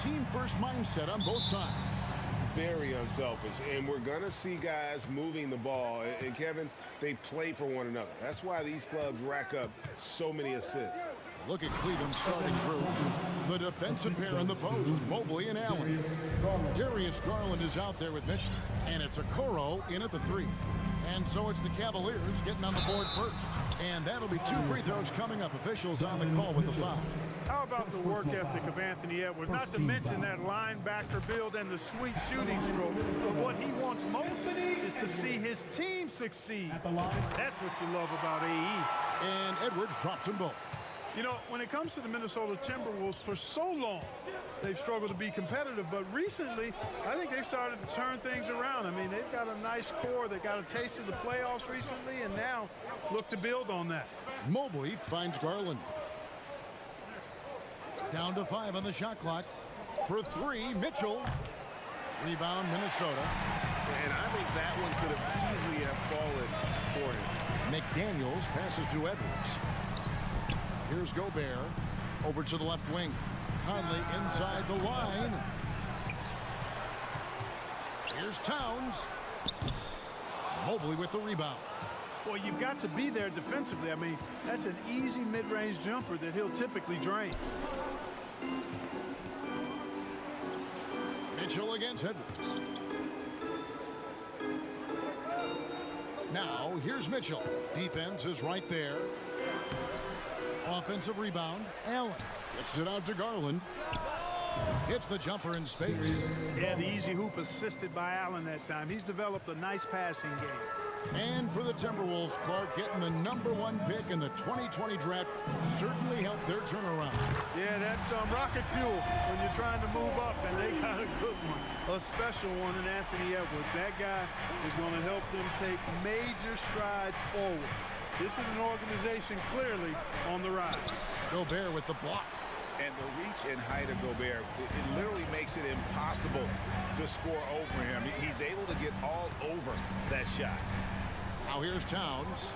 team-first mindset on both sides. Very unselfish, and we're going to see guys moving the ball. And, Kevin, they play for one another. That's why these clubs rack up so many assists. Look at Cleveland starting through. The defensive pair in the post, Mobley and Allen. Darius Garland is out there with Mitchell, and it's Okoro in at the 3. And so it's the Cavaliers getting on the board first. And that'll be 2 free throws coming up. Officials on the call with the foul. How about the work ethic of Anthony Edwards? Not to mention that linebacker build and the sweet shooting stroke. But what he wants most is to see his team succeed. That's what you love about AE. And Edwards drops them both. You know, when it comes to the Minnesota Timberwolves, for so long, they've struggled to be competitive. But recently, I think they've started to turn things around. I mean, they've got a nice core. They got a taste of the playoffs recently, and now look to build on that. Mobley finds Garland. Down to 5 on the shot clock. For 3, Mitchell. Rebound, Minnesota. And I think that one could have easily have fallen for him. McDaniels passes to Edwards. Here's Gobert. Over to the left wing. Conley inside the line. Here's Towns. Mobley with the rebound. Well, you've got to be there defensively. I mean, that's an easy mid-range jumper that he'll typically drain. Mitchell against Edwards. Now, here's Mitchell. Defense is right there. Offensive rebound. Allen kicks it out to Garland. Hits the jumper in space. Yeah, the easy hoop assisted by Allen that time. He's developed a nice passing game. And for the Timberwolves, Clark getting the #1 pick in the 2020 draft certainly helped their turnaround. Yeah, that's rocket fuel when you're trying to move up, and they got a good one, a special one in Anthony Edwards. That guy is going to help them take major strides forward. This is an organization clearly on the rise. Gobert with the block. And the reach and height of Gobert, it literally makes it impossible to score over him. He's able to get all over that shot. Now here's Towns.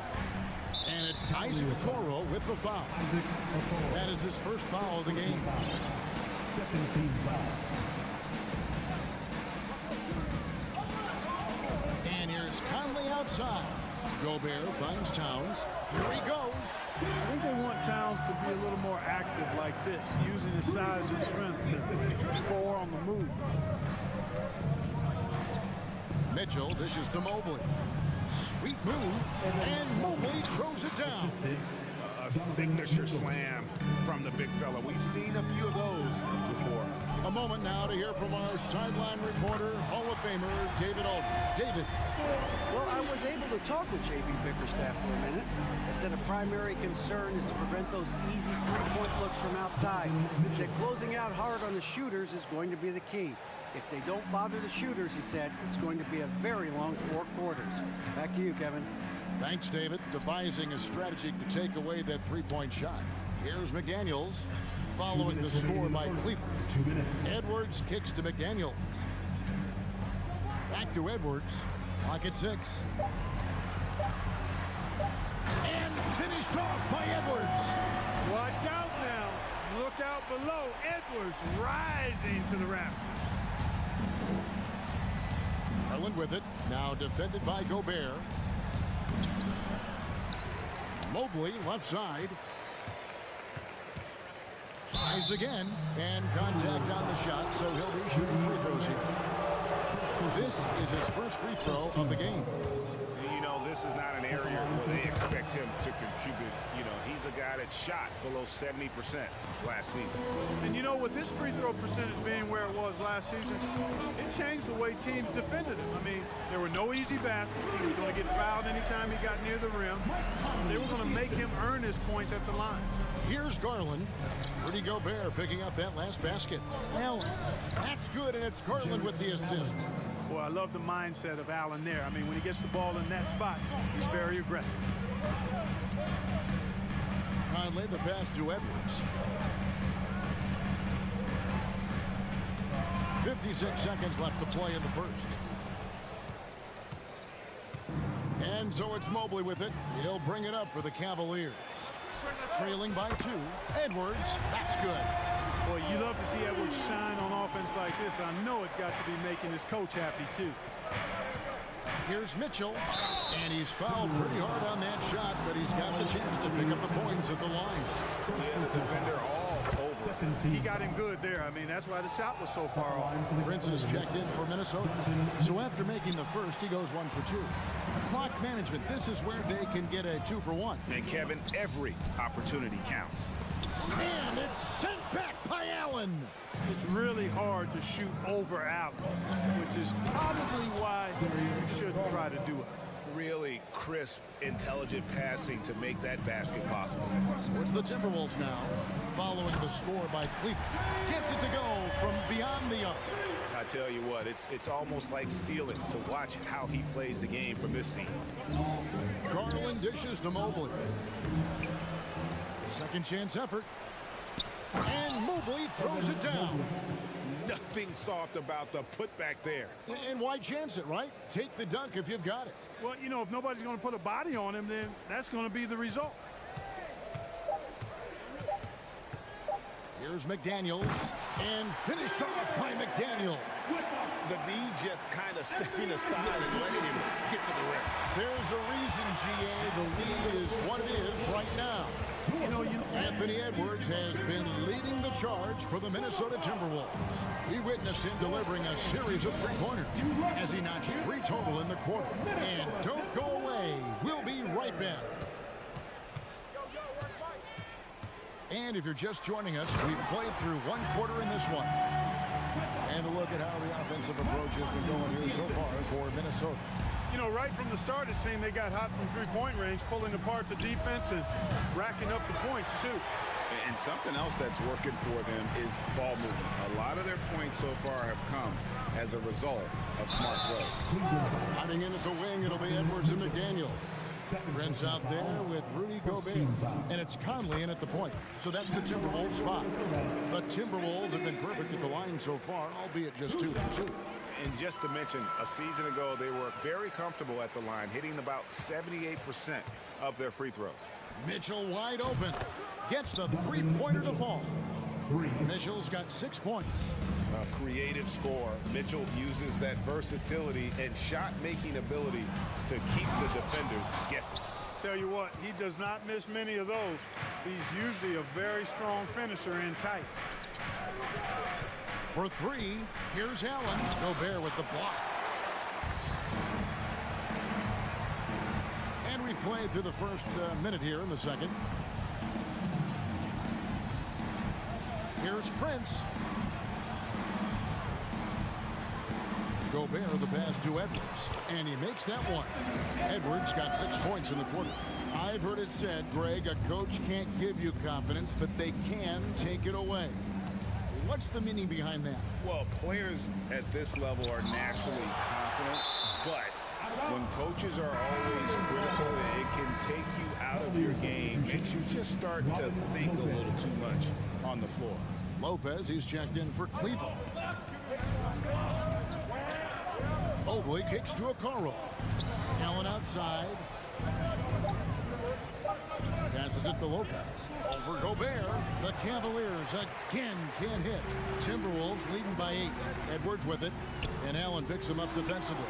And it's Isaac Okoro with the foul. That is his first foul of the game. Second team foul. And here's Conley outside. Gobert finds Towns. Here he goes. I think they want Towns to be a little more active like this, using his size and strength to score on the move. Mitchell dishes to Mobley. Sweet move, and Mobley throws it down. A signature slam from the big fella. We've seen a few of those before. A moment now to hear from our sideline reporter, Hall of Famer David Alden. David. Well, I was able to talk with J.B. Bickerstaff for a minute. I said a primary concern is to prevent those easy three-point looks from outside. He said closing out hard on the shooters is going to be the key. If they don't bother the shooters, he said, it's going to be a very long 4 quarters. Back to you, Kevin. Thanks, David. Devising a strategy to take away that three-point shot. Here's McDaniels following the score by Cleveland. 2 minutes. Edwards kicks to McDaniels. Back to Edwards. Clock at 6. And finished off by Edwards. Watch out now. Look out below. Edwards rising to the rafters. Garland with it. Now defended by Gobert. Mobley left side. Tries again. And contact on the shot, so he'll be shooting free throws here. This is his first free throw of the game. You know, this is not an area where they expect him to contribute. You know, he's a guy that shot below 70% last season. And you know, with his free throw percentage being where it was last season, it changed the way teams defended him. I mean, there were no easy baskets. He was going to get fouled anytime he got near the rim. They were going to make him earn his points at the line. Here's Garland. Rudy Gobert picking up that last basket. Allen. That's good, and it's Garland with the assist. Boy, I love the mindset of Allen there. I mean, when he gets the ball in that spot, he's very aggressive. Conley the pass to Edwards. 56 seconds left to play in the first. And so it's Mobley with it. He'll bring it up for the Cavaliers. Trailing by 2. Edwards, that's good. Boy, you love to see Edwards shine on offense like this. I know it's got to be making his coach happy, too. Here's Mitchell, and he's fouled pretty hard on that shot, but he's got the chance to pick up the points at the line. Yeah, the defender all over. He got him good there. I mean, that's why the shot was so far off. Prince is checked in for Minnesota. So after making the first, he goes 1 for 2. Clock management, this is where they can get a 2 for 1. And Kevin, every opportunity counts. And it's sent back by Allen. It's really hard to shoot over Allen, which is probably why you shouldn't try to do it. Really crisp, intelligent passing to make that basket possible. So it's the Timberwolves now, following the score by Cleveland. Gets it to go from beyond the arc. I tell you what, it's almost like stealing to watch how he plays the game from this scene. Garland dishes to Mobley. Second chance effort. And Mobley throws it down. Nothing soft about the putback there. And why chance it, right? Take the dunk if you've got it. Well, you know, if nobody's going to put a body on him, then that's going to be the result. Here's McDaniels, and finished off by McDaniel. The D just kind of stepping aside and letting him get to the rim. There's a reason, GA, the lead is what it is right now. You know, Anthony Edwards has been leading the charge for the Minnesota Timberwolves. We witnessed him delivering a series of three-pointers as he notched 3 total in the quarter. And don't go away. We'll be right back. And if you're just joining us, we've played through 1 quarter in this one. And a look at how the offensive approach has been going here so far for Minnesota. You know, right from the start, it seemed they got hot from three-point range, pulling apart the defense and racking up the points, too. And something else that's working for them is ball movement. A lot of their points so far have come as a result of smart plays. Sliding in at the wing, it'll be Edwards and McDaniel. Prince out there with Rudy Gobert. And it's Conley in at the point. So that's the Timberwolves 5. The Timberwolves have been perfect at the line so far, albeit just 2 for 2. And just to mention, a season ago, they were very comfortable at the line, hitting about 78% of their free throws. Mitchell wide open. Gets the three-pointer to fall. Mitchell's got 6 points. A creative score. Mitchell uses that versatility and shot-making ability to keep the defenders guessing. Tell you what, he does not miss many of those. He's usually a very strong finisher and tight. For 3, here's Allen. Gobert with the block. And we've played through the first minute here in the second. Here's Prince. Gobert the pass to Edwards. And he makes that one. Edwards got 6 points in the quarter. I've heard it said, Greg, a coach can't give you confidence, but they can take it away. What's the meaning behind that? Well, players at this level are naturally confident, but when coaches are always critical, it can take you out of your game, makes you just start to think a little too much on the floor. Lopez, he's checked in for Cleveland. Mobley kicks to Okoro. Allen outside. Passes it to Lopez. Over Gobert. The Cavaliers again can't hit. Timberwolves leading by 8. Edwards with it. And Allen picks him up defensively.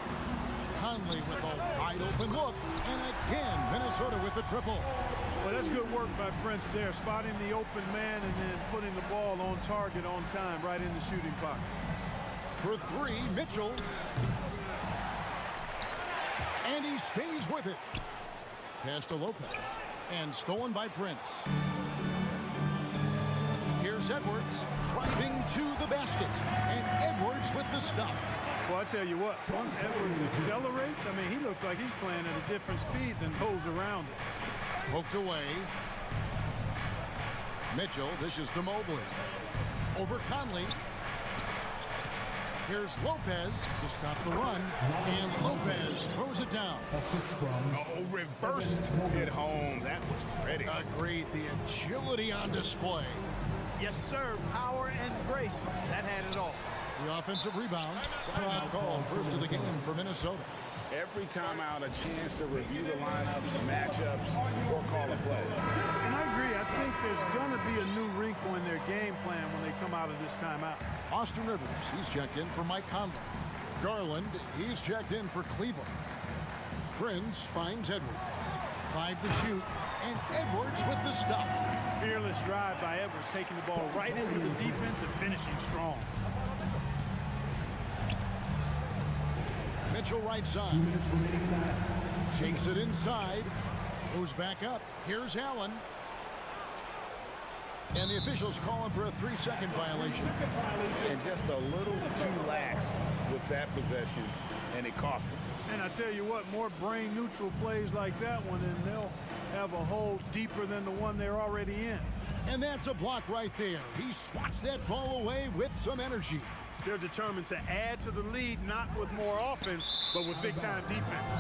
Conley with a wide open look. And again, Minnesota with the triple. Well, that's good work by Prince there, spotting the open man and then putting the ball on target on time, right in the shooting pocket. For 3, Mitchell. And he stays with it. Pass to Lopez. And stolen by Prince. Here's Edwards driving to the basket. And Edwards with the stuff. Well, I tell you what, once Edwards accelerates, I mean, he looks like he's playing at a different speed than those around him. Poked away. Mitchell dishes to Mobley. Over Conley. Here's Lopez to stop the run. And Lopez throws it down. Oh, reversed it home. That was pretty. Agreed. The agility on display. Yes, sir. Power and grace. That had it all. The offensive rebound. Timeout call. First of the game for Minnesota. Every time out, a chance to review the lineups, matchups, or call a play. And I agree. I think there's going to be a new wrinkle in their their game plan when they come out of this timeout. Austin Rivers, he's checked in for Mike Conley. Garland, he's checked in for Cleveland. Prince finds Edwards. 5 to shoot, and Edwards with the stuff. Fearless drive by Edwards, taking the ball right into the defense and finishing strong. Mitchell right side. Takes it inside. Moves back up. Here's Allen. And the officials calling for a 3-second violation. And just a little too lax with that possession, and it cost them. And I tell you what, more brain-neutral plays like that one, and they'll have a hole deeper than the one they're already in. And that's a block right there. He swats that ball away with some energy. They're determined to add to the lead, not with more offense, but with big-time defense.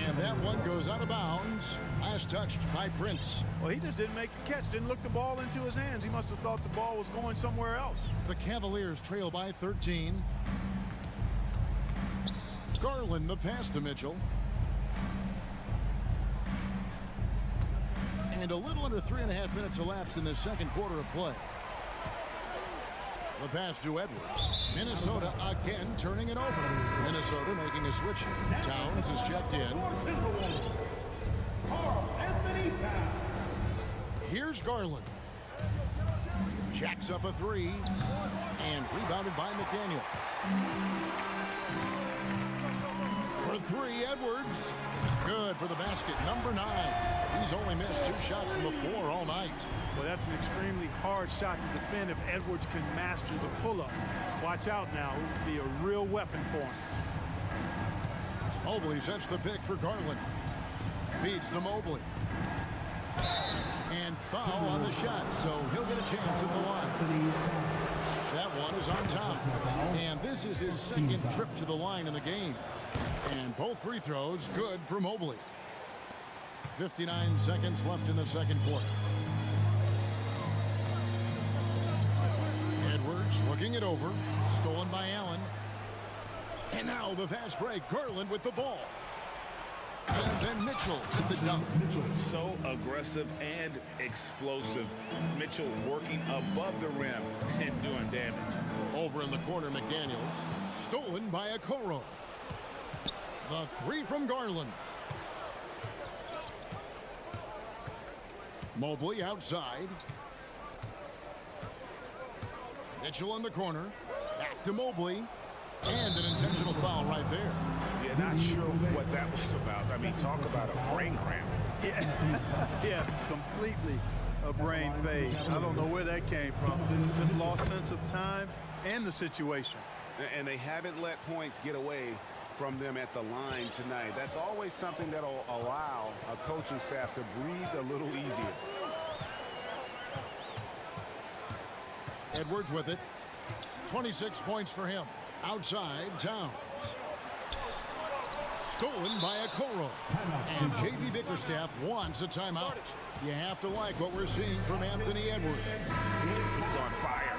And that one goes out of bounds. Last touched by Prince. Well, he just didn't make the catch, didn't look the ball into his hands. He must have thought the ball was going somewhere else. The Cavaliers trail by 13. Garland, the pass to Mitchell. And a little under 3.5 minutes elapsed in the second quarter of play. The pass to Edwards. Minnesota again turning it over. Minnesota making a switch. Towns is checked in. Here's Garland. Jacks up a 3. And rebounded by McDaniels. For 3, Edwards. Good for the basket. Number 9. He's only missed 2 shots from the floor all night. Well, that's an extremely hard shot to defend if Edwards can master the pull-up. Watch out now. It would be a real weapon for him. Mobley sets the pick for Garland. Feeds to Mobley. And foul on the shot, so he'll get a chance at the line. That one is on top. And this is his second trip to the line in the game. And both free throws good for Mobley. 59 seconds left in the second quarter. Edwards looking it over. Stolen by Allen. And now the fast break. Garland with the ball. And then Mitchell with the dunk. So aggressive and explosive. Mitchell working above the rim and doing damage. Over in the corner, McDaniels. Stolen by Okoro. The 3 from Garland. Mobley outside. Mitchell in the corner. Back to Mobley. And an intentional foul right there. Yeah, not sure what that was about. I mean, talk about a brain cramp. Yeah, completely a brain fade. I don't know where that came from. Just lost sense of time and the situation. And they haven't let points get away from them at the line tonight. That's always something that'll allow a coaching staff to breathe a little easier. Edwards with it. 26 points for him. Outside, Towns. Stolen by Okoro. And J.B. Bickerstaff wants a timeout. You have to like what we're seeing from Anthony Edwards. He's on fire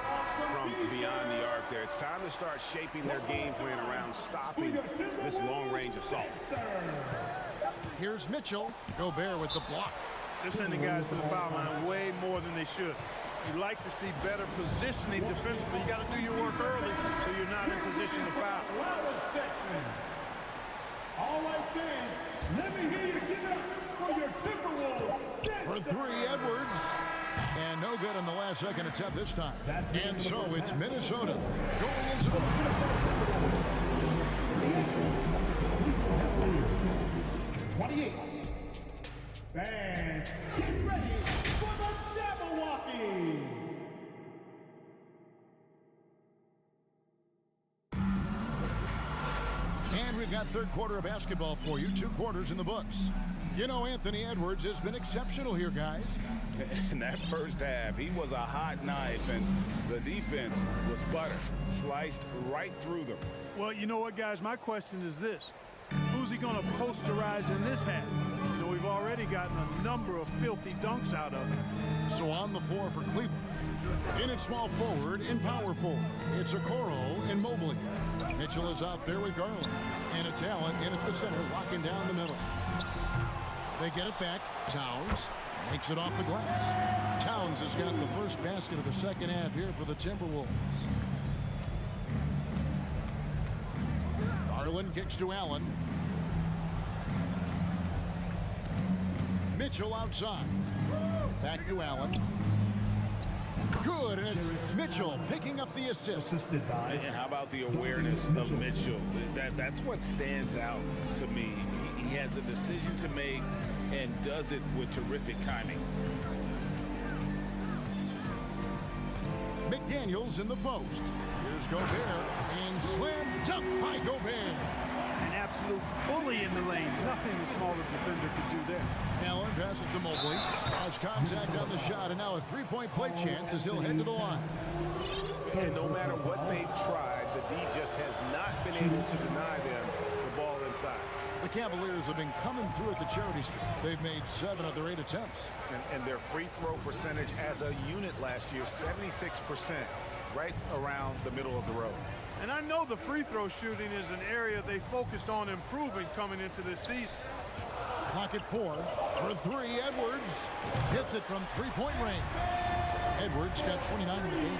from beyond the arc there. It's time to start shaping their game plan around stopping this long-range assault. Here's Mitchell. Gobert with the block. They're sending guys to the foul line way more than they should. You'd like to see better positioning defensively. You got to do your work early so you're not in position to foul. All right, fans, let me hear you give up for your Timberwolves. For 3, Edwards. And no good on the last second attempt this time. And so it's Minnesota going into the 28. Fans, get ready for the Jabberwockies. And we've got third quarter of basketball for you. 2 quarters in the books. You know, Anthony Edwards has been exceptional here, guys. In that first half, he was a hot knife, and the defense was butter. Sliced right through them. Well, you know what, guys? My question is this. Who's he going to posterize in this half? You know, we've already gotten a number of filthy dunks out of him. So on the floor for Cleveland. In at small forward, in power forward. It's Okoro and Mobley. Mitchell is out there with Garland. And it's Allen in at the center, locking down the middle. They get it back. Towns makes it off the glass. Towns has got the first basket of the second half here for the Timberwolves. Garland kicks to Allen. Mitchell outside. Back to Allen. Good, and it's Mitchell picking up the assist. And how about the awareness of Mitchell? That's what stands out to me. He has a decision to make and does it with terrific timing. McDaniels in the post. Here's Gobert, and slam dunk by Gobert. An absolute bully in the lane. Nothing a smaller defender could do there. Allen passes to Mobley. Has contact on the shot, and now a three-point play chance as he'll head to the line. And no matter what they've tried, the D just has not been able to deny them the ball inside. The Cavaliers have been coming through at the charity stripe. They've made 7 of their 8 attempts. And their free throw percentage as a unit last year, 76%, right around the middle of the road. And I know the free throw shooting is an area they focused on improving coming into this season. Clock at 4. For 3, Edwards hits it from three-point range. Edwards got 29 in the game.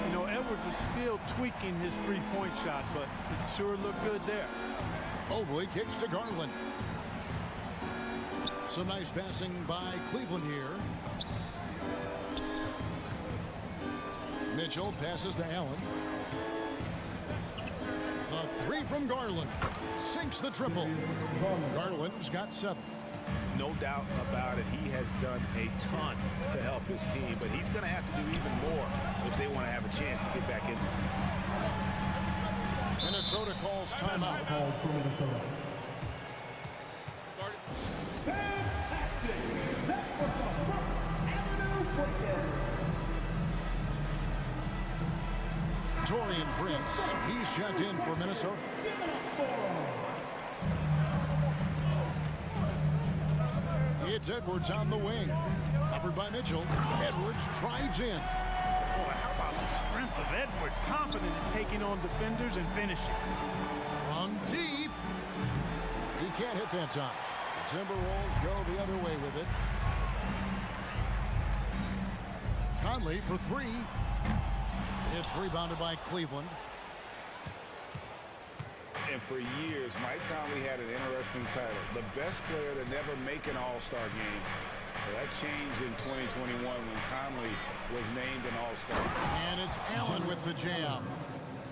You know, Edwards is still tweaking his three-point shot, but it sure looked good there. Mobley kicks to Garland. Some nice passing by Cleveland here. Mitchell passes to Allen. The 3 from Garland. Sinks the triple. Garland's got 7. No doubt about it. He has done a ton to help his team, but he's going to have to do even more if they want to have a chance to get back in this game. Minnesota calls timeout. Called for Minnesota. Fantastic! That was the first avenue breaker. Taurean Prince, he's checked in for Minnesota. It's Edwards on the wing. Covered by Mitchell. Edwards drives in. Boy, how about the strength of Edwards? Confident in taking on defenders and finishing. From deep. He can't hit that time. The Timberwolves go the other way with it. Conley for 3. It's rebounded by Cleveland. And for years, Mike Conley had an interesting title. The best player to never make an All-Star game. Well, that changed in 2021 when Conley was named an All-Star. And it's Allen with the jam.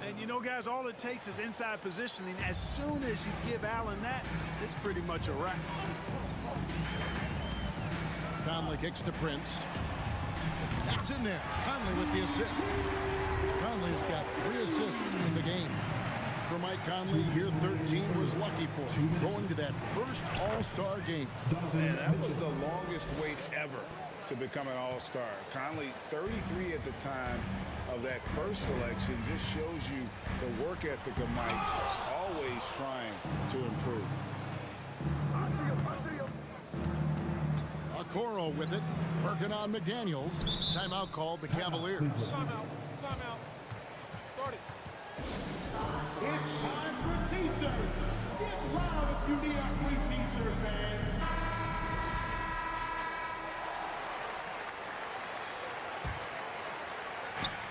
And you know, guys, all it takes is inside positioning. As soon as you give Allen that, it's pretty much a wrap. Conley kicks to Prince. That's in there. Conley with the assist. Conley's got 3 assists in the game. For Mike Conley, year 13 was lucky for him, going to that first All-Star game. And that was the longest wait ever to become an All-Star. Conley, 33 at the time of that first selection, just shows you the work ethic of Mike, always trying to improve. I see him. Okoro with it, working on McDaniels. Timeout called the Cavaliers. Timeout. Start it. It's time for T-shirts. Get loud if you need our free T-shirt, fans.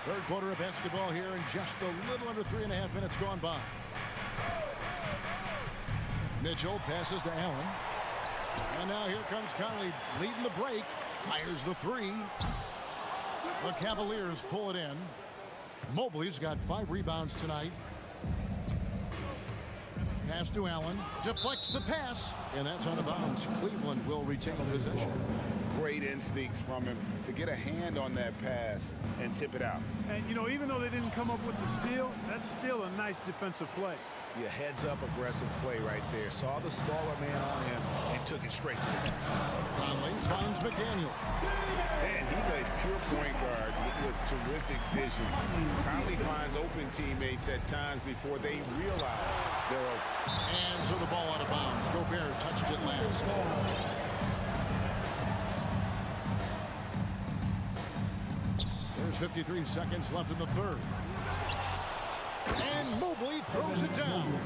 Third quarter of basketball here, and just a little under 3.5 minutes gone by. Mitchell passes to Allen. And now here comes Conley leading the break. Fires the 3. The Cavaliers pull it in. Mobley's got 5 rebounds tonight. Pass to Allen. Deflects the pass. And that's out of bounds. Cleveland will retain possession. Great instincts from him to get a hand on that pass and tip it out. And, you know, even though they didn't come up with the steal, that's still a nice defensive play. Yeah, heads-up aggressive play right there. Saw the smaller man on him and took it straight to the net. Conley finds McDaniel. And he's a pure point guard with terrific vision. Conley finds open teammates at times before they realize they're open. And so the ball out of bounds. Gobert touched it last. There's 53 seconds left in the third. And Mobley throws it down.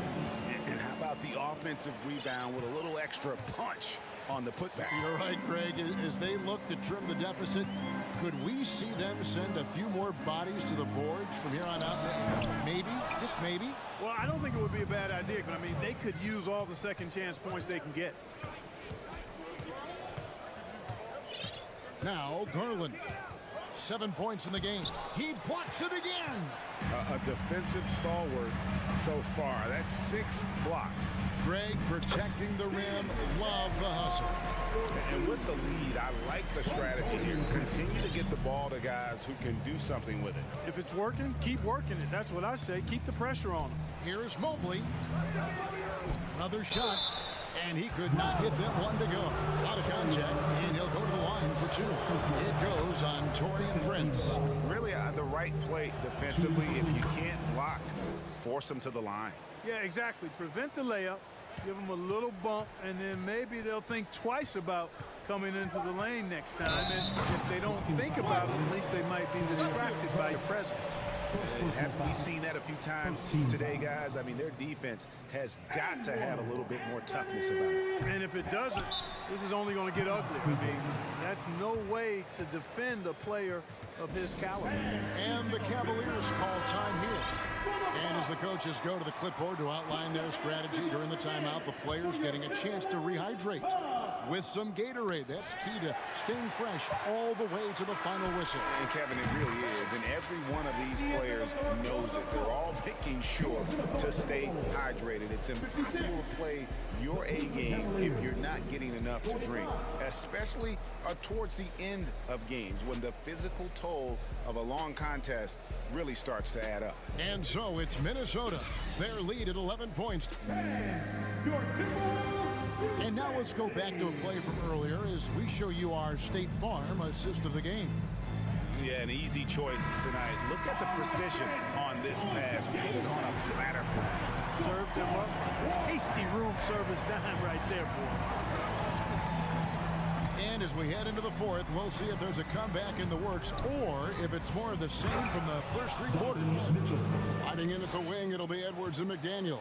And how about the offensive rebound with a little extra punch on the putback. You're right, Greg. As they look to trim the deficit, could we see them send a few more bodies to the boards from here on out? Maybe, just maybe. Well, I don't think it would be a bad idea, but I mean, they could use all the second chance points they can get. Now, Garland. 7 points in the game. He blocks it again. A defensive stalwart so far. That's 6 blocks. Greg protecting the rim. Love the hustle. And with the lead, I like the strategy here. Continue to get the ball to guys who can do something with it. If it's working, keep working it. That's what I say. Keep the pressure on them. Here's Mobley. Another shot. And he could not hit that one to go. Out of contact, and he'll go to the line for 2. It goes on Taurean Prince. Really the right play defensively. If you can't block, force them to the line. Yeah, exactly. Prevent the layup, give them a little bump, and then maybe they'll think twice about coming into the lane next time. And if they don't think about it, at least they might be distracted by your presence. Have we seen that a few times today, guys? I mean, their defense has got to have a little bit more toughness about it. And if it doesn't, this is only going to get ugly. I mean, that's no way to defend a player of his caliber. And the Cavaliers call time here. And as the coaches go to the clipboard to outline their strategy during the timeout, the players getting a chance to rehydrate with some Gatorade. That's key to staying fresh all the way to the final whistle. And Kevin, it really is. And every one of these players knows it. They're all making sure to stay hydrated. It's impossible to play your A game if you're not getting enough to drink, especially towards the end of games when the physical toll of a long contest really starts to add up. And so it's Minnesota. Their lead at 11 points. And now let's go back to a play from earlier as we show you our State Farm assist of the game. Yeah, an easy choice tonight. Look at the precision on this pass. Put it on a platter for him. Served him up. Tasty room service dime right there, boy. And as we head into the fourth, we'll see if there's a comeback in the works or if it's more of the same from the first 3 quarters. Sliding in at the wing, it'll be Edwards and McDaniel.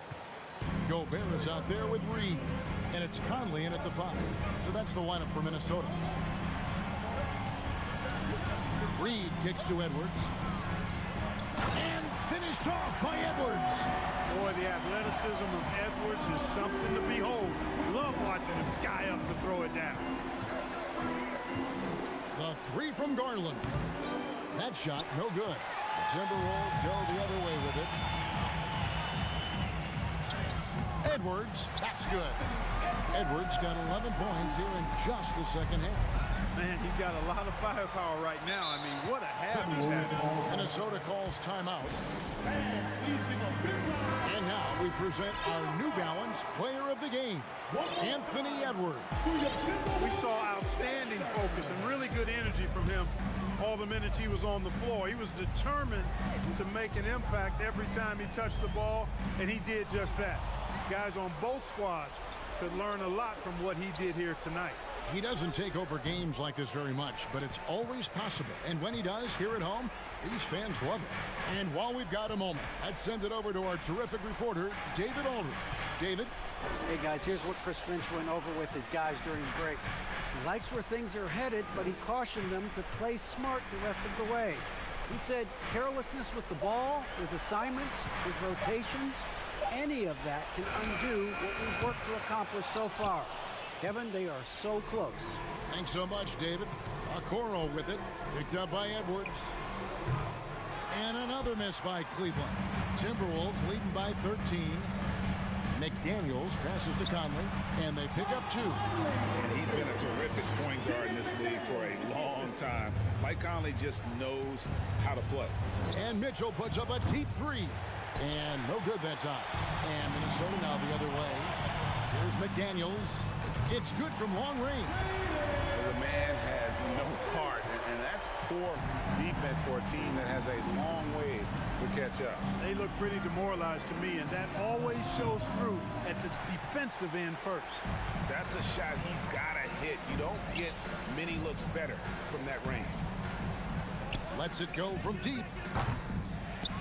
Gobert is out there with Reed. And it's Conley in at the 5. So that's the lineup for Minnesota. Reed kicks to Edwards. And finished off by Edwards. Boy, the athleticism of Edwards is something to behold. Love watching him sky up to throw it down. The 3 from Garland. That shot, no good. The Timberwolves go the other way with it. Edwards, that's good. Edwards got 11 points here in just the second half. Man, he's got a lot of firepower right now. I mean, what a half he's having. Minnesota calls timeout. And now we present our New Balance player of the game, Anthony Edwards. We saw outstanding focus and really good energy from him all the minutes he was on the floor. He was determined to make an impact every time he touched the ball, and he did just that. Guys on both squads could learn a lot from what he did here tonight. He doesn't take over games like this very much, but it's always possible. And when he does, here at home, these fans love it. And while we've got a moment, I'd send it over to our terrific reporter, David Aldridge. David? Hey, guys, here's what Chris Finch went over with his guys during the break. He likes where things are headed, but he cautioned them to play smart the rest of the way. He said carelessness with the ball, with assignments, with rotations, any of that can undo what we've worked to accomplish so far. Kevin, they are so close. Thanks so much, David. Okoro with it. Picked up by Edwards. And another miss by Cleveland. Timberwolves leading by 13. McDaniels passes to Conley, and they pick up 2. And he's been a terrific point guard in this league for a long time. Mike Conley just knows how to play. And Mitchell puts up a deep 3. And no good that time. And Minnesota now the other way. Here's McDaniels. It's good from long range. The man has no heart, and that's poor defense for a team that has a long way to catch up. They look pretty demoralized to me, and that always shows through at the defensive end first. That's a shot he's got to hit. You don't get many looks better from that range. Lets it go from deep.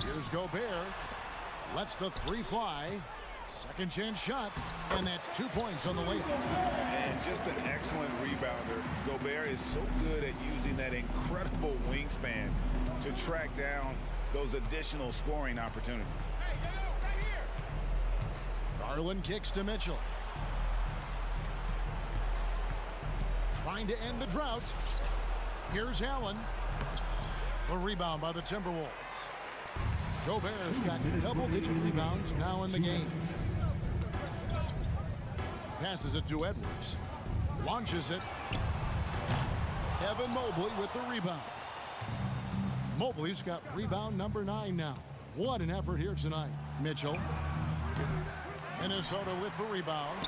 Here's Gobert. Lets the 3 fly. Second chance shot, and that's 2 points on the layup. And just an excellent rebounder. Gobert is so good at using that incredible wingspan to track down those additional scoring opportunities. Garland kicks to Mitchell. Trying to end the drought. Here's Allen. The rebound by the Timberwolves. Gobert's got double-digit rebounds now in the game. Passes it to Edwards. Launches it. Evan Mobley with the rebound. Mobley's got rebound number 9 now. What an effort here tonight. Mitchell. Minnesota with the rebound.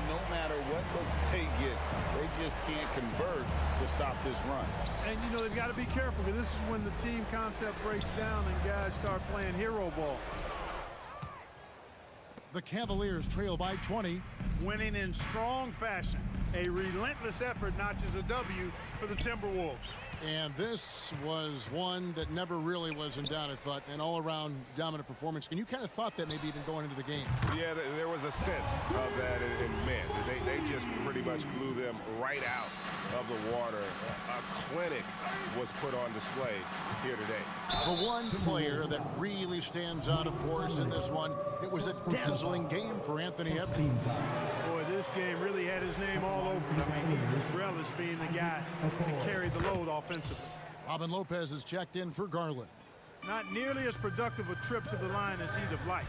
No matter what looks they get, they just can't convert to stop this run. And, you know, they've got to be careful because this is when the team concept breaks down and guys start playing hero ball. The Cavaliers trail by 20. Winning in strong fashion. A relentless effort notches a W for the Timberwolves. And this was one that never really was in doubt, I thought, an all-around dominant performance. And you kind of thought that maybe even going into the game. Yeah, there was a sense of that in men. They just pretty much blew them right out of the water. A clinic was put on display here today. The one player that really stands out, of course, in this one, it was a dazzling game for Anthony Edwards. Boy, this game really had his name all over it. I mean, Relish being the guy to carry the load offensively. Robin Lopez is checked in for Garland. Not nearly as productive a trip to the line as he'd have liked.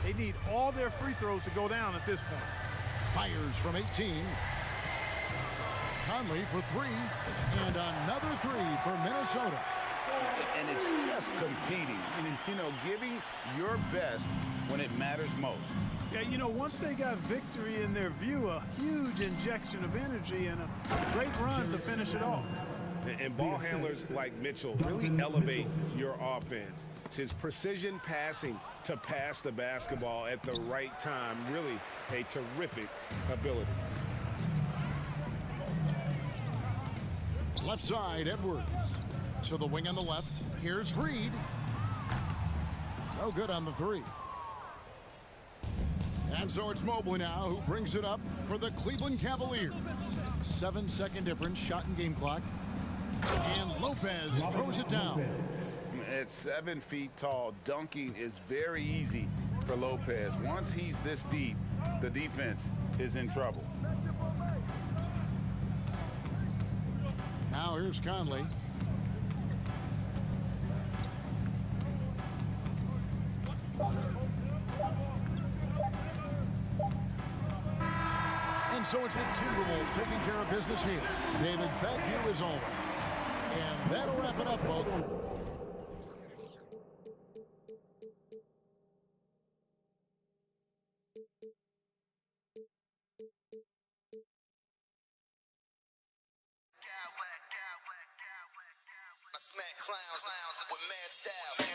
They need all their free throws to go down at this point. Fires from 18. Conley for 3. And another 3 for Minnesota. And it's just competing. And, you know, giving your best when it matters most. Yeah, you know, once they got victory in their view, a huge injection of energy and a great run to finish it off. And ball handlers like Mitchell really elevate your offense. It's his precision passing to pass the basketball at the right time. Really a terrific ability. Left side, Edwards. To the wing on the left. Here's Reed. No good on the 3. And so it's Mobley now who brings it up for the Cleveland Cavaliers. 7-second difference, shot and game clock. And Lopez throws it down. At 7 feet tall, dunking is very easy for Lopez. Once he's this deep, the defense is in trouble. Now here's Conley. And so it's the Timberwolves taking care of business here. David, thank you as always. And that'll wrap it up, folks. I smack clowns with mad style.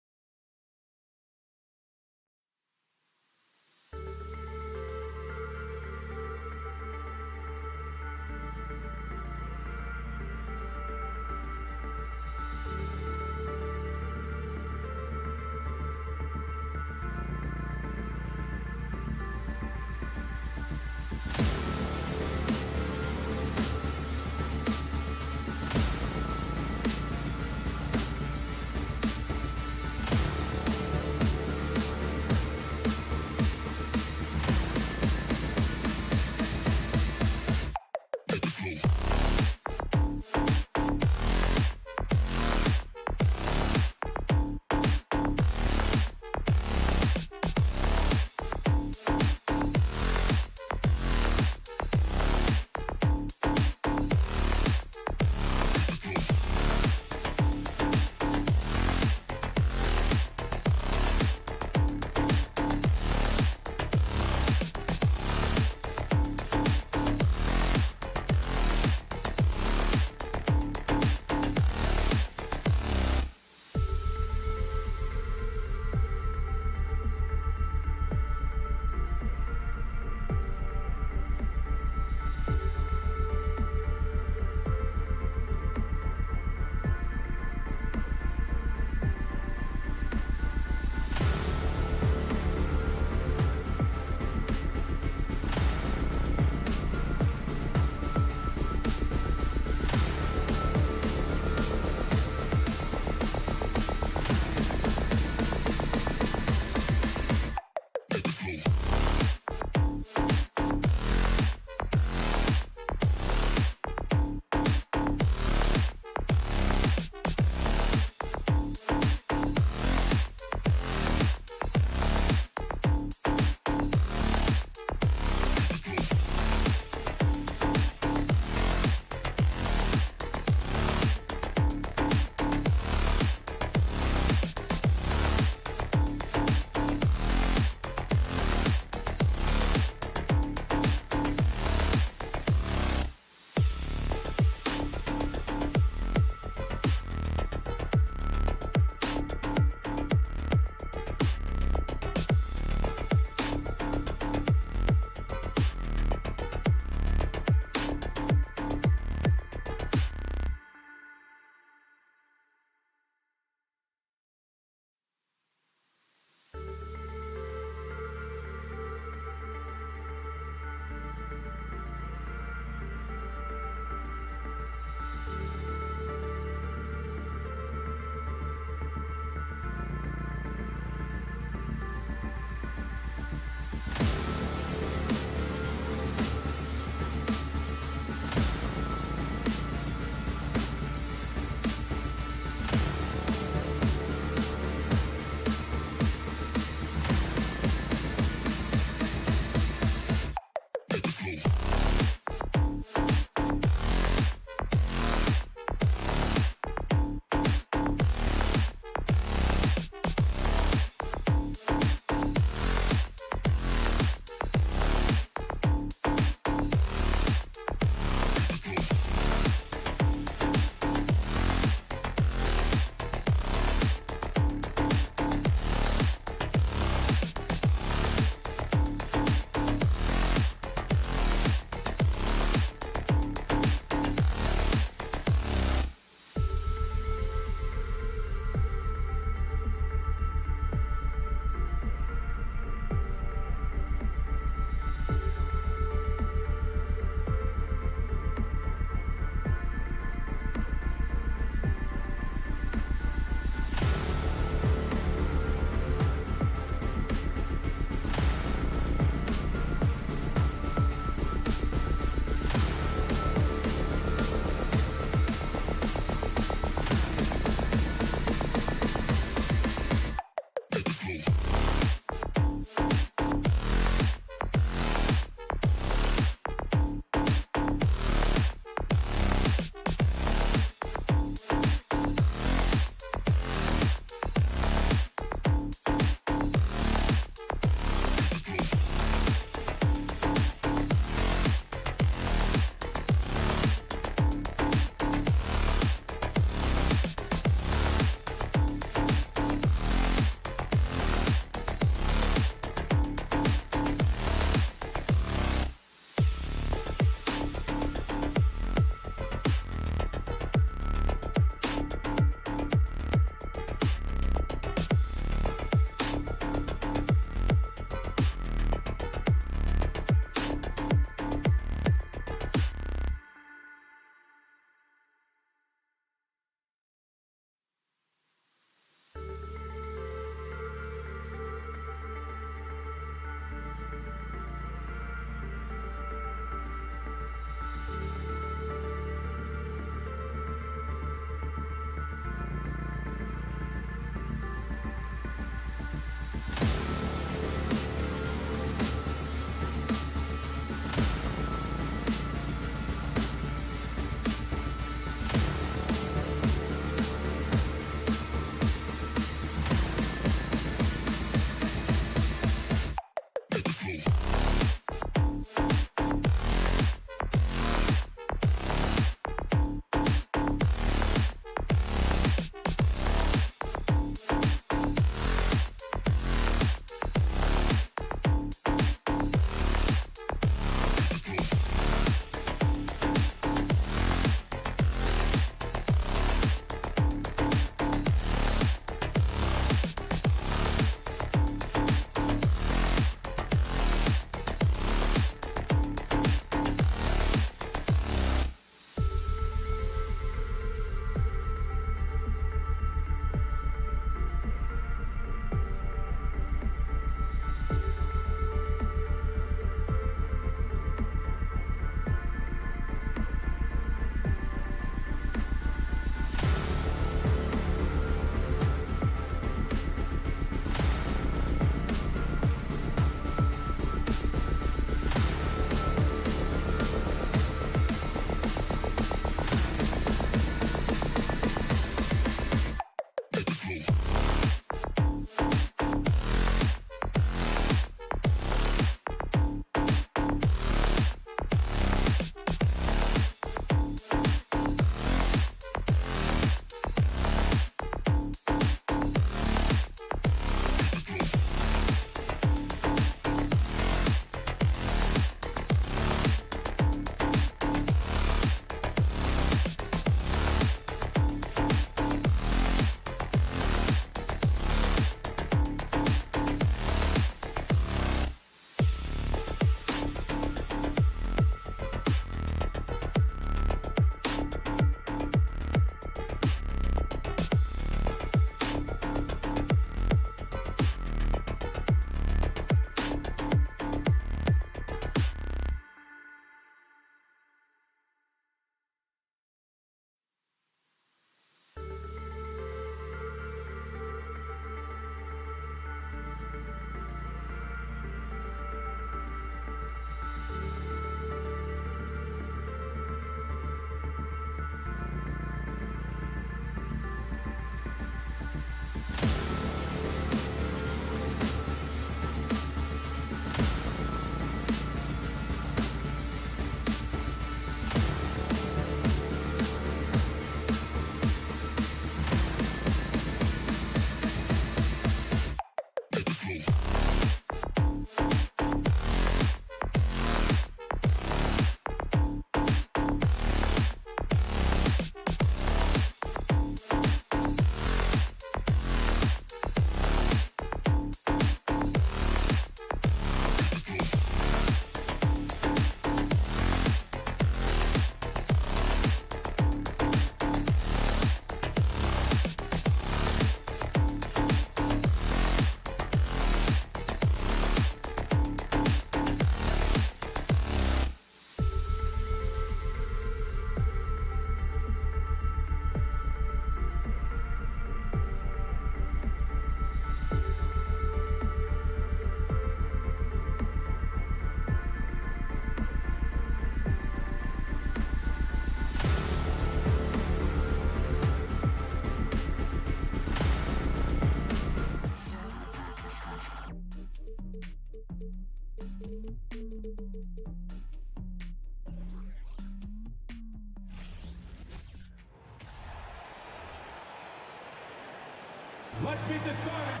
Let's meet the starters.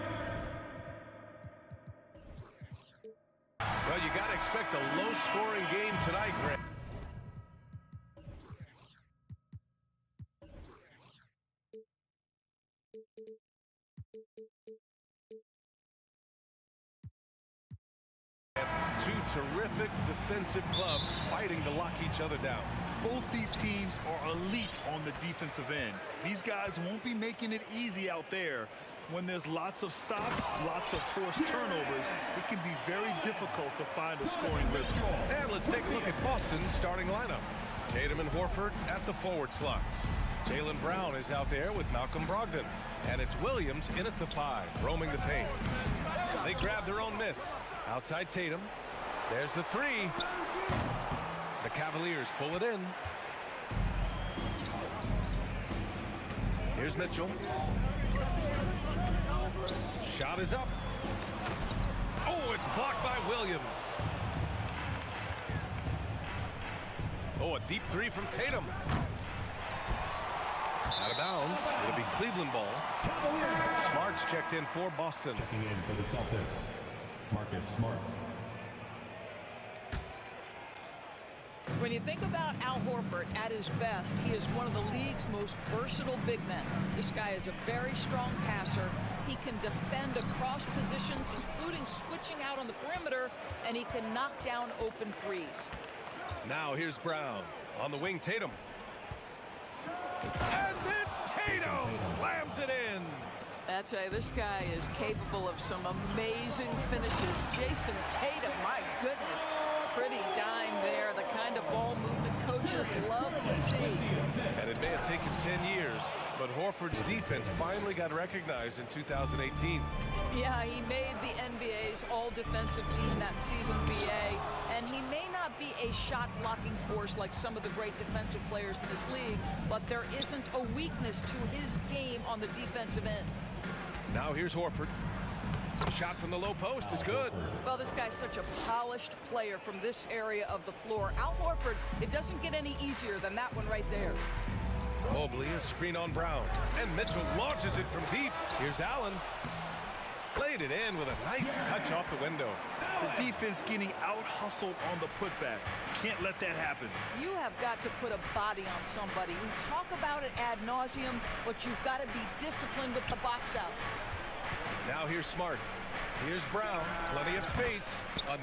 Well, you got to expect a low-scoring game tonight, Grant. Two terrific defensive clubs fighting to lock each other down. Both these teams are elite on the defensive end. These guys won't be making it easy out there. When there's lots of stops, lots of forced turnovers, it can be very difficult to find a scoring rhythm. And let's take a look at Boston's starting lineup. Tatum and Horford at the forward slots. Jaylen Brown is out there with Malcolm Brogdon. And it's Williams in at the 5, roaming the paint. They grab their own miss. Outside Tatum. There's the 3. The Cavaliers pull it in. Here's Mitchell. Shot is up. Oh, it's blocked by Williams. Oh, a deep 3 from Tatum. Out of bounds. It'll be Cleveland ball. Smart's checked in for Boston. Checking in for the Celtics, Marcus Smart. When you think about Al Horford at his best, he is one of the league's most versatile big men. This guy is a very strong passer. He can defend across positions, including switching out on the perimeter, and he can knock down open threes. Now here's Brown. On the wing, Tatum. And then Tatum slams it in. I tell you, this guy is capable of some amazing finishes. Jason Tatum, my goodness. Pretty dime there, the kind of ball movement coaches love to see. And it may have taken 10 years, but Horford's defense finally got recognized in 2018. Yeah, he made the NBA's all-defensive team that season, BA, and he may not be a shot-blocking force like some of the great defensive players in this league, but there isn't a weakness to his game on the defensive end. Now here's Horford. The shot from the low post is good. Well, this guy's such a polished player from this area of the floor. Al Horford, it doesn't get any easier than that one right there. Mobley, a screen on Brown. And Mitchell launches it from deep. Here's Allen. Played it in with a nice touch off the window. The defense getting out-hustled on the putback. Can't let that happen. You have got to put a body on somebody. We talk about it ad nauseum, but you've got to be disciplined with the box outs. Now here's Smart. Here's Brown. Plenty of space.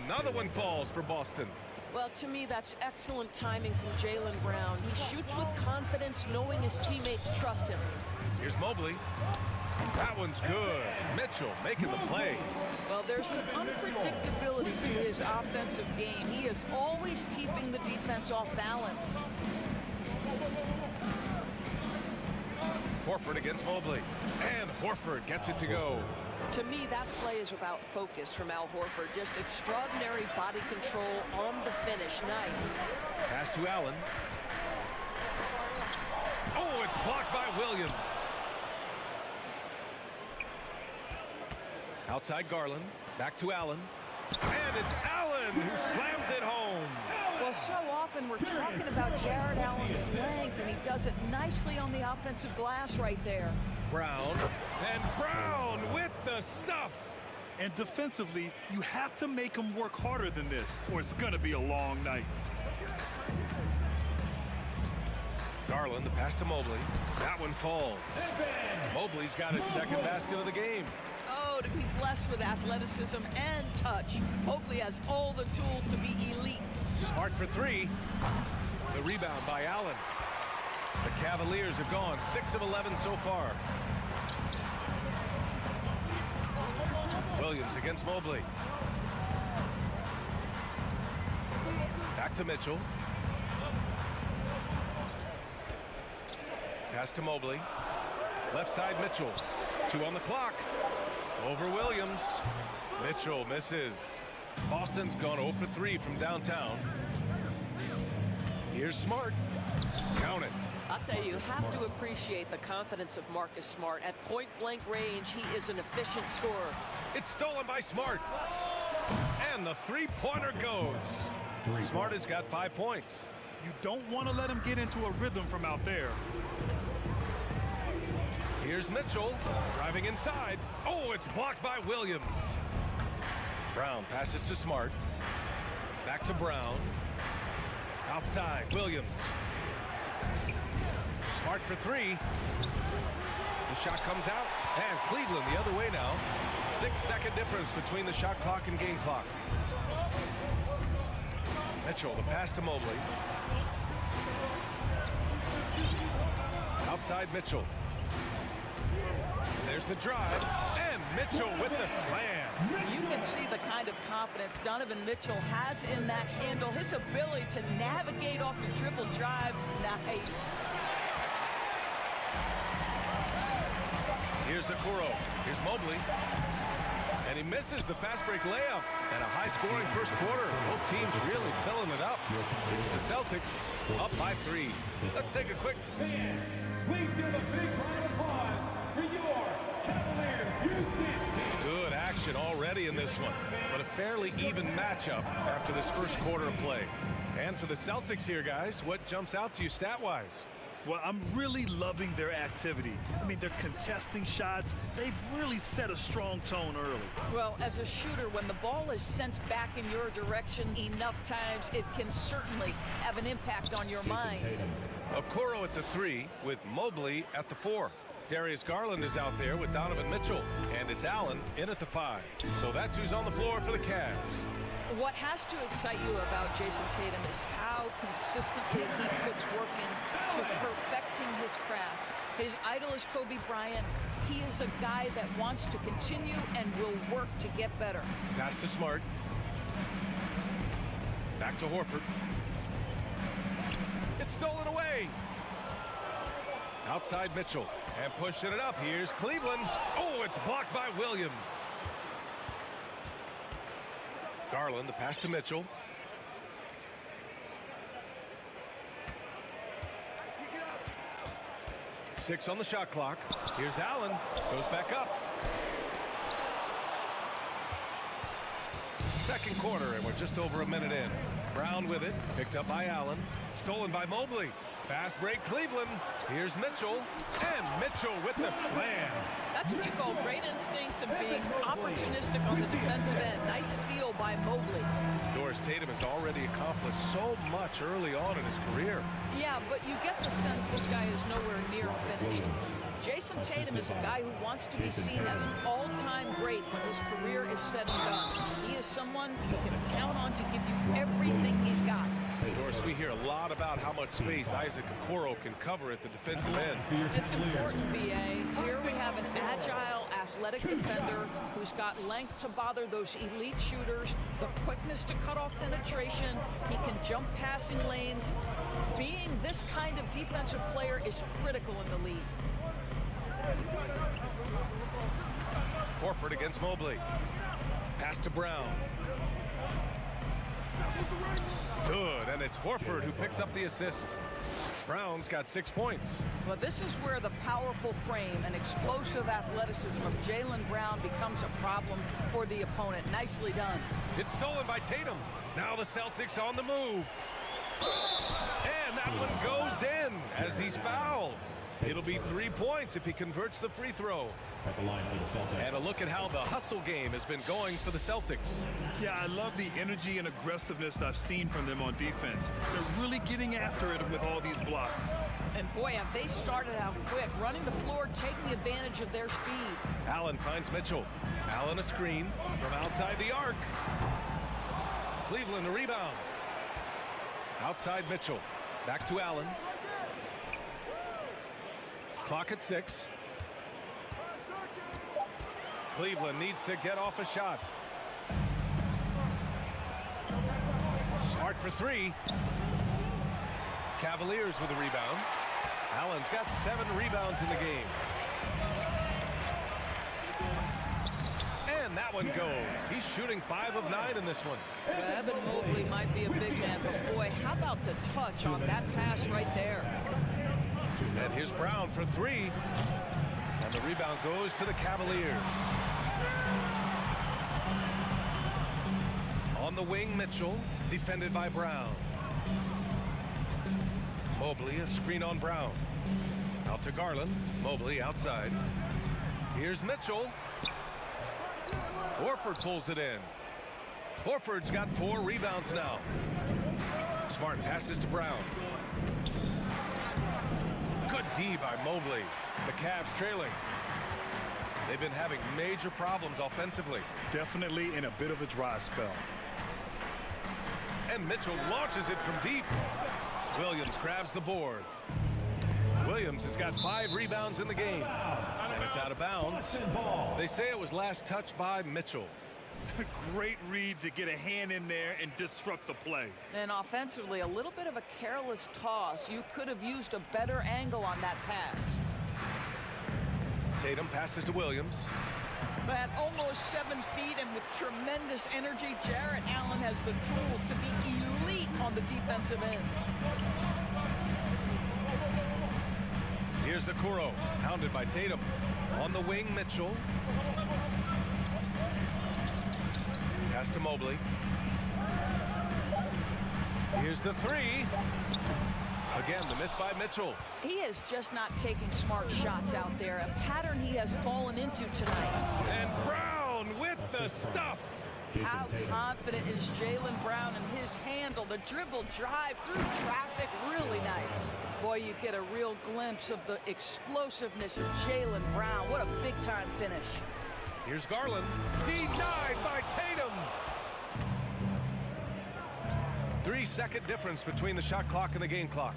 Another one falls for Boston. Well, to me, that's excellent timing from Jaylen Brown. He shoots with confidence, knowing his teammates trust him. Here's Mobley. That one's good. Mitchell making the play. Well, there's an unpredictability to his offensive game. He is always keeping the defense off balance. Horford against Mobley. And Horford gets it to go. To me, that play is about focus from Al Horford. Just extraordinary body control on the finish. Nice. Pass to Allen. Oh, it's blocked by Williams. Outside Garland. Back to Allen. And it's Allen who slams it home. Well, so often we're talking about Jared Allen's length, and he does it nicely on the offensive glass right there. Brown. And Brown with the stuff. And defensively, you have to make him work harder than this, or it's going to be a long night. Garland, the pass to Mobley. That one falls. Mobley's got his second basket of the game. Oh, to be blessed with athleticism and touch. Mobley has all the tools to be elite. Smart for 3. The rebound by Allen. The Cavaliers have gone 6 of 11 so far. Williams against Mobley. Back to Mitchell. Pass to Mobley. Left side Mitchell. 2 on the clock. Over Williams. Mitchell misses. Boston's gone 0 for 3 from downtown. Here's Smart. Count it. I'll tell you, you have to appreciate the confidence of Marcus Smart. At point-blank range, he is an efficient scorer. It's stolen by Smart. And the three-pointer goes. Smart has got 5 points. You don't want to let him get into a rhythm from out there. Here's Here's Mitchell driving inside. Oh, it's blocked by Williams. Brown passes to Smart. Back to Brown. Outside, Williams. Smart for three. The shot comes out, and Cleveland the other way now. 6-second difference between the shot clock and game clock. Mitchell, the pass to Mobley. Outside Mitchell. There's the drive, and Mitchell with the slam. You can see the kind of confidence Donovan Mitchell has in that handle. His ability to navigate off the dribble drive, nice. Here's Okoro. Here's Mobley. And he misses the fast break layup. And a high-scoring first quarter. Both teams really filling it up. It's the Celtics up by 3. Let's take a quick... Please give a big round of applause for your Cavaliers. Good action already in this one. But a fairly even matchup after this first quarter of play. And for the Celtics here, guys, what jumps out to you stat-wise? Well, I'm really loving their activity. I mean, they're contesting shots. They've really set a strong tone early. Well, as a shooter, when the ball is sent back in your direction enough times, it can certainly have an impact on your mind. Okoro at the 3 with Mobley at the 4. Darius Garland is out there with Donovan Mitchell. And it's Allen in at the 5. So that's who's on the floor for the Cavs. What has to excite you about Jason Tatum is how consistently he puts work into perfecting his craft. His idol is Kobe Bryant. He is a guy that wants to continue and will work to get better. Pass to Smart. Back to Horford. It's stolen away. Outside Mitchell. And pushing it up. Here's Cleveland. Oh, it's blocked by Williams. Garland, the pass to Mitchell. Six on the shot clock. Here's Allen. Goes back up. Second quarter, and we're just over a minute in. Brown with it. Picked up by Allen. Stolen by Mobley. Fast break Cleveland. Here's Mitchell. And Mitchell with the slam. That's what you call great instincts and being opportunistic on the defensive end. Nice steal by Mobley. Doris Tatum has already accomplished so much early on in his career. Yeah, but you get the sense this guy is nowhere near finished. Jason Tatum is a guy who wants to be seen as an all-time great when his career is said and done. He is someone you can count on to give you everything he's got. Doris, we hear a lot about how much space Isaac Okoro can cover at the defensive end. It's important, B.A. Here we have an agile, athletic defender who's got length to bother those elite shooters, the quickness to cut off penetration. He can jump passing lanes. Being this kind of defensive player is critical in the league. Horford against Mobley. Pass to Brown. Good, and it's Horford who picks up the assist. Brown's got 6 points. Well, this is where the powerful frame and explosive athleticism of Jaylen Brown becomes a problem for the opponent. Nicely done. It's stolen by Tatum. Now the Celtics on the move. And that one goes in as he's fouled. It'll be 3 points if he converts the free throw. At the line for the Celtics. And a look at how the hustle game has been going for the Celtics. Yeah, I love the energy and aggressiveness I've seen from them on defense. They're really getting after it with all these blocks. And boy, have they started out quick, running the floor, taking advantage of their speed. Allen finds Mitchell. Allen a screen from outside the arc. Cleveland a rebound. Outside Mitchell. Back to Allen. Clock at 6. Cleveland needs to get off a shot. Smart for 3. Cavaliers with a rebound. Allen's got 7 rebounds in the game. And that one goes. He's shooting 5 of 9 in this one. Well, Evan Mobley might be a big man, but boy, how about the touch on that pass right there? And here's Brown for 3. And the rebound goes to the Cavaliers. On the wing, Mitchell, defended by Brown. Mobley, a screen on Brown. Out to Garland. Mobley outside. Here's Mitchell. Horford pulls it in. Horford's got 4 rebounds now. Smart passes to Brown. Good D by Mobley. The Cavs trailing. They've been having major problems offensively. Definitely in a bit of a dry spell. And Mitchell launches it from deep. Williams grabs the board. Williams has got 5 rebounds in the game. And it's out of bounds. They say it was last touched by Mitchell. Great read to get a hand in there and disrupt the play. And offensively, a little bit of a careless toss. You could have used a better angle on that pass. Tatum passes to Williams. At almost 7 feet and with tremendous energy, Jarrett Allen has the tools to be elite on the defensive end. Here's Okoro, pounded by Tatum. On the wing, Mitchell. Pass to Mobley. Here's the 3. Again, the miss by Mitchell. He is just not taking smart shots out there, a pattern he has fallen into tonight. And Brown with the stuff. How confident is Jaylen Brown in his handle? The dribble drive through traffic, really nice. Boy, you get a real glimpse of the explosiveness of Jaylen Brown. What a big-time finish. Here's Garland. Denied by Tatum. 3-second difference between the shot clock and the game clock.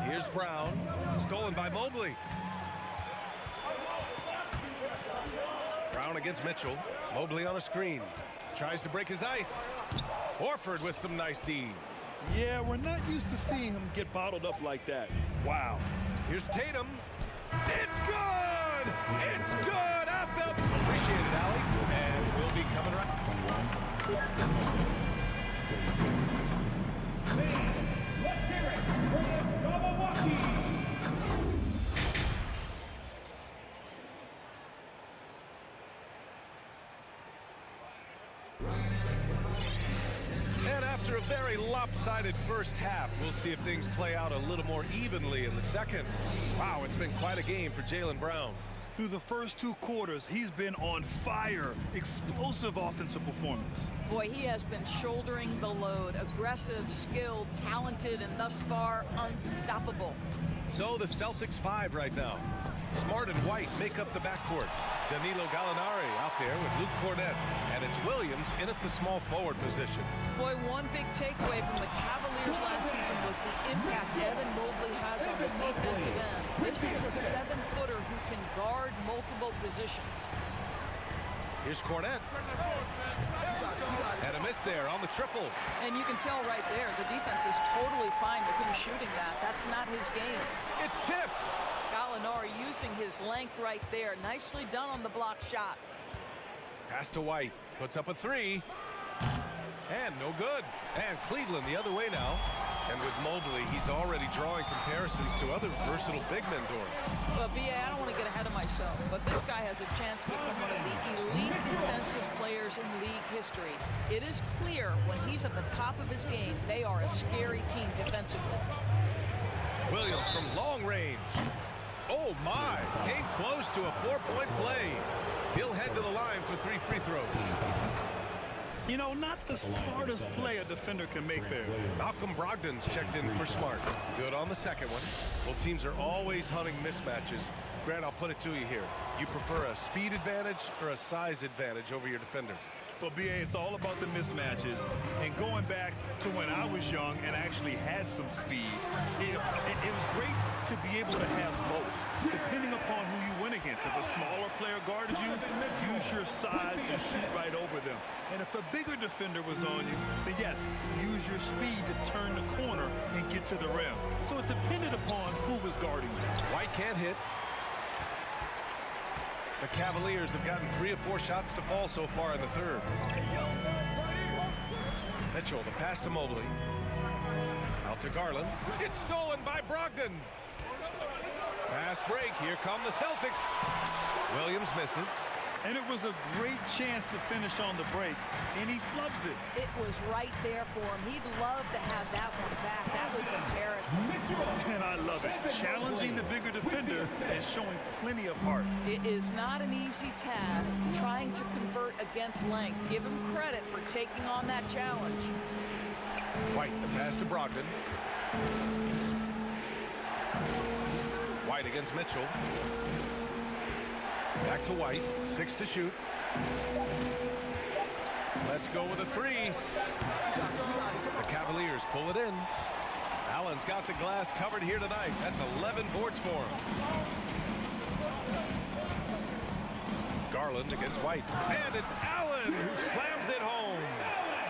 Here's Brown. Stolen by Mobley. Brown against Mitchell. Mobley on a screen. Tries to break his ice. Horford with some nice D. Yeah, we're not used to seeing him get bottled up like that. Wow. Here's Tatum. It's good! It's good at the... Appreciate it, Allie. And we'll be coming right. Let's hear it for Milwaukee. And after a very lopsided first half, we'll see if things play out a little more evenly in the second. Wow, it's been quite a game for Jaylen Brown. Through the first 2 quarters, he's been on fire. Explosive offensive performance. Boy, he has been shouldering the load. Aggressive, skilled, talented, and thus far, unstoppable. So the Celtics 5 right now. Smart and White make up the backcourt. Danilo Gallinari out there with Luke Cornett. And it's Williams in at the small forward position. Boy, one big takeaway from the Cavaliers last season was the impact Evan Mobley has on the defensive end. This is a 7-footer who can guard multiple positions. Here's Cornett. And a miss there on the triple. And you can tell right there, the defense is totally fine with him shooting that. That's not his game. It's tipped. Gallinari using his length right there. Nicely done on the block shot. Pass to White. Puts up a 3. And no good. And Cleveland the other way now. And with Mobley, he's already drawing comparisons to other versatile big men doors. Well, B.A., I don't want to get ahead of myself, but this guy has a chance to become one of the elite defensive players in league history. It is clear when he's at the top of his game, they are a scary team defensively. Williams from long range. Oh, my. Came close to a 4-point play. He'll head to the line for 3 free throws. You know, not the smartest play a defender can make there. Malcolm Brogdon's checked in for Smart. Good on the second one. Well, teams are always hunting mismatches. Grant, I'll put it to you here. You prefer a speed advantage or a size advantage over your defender? Well, B.A., it's all about the mismatches. And going back to when I was young and actually had some speed, it was great to be able to have both, depending upon who you went against. If a smaller player guarded you, use your size to shoot right over them. And if a bigger defender was on you, then yes, use your speed to turn the corner and get to the rim. So it depended upon who was guarding you. White can't hit. The Cavaliers have gotten 3 of 4 shots to fall so far in the third. Mitchell, the pass to Mobley. Out to Garland. It's stolen by Brogdon. Fast break. Here come the Celtics. Williams misses. And it was a great chance to finish on the break, and he flubs it. It was right there for him. He'd love to have that one back. That was embarrassing. And I love it. Challenging the bigger defender and showing plenty of heart. It is not an easy task trying to convert against length. Give him credit for taking on that challenge. White, the pass to Brogdon. White against Mitchell. Back to White. 6 to shoot. Let's go with a 3. The Cavaliers pull it in. Allen's got the glass covered here tonight. That's 11 boards for him. Garland against White. And it's Allen who slams it home.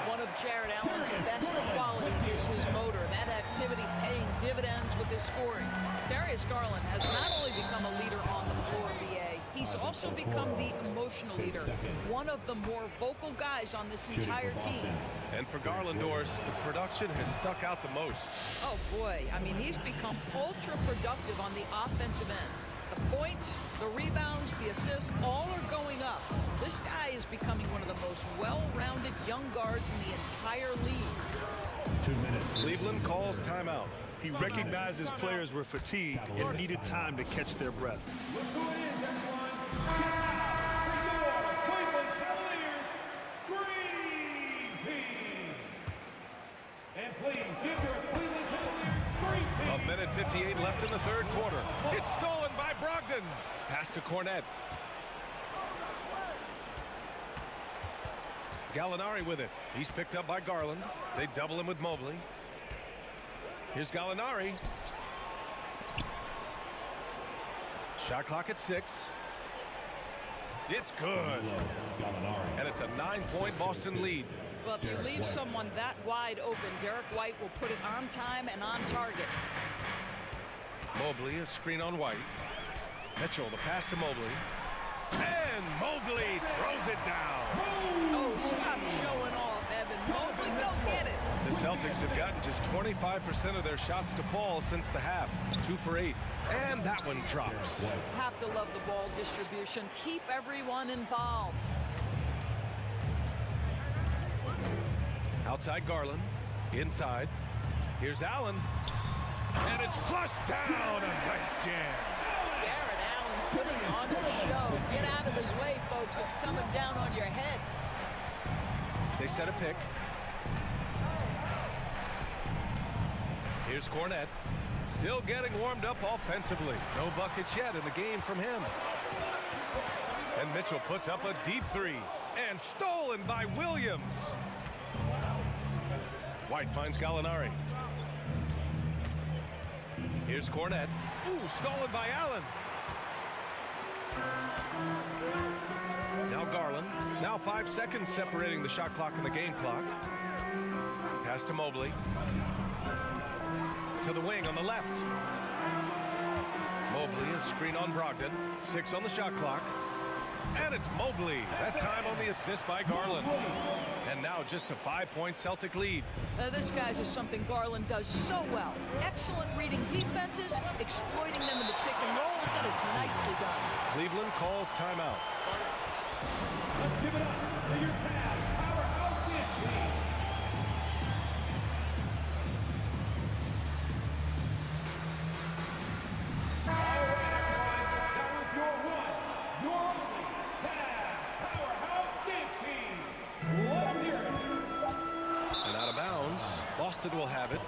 One of Jared Allen's best qualities is his motor. That activity paying dividends with his scoring. Darius Garland has not only become a leader on the floor, BA, he's also become the emotional leader. One of the more vocal guys on this entire team. And for Garlandors, the production has stuck out the most. Oh boy, I mean, he's become ultra productive on the offensive end. The points, the rebounds, the assists, all are going up. This guy is becoming one of the most well-rounded young guards in the entire league. 2 minutes. Cleveland calls timeout. He recognized his players were fatigued and needed time to catch their breath. Look who it is, everyone. Cleveland Cavaliers Screen Team. And please give your Cleveland Cavaliers Screen Team. A minute 58 left in the third quarter. It's stolen by Brogdon. Pass to Cornette. Gallinari with it. He's picked up by Garland. They double him with Mobley. Here's Gallinari. Shot clock at 6. It's good. And it's a 9-point Boston lead. Well, if you leave someone that wide open, Derek White will put it on time and on target. Mobley, a screen on White. Mitchell, the pass to Mobley. And Mobley throws it down. Oh, stop showing off, Evan. Mobley, go get it. The Celtics have gotten just 25% of their shots to fall since the half. 2 for 8. And that one drops. Have to love the ball distribution. Keep everyone involved. Outside Garland. Inside. Here's Allen. And it's flushed down. A nice jam. Jared Allen putting on a show. Get out of his way, folks. It's coming down on your head. They set a pick. Here's Cornette. Still getting warmed up offensively. No buckets yet in the game from him. And Mitchell puts up a deep 3. And stolen by Williams. White finds Gallinari. Here's Cornette. Ooh, stolen by Allen. Now Garland. Now 5 seconds separating the shot clock and the game clock. Pass to Mobley. To the wing on the left. Mobley, a screen on Brogdon. 6 on the shot clock. And it's Mobley. That time on the assist by Garland. And now just a 5-point Celtic lead. This, guys, is something Garland does so well. Excellent reading defenses, exploiting them in the pick and rolls. That is nicely done. Cleveland calls timeout. Let's give it up to your Cavs powerhouse team. All right, that was your one, your only Cavs powerhouse team. Let them hear it. And out of bounds, Boston will have it.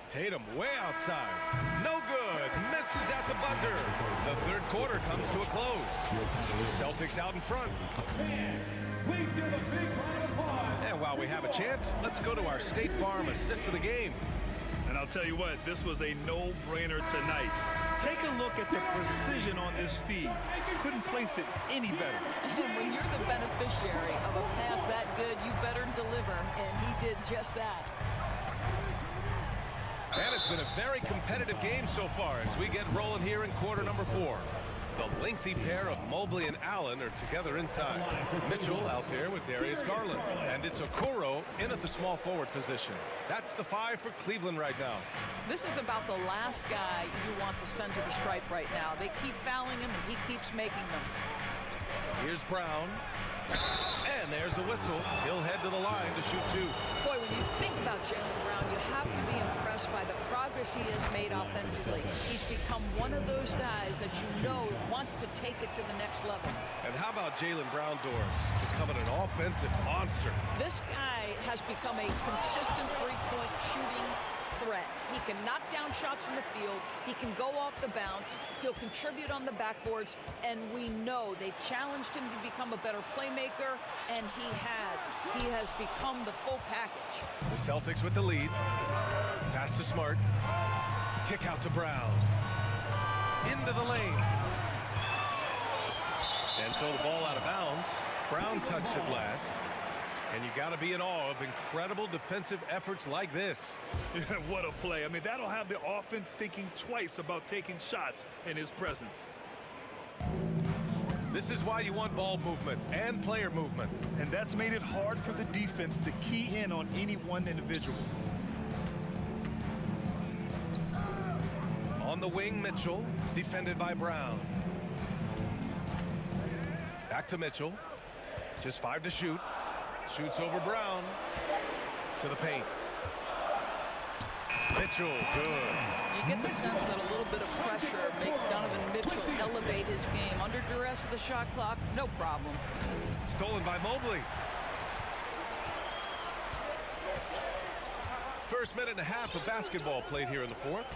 Tatum way outside. No good. Misses at the buzzer. The third quarter comes to a close. Celtics out in front. Please give a big round of applause. And while we have a chance, let's go to our State Farm assist of the game. And I'll tell you what, this was a no-brainer tonight. Take a look at the precision on this feed. Couldn't place it any better. And when you're the beneficiary of a pass that good, you better deliver, and he did just that. And it's been a very competitive game so far as we get rolling here in quarter number 4. The lengthy pair of Mobley and Allen are together inside. Mitchell out there with Darius Garland. And it's Okoro in at the small forward position. That's the 5 for Cleveland right now. This is about the last guy you want to send to the stripe right now. They keep fouling him, and he keeps making them. Here's Brown. And there's a whistle. He'll head to the line to shoot 2. Boy, when you think about Jaylen Brown, you have to be impressed by the progress he has made offensively. He's become one of those guys that you know wants to take it to the next level. And how about Jaylen Brown doors? Becoming an offensive monster. This guy has become a consistent three-point shooting threat. He can knock down shots from the field. He can go off the bounce. He'll contribute on the backboards. And we know they challenged him to become a better playmaker, and he has. He has become the full package. The Celtics with the lead. Pass to Smart. Kick out to Brown. Into the lane. And so the ball out of bounds. Brown touched it last. And you got to be in awe of incredible defensive efforts like this. What a play. I mean, that'll have the offense thinking twice about taking shots in his presence. This is why you want ball movement and player movement. And that's made it hard for the defense to key in on any one individual. On the wing, Mitchell, defended by Brown. Back to Mitchell. Just 5 to shoot. Shoots over Brown to the paint. Mitchell, good. You get the sense that a little bit of pressure makes Donovan Mitchell elevate his game. Under duress of the shot clock, no problem. Stolen by Mobley. First minute and a half of basketball played here in the fourth.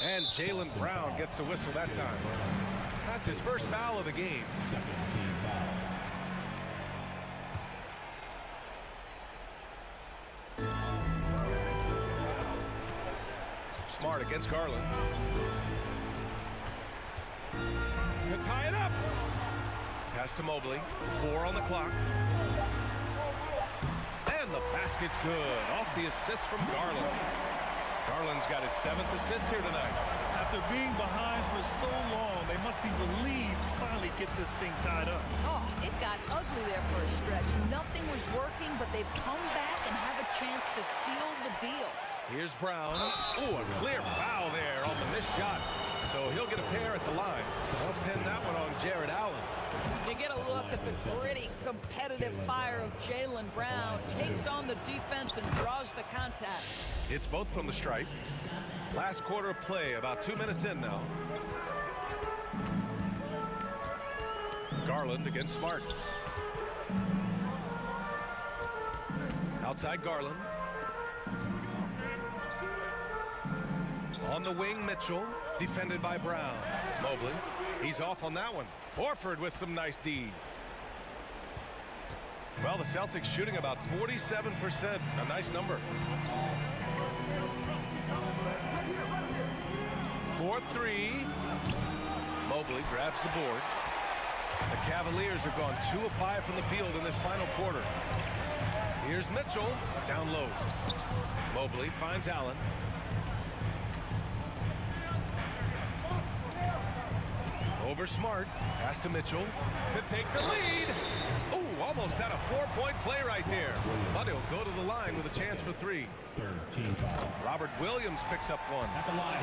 And Jaylen Brown gets a whistle that time. That's his first foul of the game. Second team foul. Smart against Garland. To tie it up. Pass to Mobley. 4 on the clock. And the basket's good. Off the assist from Garland. Garland's got his 7th assist here tonight. After being behind for so long, they must be relieved to finally get this thing tied up. Oh, it got ugly there for a stretch. Nothing was working, but they've come back and have a chance to seal the deal. Here's Brown. Oh, a clear foul there on the missed shot. So he'll get a pair at the line. I'll pin that one on Jared Allen. You get a look at the gritty, competitive fire of Jaylen Brown. Takes on the defense and draws the contact. It's both from the stripe. Last quarter of play, about 2 minutes in now. Garland against Smart. Outside Garland. On the wing, Mitchell, defended by Brown. Mobley, he's off on that one. Horford with some nice D. Well, the Celtics shooting about 47%, a nice number. 4-3. Mobley grabs the board. The Cavaliers have gone 2 of 5 from the field in this final quarter. Here's Mitchell, down low. Mobley finds Allen. Over Smart, pass to Mitchell to take the lead. Oh, almost had a 4-point play right there. But he'll go to the line with a chance for 3. Third team foul. Robert Williams picks up 1.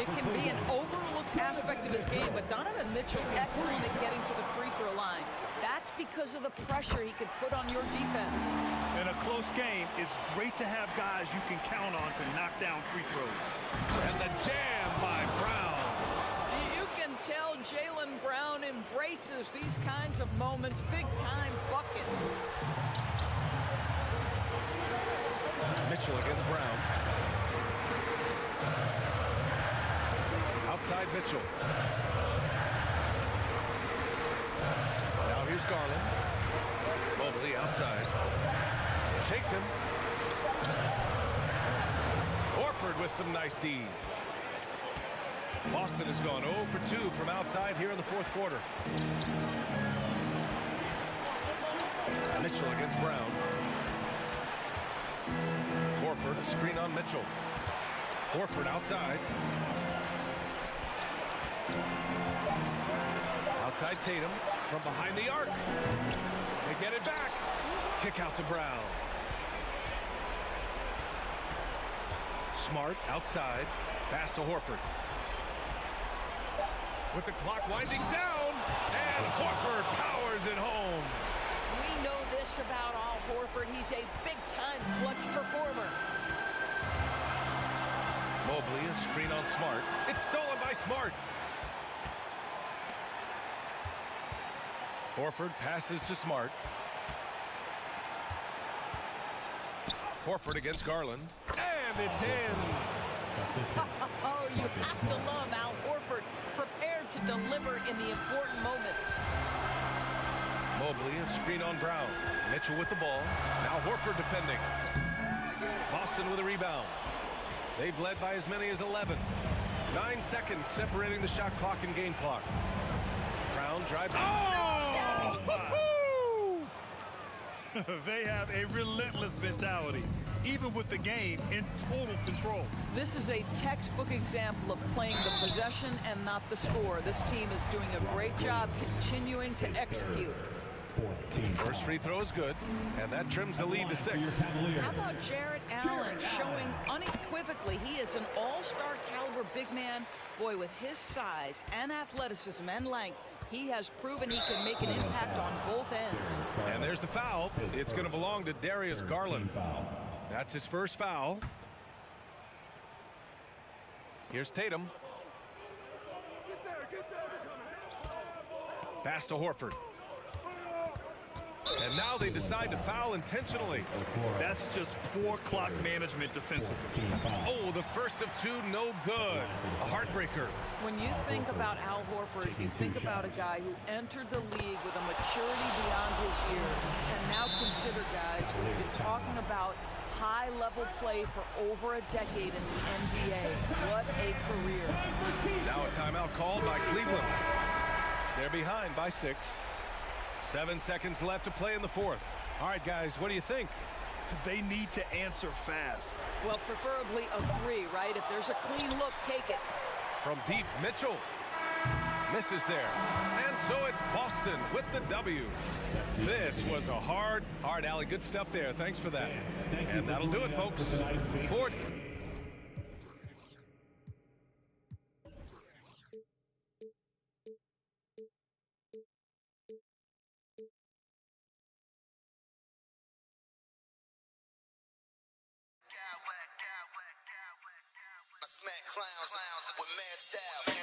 It can be an overlooked aspect of his game, but Donovan Mitchell excellent at getting to the free throw line. That's because of the pressure he could put on your defense. In a close game, it's great to have guys you can count on to knock down free throws. And the jam by Brown. You can tell Jaylen Brown embraces these kinds of moments. Big-time bucket. Mitchell against Brown. Outside Mitchell. Now here's Garland. Mobley outside. Shakes him. Horford with some nice D. Boston has gone 0 for 2 from outside here in the fourth quarter. Mitchell against Brown. Horford, a screen on Mitchell. Horford outside. outside Tatum from behind the arc. They get it back. Kick out to Brown. Smart outside. Pass to Horford. With the clock winding down, and Horford powers it home. We know this about Al Horford. He's a big-time clutch performer. Mobley, a screen on Smart. It's stolen by Smart. Horford passes to Smart. Horford against Garland. And it's in. Oh, you have to love Al Horford, prepared to deliver in the important moments. Mobley, a screen on Brown. Mitchell with the ball. Now Horford defending. Boston with a rebound. They've led by as many as 11. 9 seconds separating the shot clock and game clock. Brown drives. They have a relentless mentality, even with the game in total control. This is a textbook example of playing the possession and not the score. This team is doing a great job continuing to execute. First free throw is good, and that trims the lead to 6. How about Jarrett Allen showing unequivocally he is an all-star caliber big man? Boy, with his size and athleticism and length, he has proven he can make an impact on both ends. And there's the foul. It's going to belong to Darius Garland. That's his first foul. Here's Tatum. Pass to Horford. And now they decide to foul intentionally. That's just poor clock management defensively. Oh, the first of two, no good. A heartbreaker. When you think about Al Horford, you think about a guy who entered the league with a maturity beyond his years. And now consider, guys, we've been talking about high-level play for over a decade in the NBA. What a career. Now a timeout called by Cleveland. They're behind by 6. 7 seconds left to play in the fourth. All right, guys, what do you think? They need to answer fast. Well, preferably a 3, right? If there's a clean look, take it. From deep, Mitchell misses there. And so it's Boston with the W. This was a hard, Allie, good stuff there. Thanks for that. And that'll do it, folks. Ford. Smack clowns with mad style.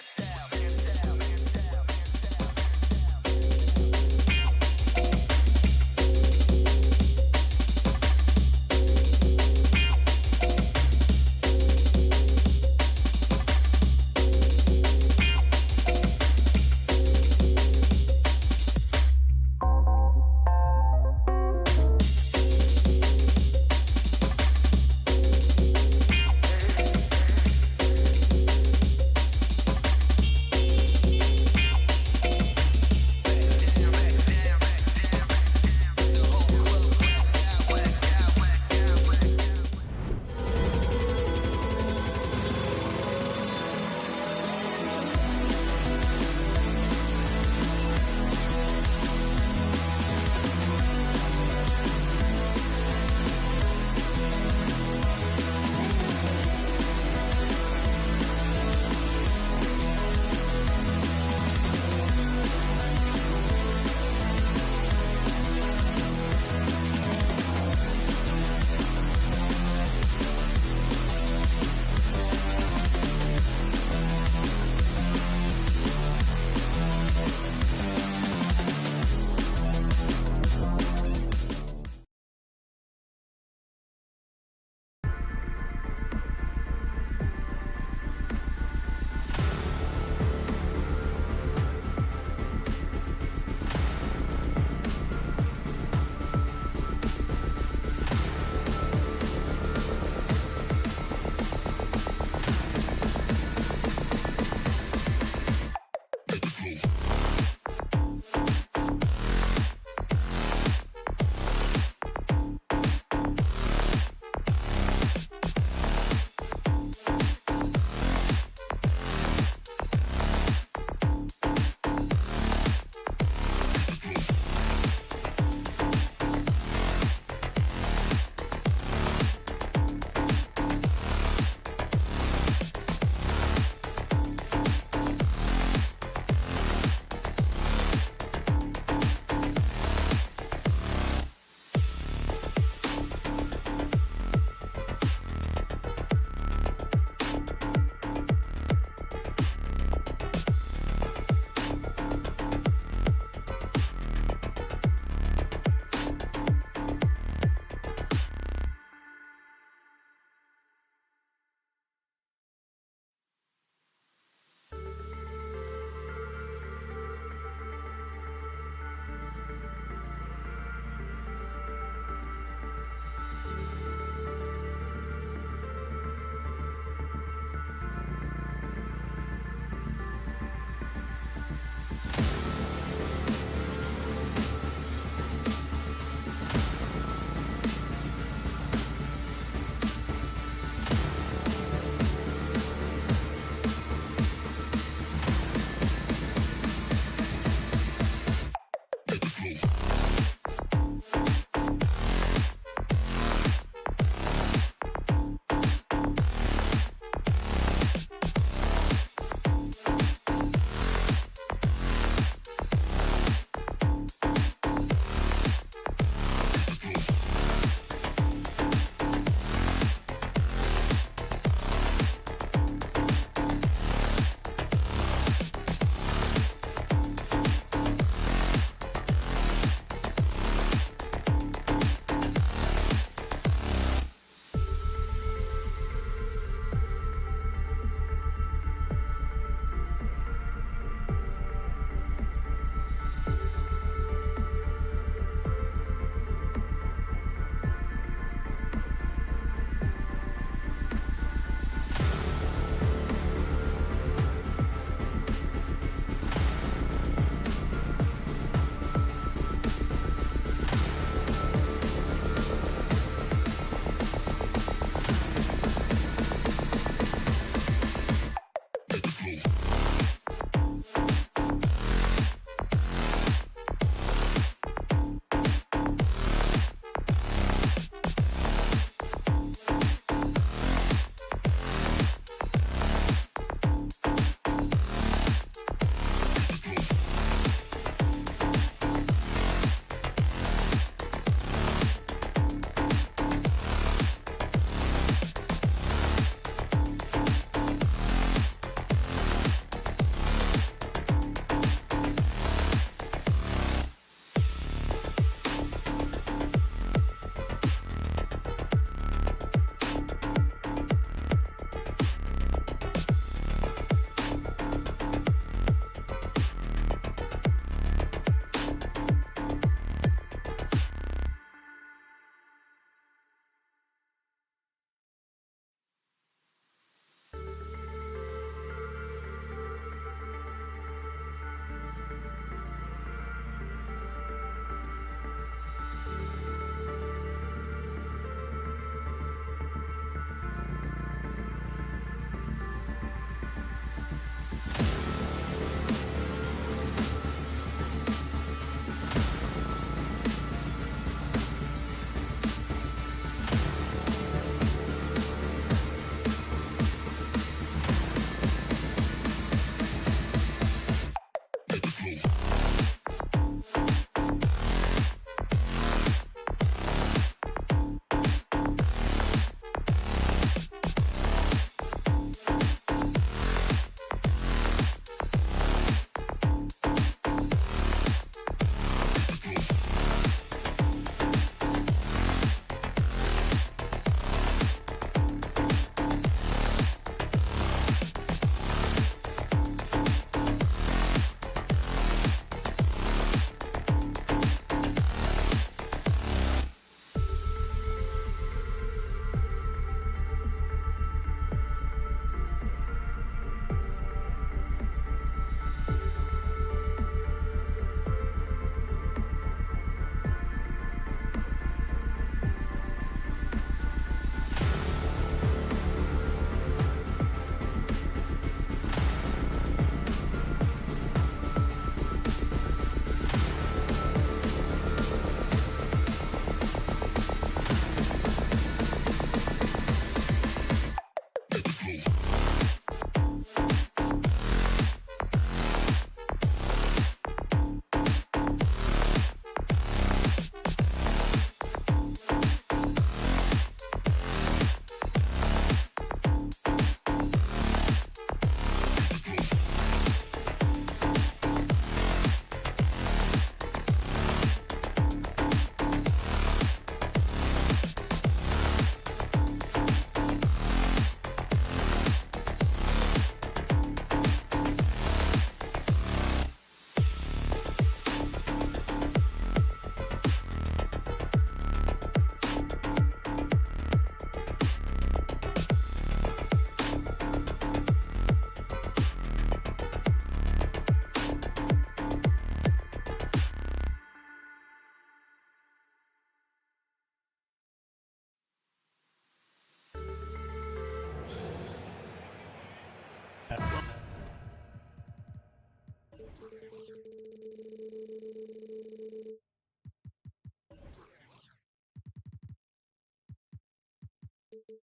We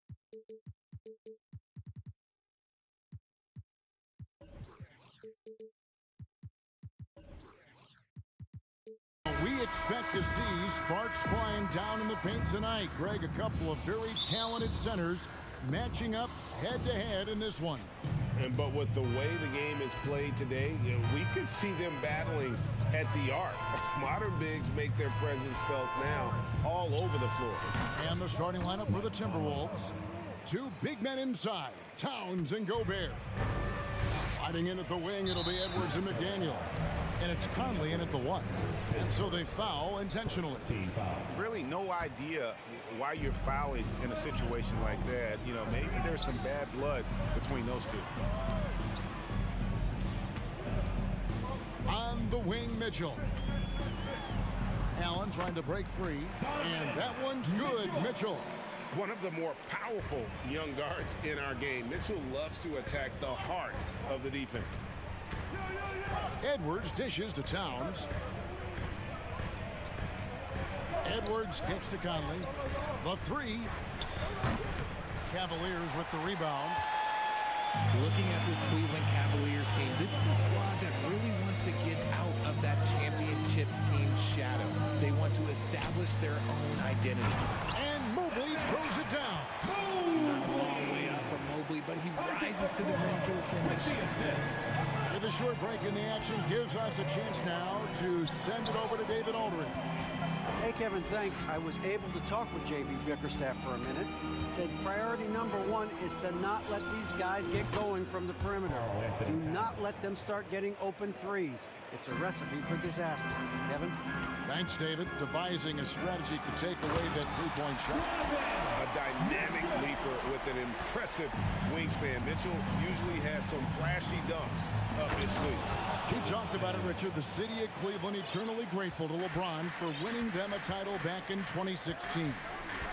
expect to see sparks flying down in the paint tonight. Greg, a couple of very talented centers matching up head-to-head in this one. But with the way the game is played today, we could see them battling at the arc. Modern bigs make their presence felt now all over the floor. And the starting lineup for the Timberwolves. Two big men inside, Towns and Gobert. Fighting in at the wing, it'll be Edwards and McDaniel. And it's Conley in at the one. And so they foul intentionally. Really no idea why you're fouling in a situation like that. You know, maybe there's some bad blood between those two. On the wing, Mitchell. Allen trying to break free. And that one's good, Mitchell. One of the more powerful young guards in our game. Mitchell loves to attack the heart of the defense. Edwards dishes to Towns. Edwards kicks to Conley. The three. Cavaliers with the rebound. Looking at this Cleveland Cavaliers team, this is a squad that really wants to get out of that championship team shadow. They want to establish their own identity. And Mobley throws it down. Not a long way up from Mobley, but he rises to the rim for the finish. With a short break in the action gives us a chance now to send it over to David Aldridge. Hey, Kevin, thanks. I was able to talk with JB Bickerstaff for a minute. Said priority number one is to not let these guys get going from the perimeter. Do not let them start getting open threes. It's a recipe for disaster. Kevin? Thanks, David. Devising a strategy to take away that three-point shot. A dynamic leaper with an impressive wingspan. Mitchell usually has some flashy dunks up his sleeve. He talked about it, Richard. The city of Cleveland eternally grateful to LeBron for winning them a title back in 2016.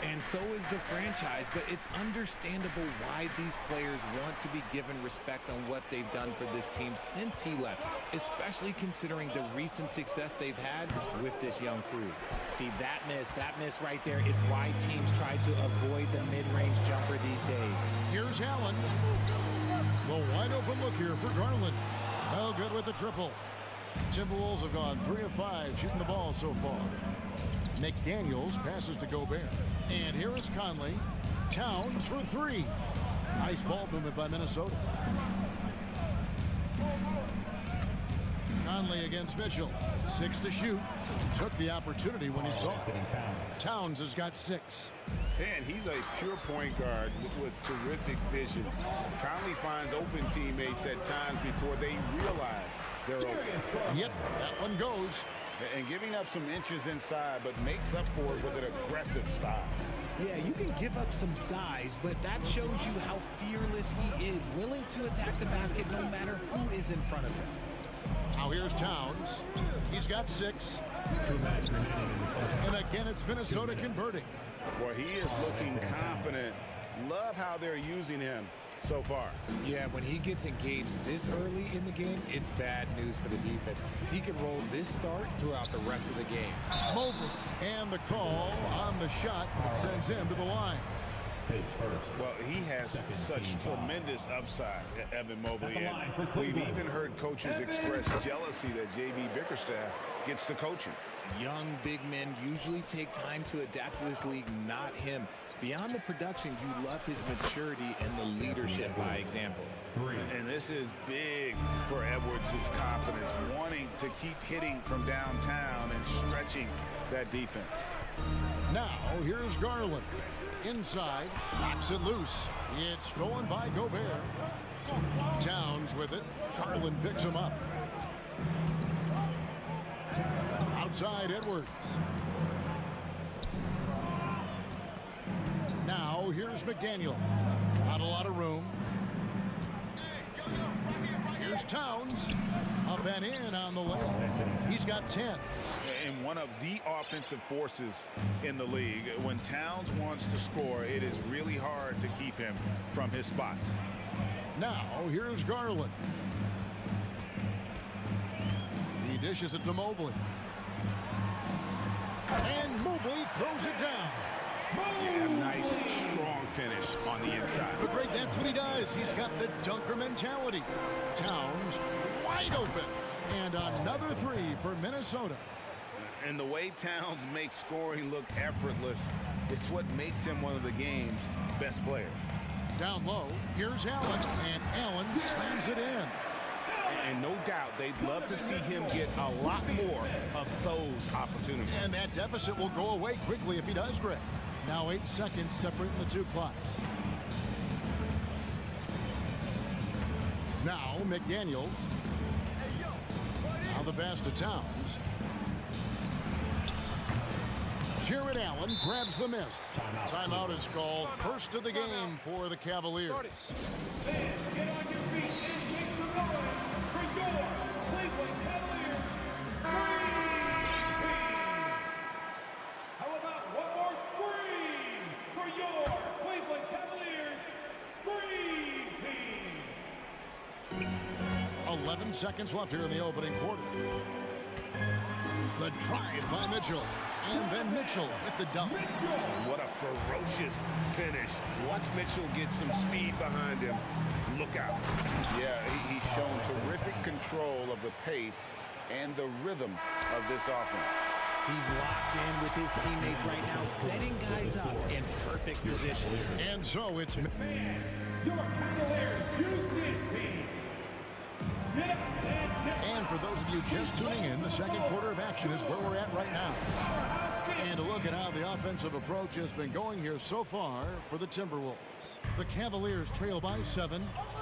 And so is the franchise, but it's understandable why these players want to be given respect on what they've done for this team since he left, especially considering the recent success they've had with this young crew. See, that miss right there, it's why teams try to avoid the mid-range jumper these days. Here's Allen. The wide open look here for Garland. No good with the triple. Timberwolves have gone 3 of 5 shooting the ball so far. McDaniels passes to Gobert. And here is Conley. Towns for three. Nice ball movement by Minnesota. Conley against Mitchell. 6 to shoot. Took the opportunity when he saw it. Towns has got 6. And he's a pure point guard with terrific vision. Conley finds open teammates at times before they realize they're open. Yep, that one goes. And giving up some inches inside, but makes up for it with an aggressive style. Yeah, you can give up some size, but that shows you how fearless he is, willing to attack the basket no matter who is in front of him. Now here's Towns. He's got 6. And again, it's Minnesota converting. Well, he is looking confident. Love how they're using him so far. Yeah, when he gets engaged this early in the game, it's bad news for the defense. He can roll this start throughout the rest of the game. Mobley, and the call on the shot that sends him to the line. Well, he has such tremendous upside, Evan Mobley. And we've even heard coaches express jealousy that J.B. Bickerstaff gets to coaching. Young big men usually take time to adapt to this league, not him. Beyond the production, you love his maturity and the leadership by example. And this is big for Edwards' confidence, wanting to keep hitting from downtown and stretching that defense. Now, here's Garland. Inside, knocks it loose. It's stolen by Gobert. Towns with it. Garland picks him up. Outside, Edwards. Now, here's McDaniels. Not a lot of room. Here's Towns. Up and in on the layup. He's got 10. And one of the offensive forces in the league. When Towns wants to score, it is really hard to keep him from his spots. Now, here's Garland. He dishes it to Mobley. And Mobley throws it down. Yeah, nice, strong finish. is. He's got the dunker mentality. Towns wide open. And another three for Minnesota. And the way Towns makes scoring look effortless, it's what makes him one of the game's best players. Down low, here's Allen, and Allen slams it in. And no doubt, they'd love to see him get a lot more of those opportunities. And that deficit will go away quickly if he does, Greg. Now 8 seconds separating the two clocks. Now McDaniels. Now the pass to Towns. Jared Allen grabs the miss. Timeout is called. First of the game for the Cavaliers. Get on your feet and make some noise for your Cleveland Cavaliers. How about one more scream for your Cleveland Cavaliers scream team? 11 seconds left here in the opening quarter. The drive by Mitchell. And then Mitchell with the dunk. What a ferocious finish. Once Mitchell gets some speed behind him, look out. Yeah, he's shown terrific control of the pace and the rhythm of this offense. He's locked in with his teammates right now, setting guys up in perfect position. And so it's... Your Cavaliers use this team. Get up and for those of you just tuning in, the second quarter of action is where we're at right now. And a look at how the offensive approach has been going here so far for the Timberwolves. The Cavaliers trail by 7.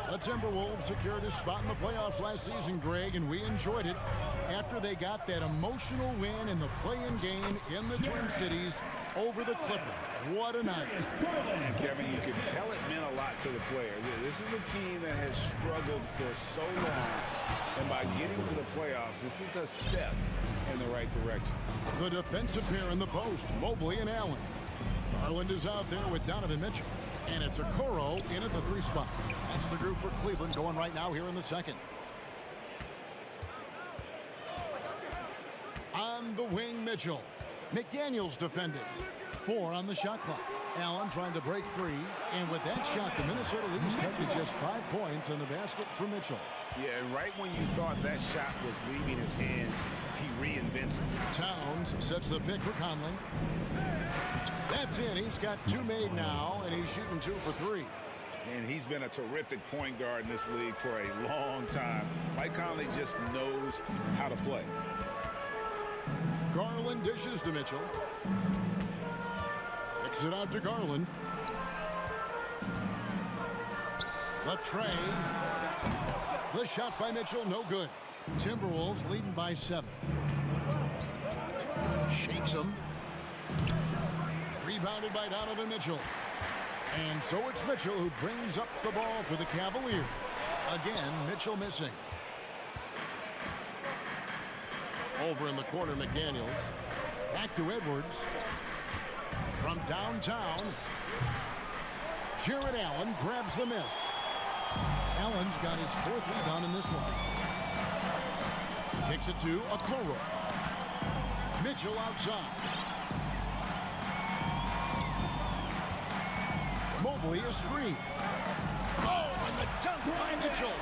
The Timberwolves secured a spot in the playoffs last season, Greg, and we enjoyed it after they got that emotional win in the play-in game in the Twin Cities over the Clippers. What a night. And Kevin, you can tell it meant a lot to the players. This is a team that has struggled for so long. And by getting to the playoffs, this is a step in the right direction. The defensive pair in the post, Mobley and Allen. Garland is out there with Donovan Mitchell. And it's Okoro in at the 3 spot. That's the group for Cleveland going right now here in the second. On the wing, Mitchell. McDaniels defended. 4 on the shot clock. Allen trying to break 3. And with that shot, the Minnesota Leafs cut to just 5 points in the basket for Mitchell. Yeah, and right when you thought that shot was leaving his hands, he reinvents it. Towns sets the pick for Conley. That's in. He's got 2 made now, and he's shooting 2 for 3. And he's been a terrific point guard in this league for a long time. Mike Conley just knows how to play. Garland dishes to Mitchell. Kicks it out to Garland. The tray. The shot by Mitchell, no good. Timberwolves leading by 7. Shakes him. Rebounded by Donovan Mitchell. And so it's Mitchell who brings up the ball for the Cavaliers. Again, Mitchell missing. Over in the corner, McDaniels. Back to Edwards. From downtown, Jared Allen grabs the miss. Allen's got his 4th rebound in this one. Kicks it to Okoro. Mitchell outside. Mobley a screen. Oh, and the dunk by Mitchell.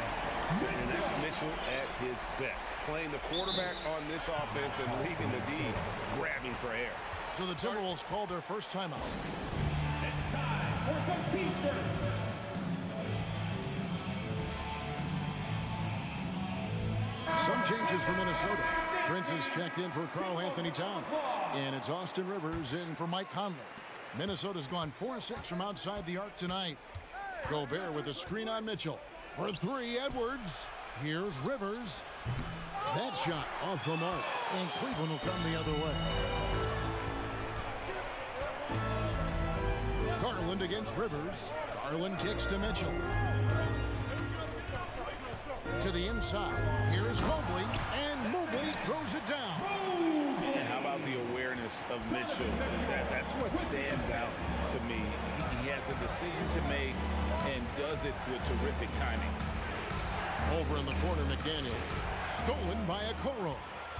And that's Mitchell at his best. Playing the quarterback on this offense and leaving the D grabbing for air. So the Timberwolves called their first timeout. It's time for some t-shirts. Some changes for Minnesota. Prince is checked in for Karl Anthony Towns. And it's Austin Rivers in for Mike Conley. Minnesota's gone 4-6 from outside the arc tonight. Gobert with a screen on Mitchell. For 3, Edwards. Here's Rivers. That shot off the mark. And Cleveland will come the other way. Garland against Rivers. Garland kicks to Mitchell. To the inside. Here's Mobley. And Mobley throws it down. And how about the awareness of Mitchell? That's what stands out to me. He has a decision to make and does it with terrific timing. Over in the corner, McDaniels. Stolen by Okoro.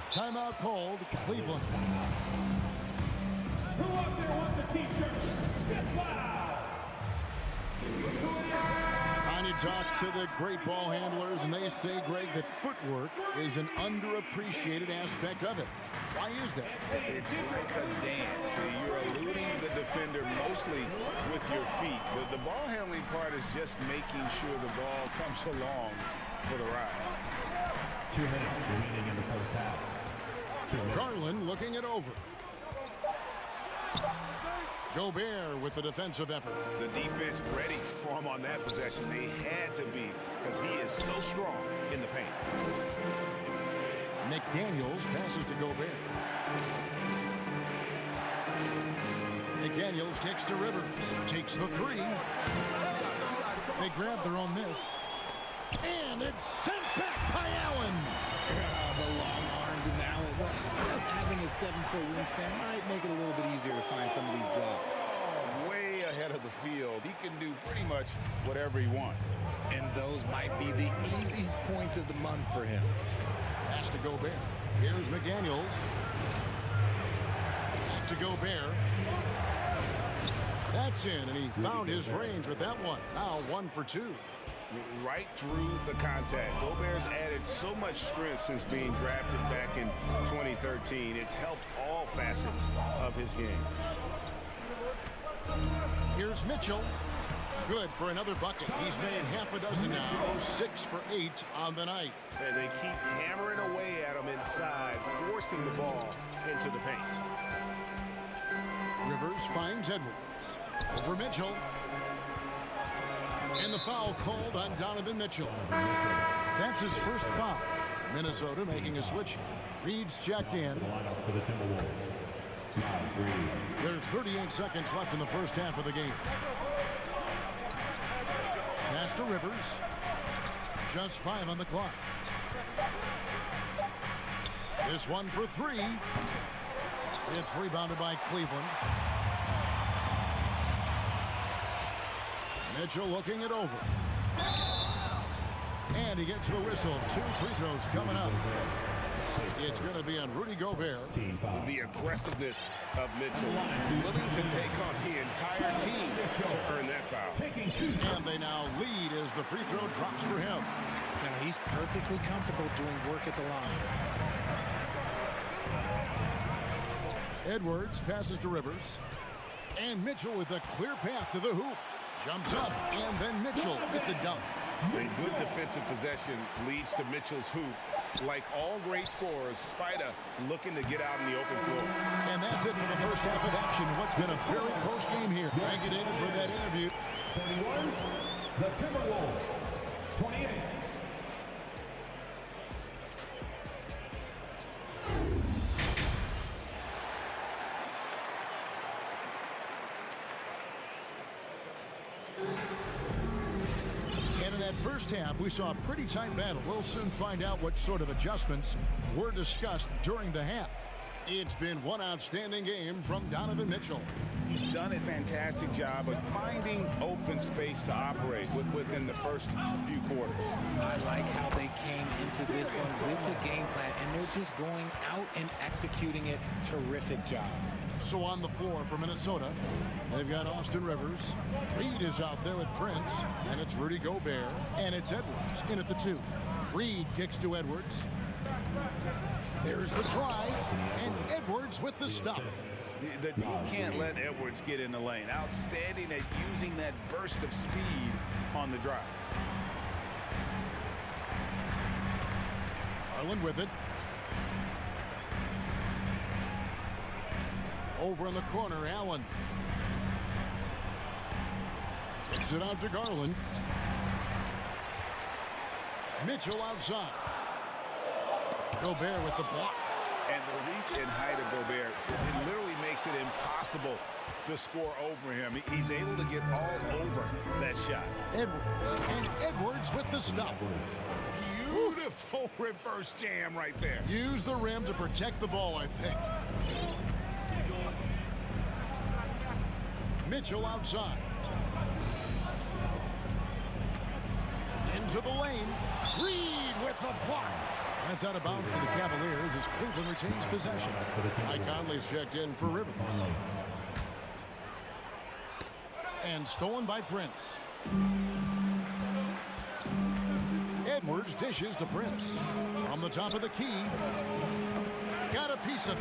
Timeout called, Cleveland. Who out there wants a t-shirt? Get loud! Tiny talk to the great ball handlers, and they say, Greg, that footwork is an underappreciated aspect of it. Why is that? It's like a dance. You're eluding the defender mostly with your feet. But the ball handling part is just making sure the ball comes along for the ride. 2 minutes remaining in the first half. Garland looking it over. Gobert with the defensive effort. The defense ready for him on that possession. They had to be, because he is so strong in the paint. McDaniels passes to Gobert. McDaniels kicks to Rivers. Takes the three. They grab their own miss. And it's sent back by Allen. The long arms and Allen. Having a 7-foot wingspan might make it a little bit easier to find some of these blocks. Way ahead of the field. He can do pretty much whatever he wants. And those might be the easiest points of the month for him. Pass to Gobert. Here's McDaniels. Back to Gobert. That's in, and he found his range with that one. Now 1 for 2. Right through the contact. Gobert's added so much strength since being drafted back in 2013. It's helped all facets of his game. Here's Mitchell. Good for another bucket. He's made half a dozen now. 6 for 8 on the night. And they keep hammering away at him inside, forcing the ball into the paint. Rivers finds Edwards. Over Mitchell. And the foul called on Donovan Mitchell. That's his first foul. Minnesota making a switch. Reed's checked in. For the Timberwolves. There's 38 seconds left in the first half of the game. Pass to Rivers. Just 5 on the clock. This one for 3. It's rebounded by Cleveland. Mitchell looking it over. And he gets the whistle. 2 free throws coming up. It's going to be on Rudy Gobert. The aggressiveness of Mitchell, willing to take on the entire team to earn that foul. And they now lead as the free throw drops for him. Now he's perfectly comfortable doing work at the line. Edwards passes to Rivers. And Mitchell with a clear path to the hoop. Jumps up, and then Mitchell with the dunk. A good defensive possession leads to Mitchell's hoop. Like all great scorers, Spida looking to get out in the open floor. And that's it for the first half of action. What's been a very close game here. Thank you, David, for that interview. 21, the Timberwolves. 28. First half, we saw a pretty tight battle. We'll soon find out what sort of adjustments were discussed during the half. It's been one outstanding game from Donovan Mitchell. He's done a fantastic job of finding open space to operate within the first few quarters. I like how they came into this one with the game plan, and they're just going out and executing it. Terrific job. So on the floor for Minnesota, they've got Austin Rivers. Reed is out there with Prince, and it's Rudy Gobert, and it's Edwards in at the 2. Reed kicks to Edwards. There's the drive, and Edwards with the stuff. You can't let Edwards get in the lane. Outstanding at using that burst of speed on the drive. Garland with it. Over in the corner, Allen. Kicks it out to Garland. Mitchell outside. Gobert with the block. And the reach and height of Gobert, it literally makes it impossible to score over him. He's able to get all over that shot. Edwards. And Edwards with the stuff. Beautiful reverse jam right there. Use the rim to protect the ball, I think. Mitchell outside. Into the lane. Reed with the block. That's out of bounds to the Cavaliers as Cleveland retains possession. Mike Conley's checked in for Rivers. And stolen by Prince. Edwards dishes to Prince. From the top of the key. Got a piece of it.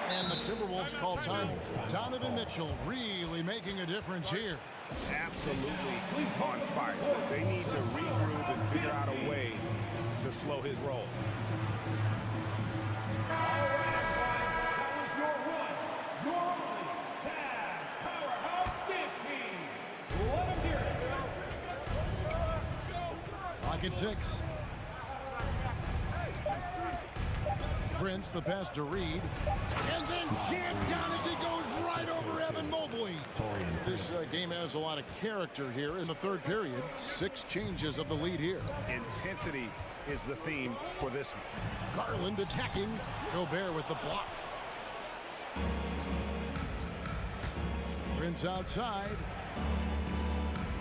And the Timberwolves call time. Donovan Mitchell really making a difference here. Absolutely on fire. They need to regroup and figure out a way to slow his roll. Rocket 6. Prince, the pass to Reed. And then jammed down as he goes right over Evan Mobley. This game has a lot of character here in the third period. 6 changes of the lead here. Intensity is the theme for this one. Garland attacking. Gobert with the block. Prince outside.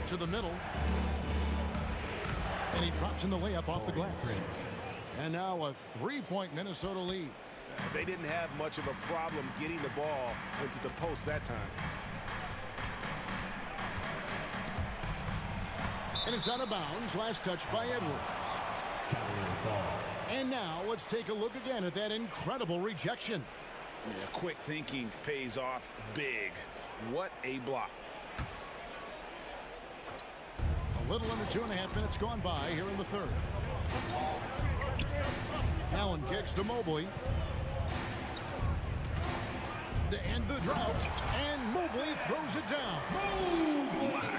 To the middle. And he drops in the layup off the glass. And now a 3-point Minnesota lead. They didn't have much of a problem getting the ball into the post that time. And it's out of bounds. Last touch by Edwards. And now let's take a look again at that incredible rejection. Yeah, quick thinking pays off big. What a block. A little under 2.5 minutes gone by here in the third. Allen kicks to Mobley. To end the drought. And Mobley throws it down. My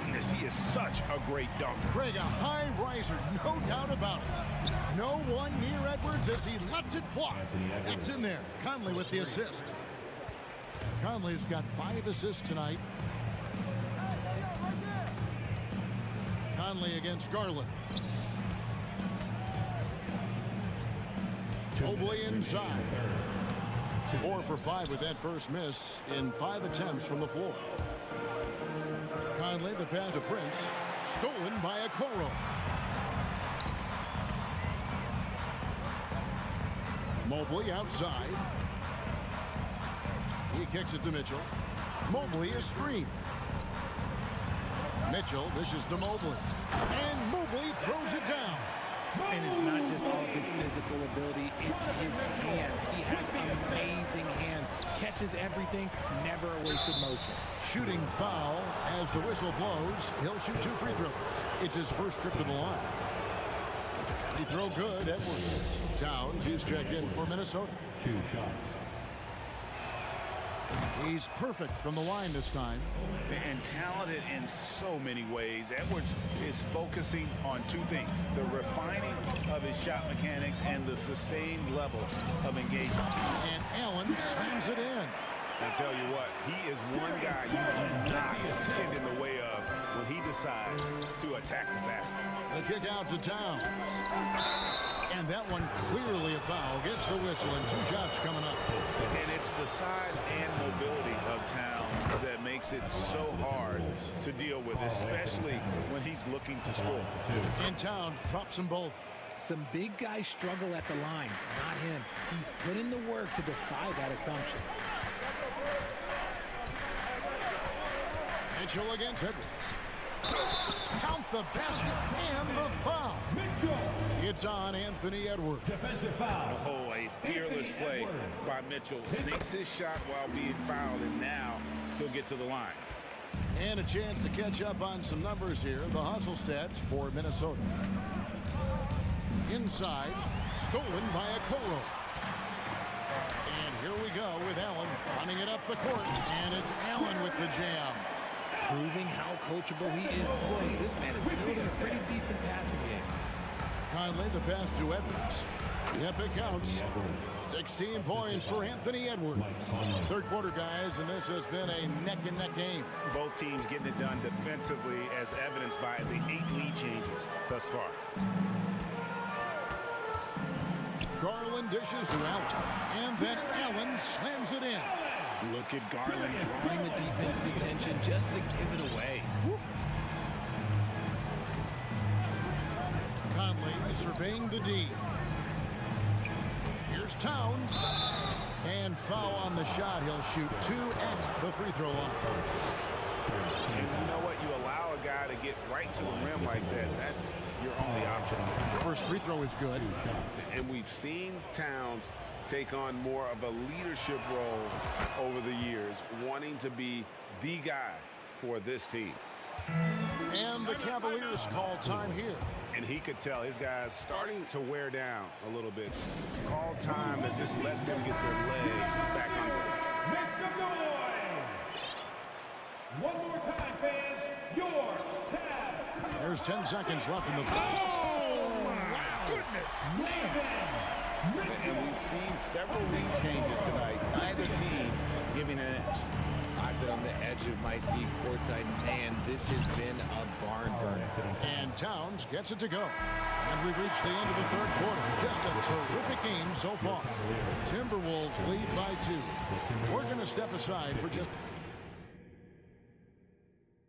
goodness, he is such a great dunker. Greg, a high riser, no doubt about it. No one near Edwards as he lets it fly. That's in there. Conley with the assist. Conley's got 5 assists tonight. Conley against Garland. Mobley inside. 4 for 5 with that first miss in 5 attempts from the floor. Conley, the pass to Prince. Stolen by Okoro. Mobley outside. He kicks it to Mitchell. Mobley is screened. Mitchell dishes to Mobley. And Mobley throws it down. And it's not just all of his physical ability, it's his hands. He has amazing hands. Catches everything, never a wasted motion. Shooting foul as the whistle blows. He'll shoot 2 free throws. It's his first trip to the line. He throw good. Edwards. Towns, he's checked in for Minnesota. 2 shots. He's perfect from the line this time. And talented in so many ways. Edwards is focusing on 2 things. The refining of his shot mechanics and the sustained level of engagement. And Allen slams it in. I tell you what, he is one guy you do not stand in the way of when he decides to attack the basket. The kick out to Towns. And that one clearly a foul. Gets the whistle and 2 shots coming up. And it's the size and mobility of Towns that makes it so hard to deal with, especially when he's looking to score. And Towns drops them both. Some big guys struggle at the line, not him. He's put in the work to defy that assumption. Mitchell against Edwards. Count the basket and the foul. It's on Anthony Edwards. Defensive foul. Oh, a fearless play by Mitchell. Sinks his shot while being fouled, and now he'll get to the line. And a chance to catch up on some numbers here. The hustle stats for Minnesota. Inside, stolen by Okoro. And here we go with Allen running it up the court. And it's Allen with the jam. Proving how coachable he is. Boy, this man is building a pretty decent passing game. Conley, the pass to Edwards. Yep, it counts. 16 points for Anthony Edwards. Third quarter, guys, and this has been a neck-and-neck game. Both teams getting it done defensively, as evidenced by the 8 lead changes thus far. Garland dishes to Allen. And then Allen slams it in. Look at Garland drawing the defense's attention just to give it away. Conley surveying the D. Here's Towns. And foul on the shot. He'll shoot 2 at the free throw line. And you know what? You allow a guy to get right to the rim like that, that's your only option. First free throw is good. And we've seen Towns take on more of a leadership role over the years, wanting to be the guy for this team. And the Cavaliers call time here. And he could tell his guys starting to wear down a little bit. Call time to just let them get their legs back under them. Make some noise! One more time, fans. Your Cavs. There's 10 seconds left in the... Oh, my goodness. And we've seen several lead changes tonight. Neither team giving an edge. I've been on the edge of my seat courtside. Man, this has been a barn burner. And Towns gets it to go. And we've reached the end of the third quarter. Just a terrific game so far. Timberwolves lead by 2. We're going to step aside for just...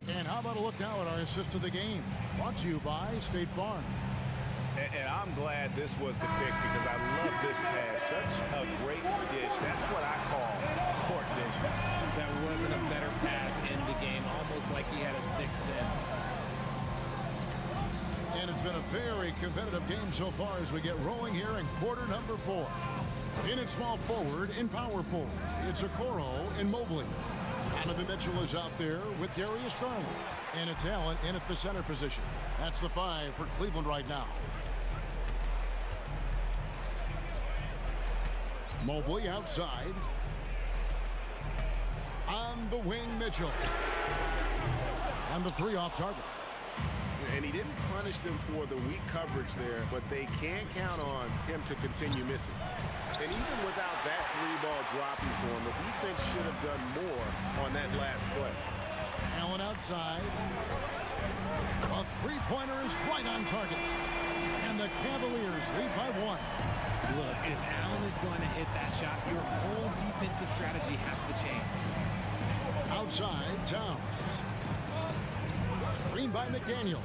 And how about a look now at our assist to the game? Brought to you by State Farm. And I'm glad this was the pick because I love this pass. Such a great dish. That's what I call court vision. That wasn't a better pass in the game, almost like he had a sixth sense. And it's been a very competitive game so far as we get rolling here in quarter number 4. In at small forward and power forward, it's Okoro and Mobley. Donovan Mitchell is out there with Darius Garland. And it's Allen in at the center position. That's the 5 for Cleveland right now. Mobley outside. On the wing, Mitchell. And the 3 off target. And he didn't punish them for the weak coverage there, but they can't count on him to continue missing. And even without that 3-ball dropping for him, the defense should have done more on that last play. Allen outside. A 3-pointer is right on target. And the Cavaliers lead by 1. Look, if Allen is going to hit that shot, your whole defensive strategy has to change. Outside, Towns. Screen by McDaniel.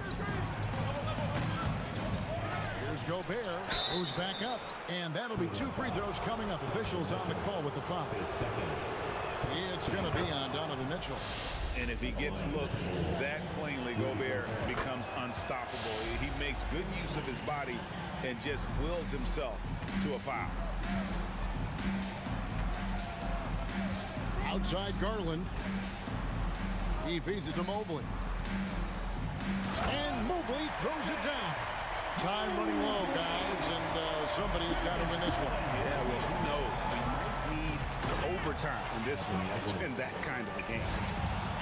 Here's Gobert, who's back up. And that'll be 2 free throws coming up. Officials on the call with the foul. It's going to be on Donovan Mitchell. And if he gets looks that plainly, Gobert becomes unstoppable. He makes good use of his body and just wills himself to a foul. Outside Garland. He feeds it to Mobley. And Mobley throws it down. Time running low, guys, and somebody's got to win this one. Yeah, well, who knows? We might need overtime in this one. It's been that kind of a game.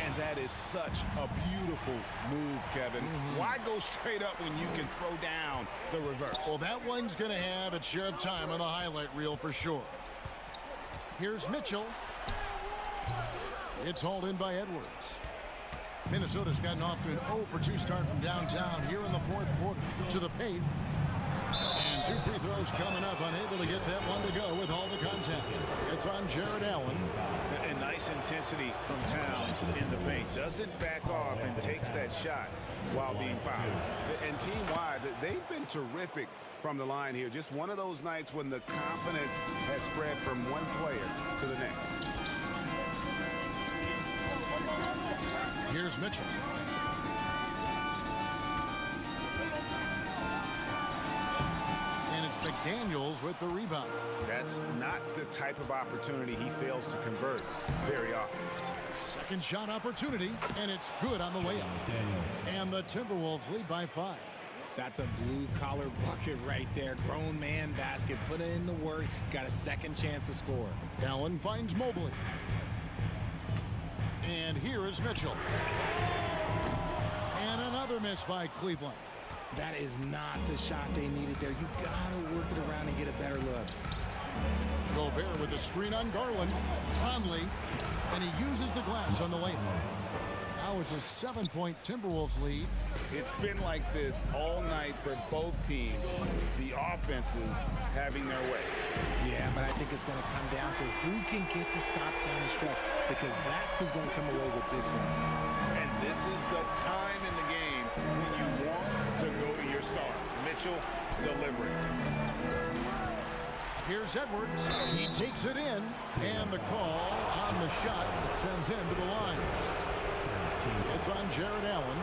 And that is such a beautiful move, Kevin. Why go straight up when you can throw down the reverse? Well, that one's going to have its share of time on the highlight reel for sure. Here's Mitchell. It's hauled in by Edwards. Minnesota's gotten off to an 0-for-2 start from downtown here in the fourth quarter. To the paint. And 2 free throws coming up. Unable to get that one to go with all the contact. It's on Jared Allen. And nice intensity from Towns in the paint. Doesn't back off and takes that shot while being fouled. And team-wide, they've been terrific from the line here. Just one of those nights when the confidence has spread from one player to the next. Here's Mitchell. And it's McDaniels with the rebound. That's not the type of opportunity he fails to convert very often. Second shot opportunity, and it's good on the layup. And the Timberwolves lead by 5. That's a blue-collar bucket right there. Grown man basket. Put in the work. Got a second chance to score. Allen finds Mobley. And here is Mitchell. And another miss by Cleveland. That is not the shot they needed there. You got to work it around and get a better look. Gobert with the screen on Garland. Conley. And he uses the glass on the layup. Now it's a 7-point Timberwolves lead. It's been like this all night for both teams. The offenses having their way. Yeah, but I think it's going to come down to who can get the stops down the stretch, because that's who's going to come away with this one. And this is the time in the game when you want to go to your stars. Mitchell delivering. Here's Edwards. He takes it in, and the call on the shot that sends him to the line. It's on Jared Allen.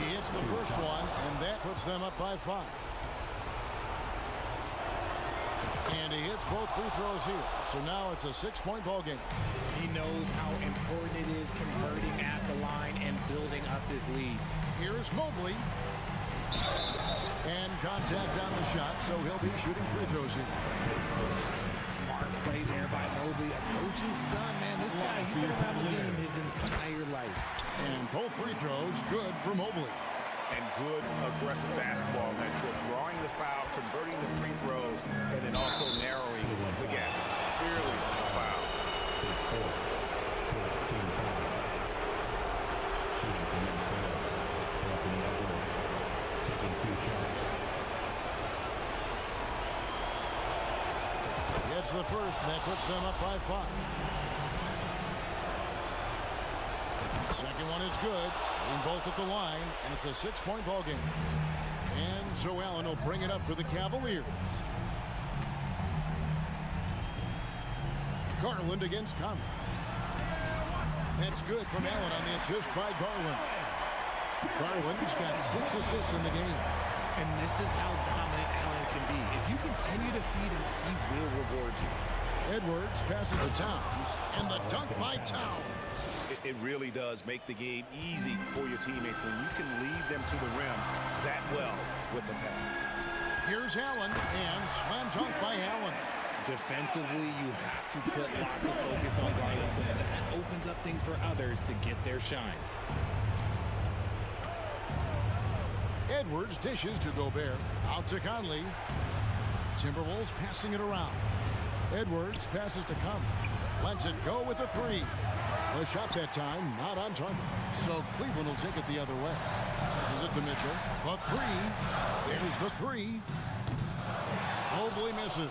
He hits the first one, and that puts them up by 5. And he hits both free throws here. So now it's a 6-point ball game. He knows how important it is converting at the line and building up his lead. Here's Mobley. And contact on the shot, so he'll be shooting free throws here. Smart play there by Mobley, a coach's son, man. This guy, he's been around the game his entire life. And both free throws good for Mobley. And good aggressive basketball on that trip. Drawing the foul, converting the free throws, and then also narrowing the gap. Clearly a foul. It's 4. Team foul. Shooting from themselves. Anthony Edwards taking 2 shots. Gets the first, and that puts them up by 5. Second one is good. In both at the line, and it's a 6-point ball game. And so Allen will bring it up for the Cavaliers. Garland against Conley. That's good from Allen on the assist by Garland. Garland's got 6 assists in the game. And this is how dominant Allen can be. If you continue to feed him, he will reward you. Edwards passes to Towns, and the dunk by Towns. It really does make the game easy for your teammates when you can lead them to the rim that well with the pass. Here's Allen, and slam dunk by Allen. Defensively, you have to put lots of focus on Garland, and that opens up things for others to get their shine. Edwards dishes to Gobert. Out to Conley. Timberwolves passing it around. Edwards passes to Conley. Lets it go with a 3. The shot that time, not on target. So Cleveland will take it the other way. This is it to Mitchell. A 3. There's the 3. Mobley misses.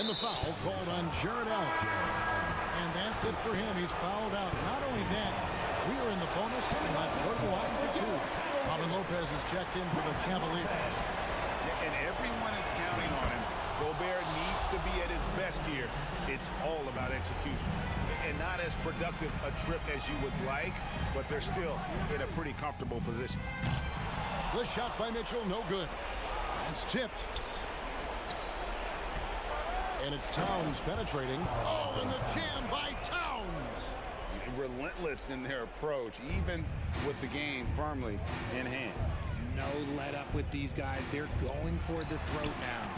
And the foul called on Jared Allen. And that's it for him. He's fouled out. Not only that, we are in the bonus and let's go to the line for 2. Robin Lopez is checked in for the Cavaliers. And everyone is counting on him. Gobert needs to be at his best here. It's all about execution. And not as productive a trip as you would like, but they're still in a pretty comfortable position. The shot by Mitchell, no good. It's tipped. And it's Towns penetrating. Oh, and the jam by Towns. Relentless in their approach, even with the game firmly in hand. No let up with these guys. They're going for the throat now.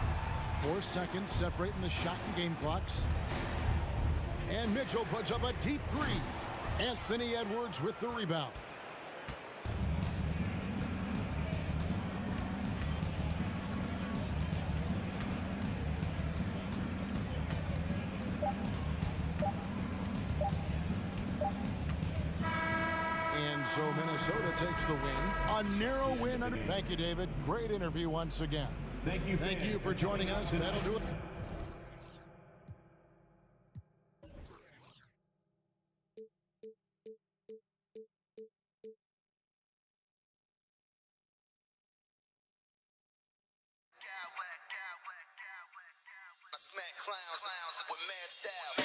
4 seconds separating the shot and game clocks. And Mitchell puts up a deep 3. Anthony Edwards with the rebound. And so Minnesota takes the win. A narrow win. Thank you, David. Great interview once again. Thank you for joining us. That'll do it. I smack clowns with mad style.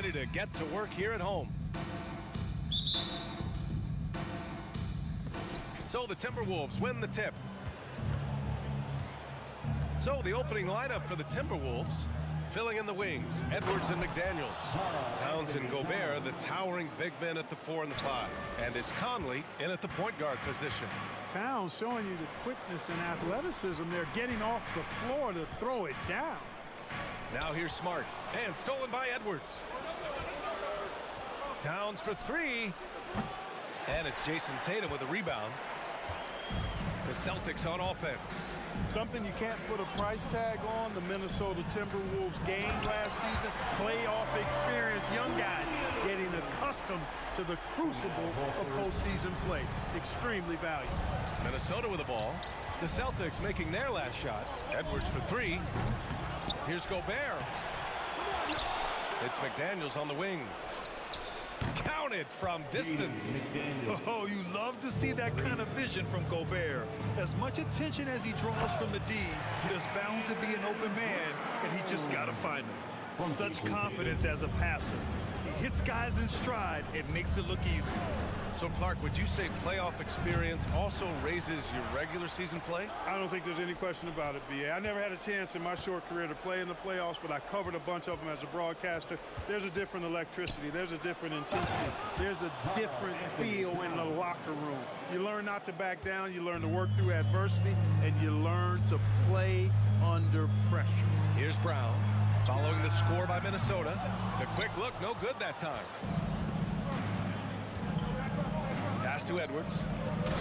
ready to get to work here at home. So the Timberwolves win the tip. So the opening lineup for the Timberwolves, filling in the wings, Edwards and McDaniels. Towns and Gobert, the towering big men at the 4 and the 5. And it's Conley in at the point guard position. Towns showing you the quickness and athleticism. They're getting off the floor to throw it down. Now here's Smart, and stolen by Edwards. Towns for 3. And it's Jason Tatum with a rebound. The Celtics on offense. Something you can't put a price tag on, the Minnesota Timberwolves gained last season. Playoff experience, young guys getting accustomed to the crucible of postseason play. Extremely valuable. Minnesota with the ball. The Celtics making their last shot. Edwards for 3. Here's Gobert. It's McDaniels on the wing. Counted from distance. Oh, you love to see that kind of vision from Gobert. As much attention as he draws from the D, there's bound to be an open man, and he just got to find him. Such confidence as a passer. He hits guys in stride. It makes it look easy. So, Clark, would you say playoff experience also raises your regular season play? I don't think there's any question about it, B.A. I never had a chance in my short career to play in the playoffs, but I covered a bunch of them as a broadcaster. There's a different electricity. There's a different intensity. There's a different feel in the locker room. You learn not to back down. You learn to work through adversity, and you learn to play under pressure. Here's Brown, following the score by Minnesota. The quick look, no good that time. Pass to Edwards.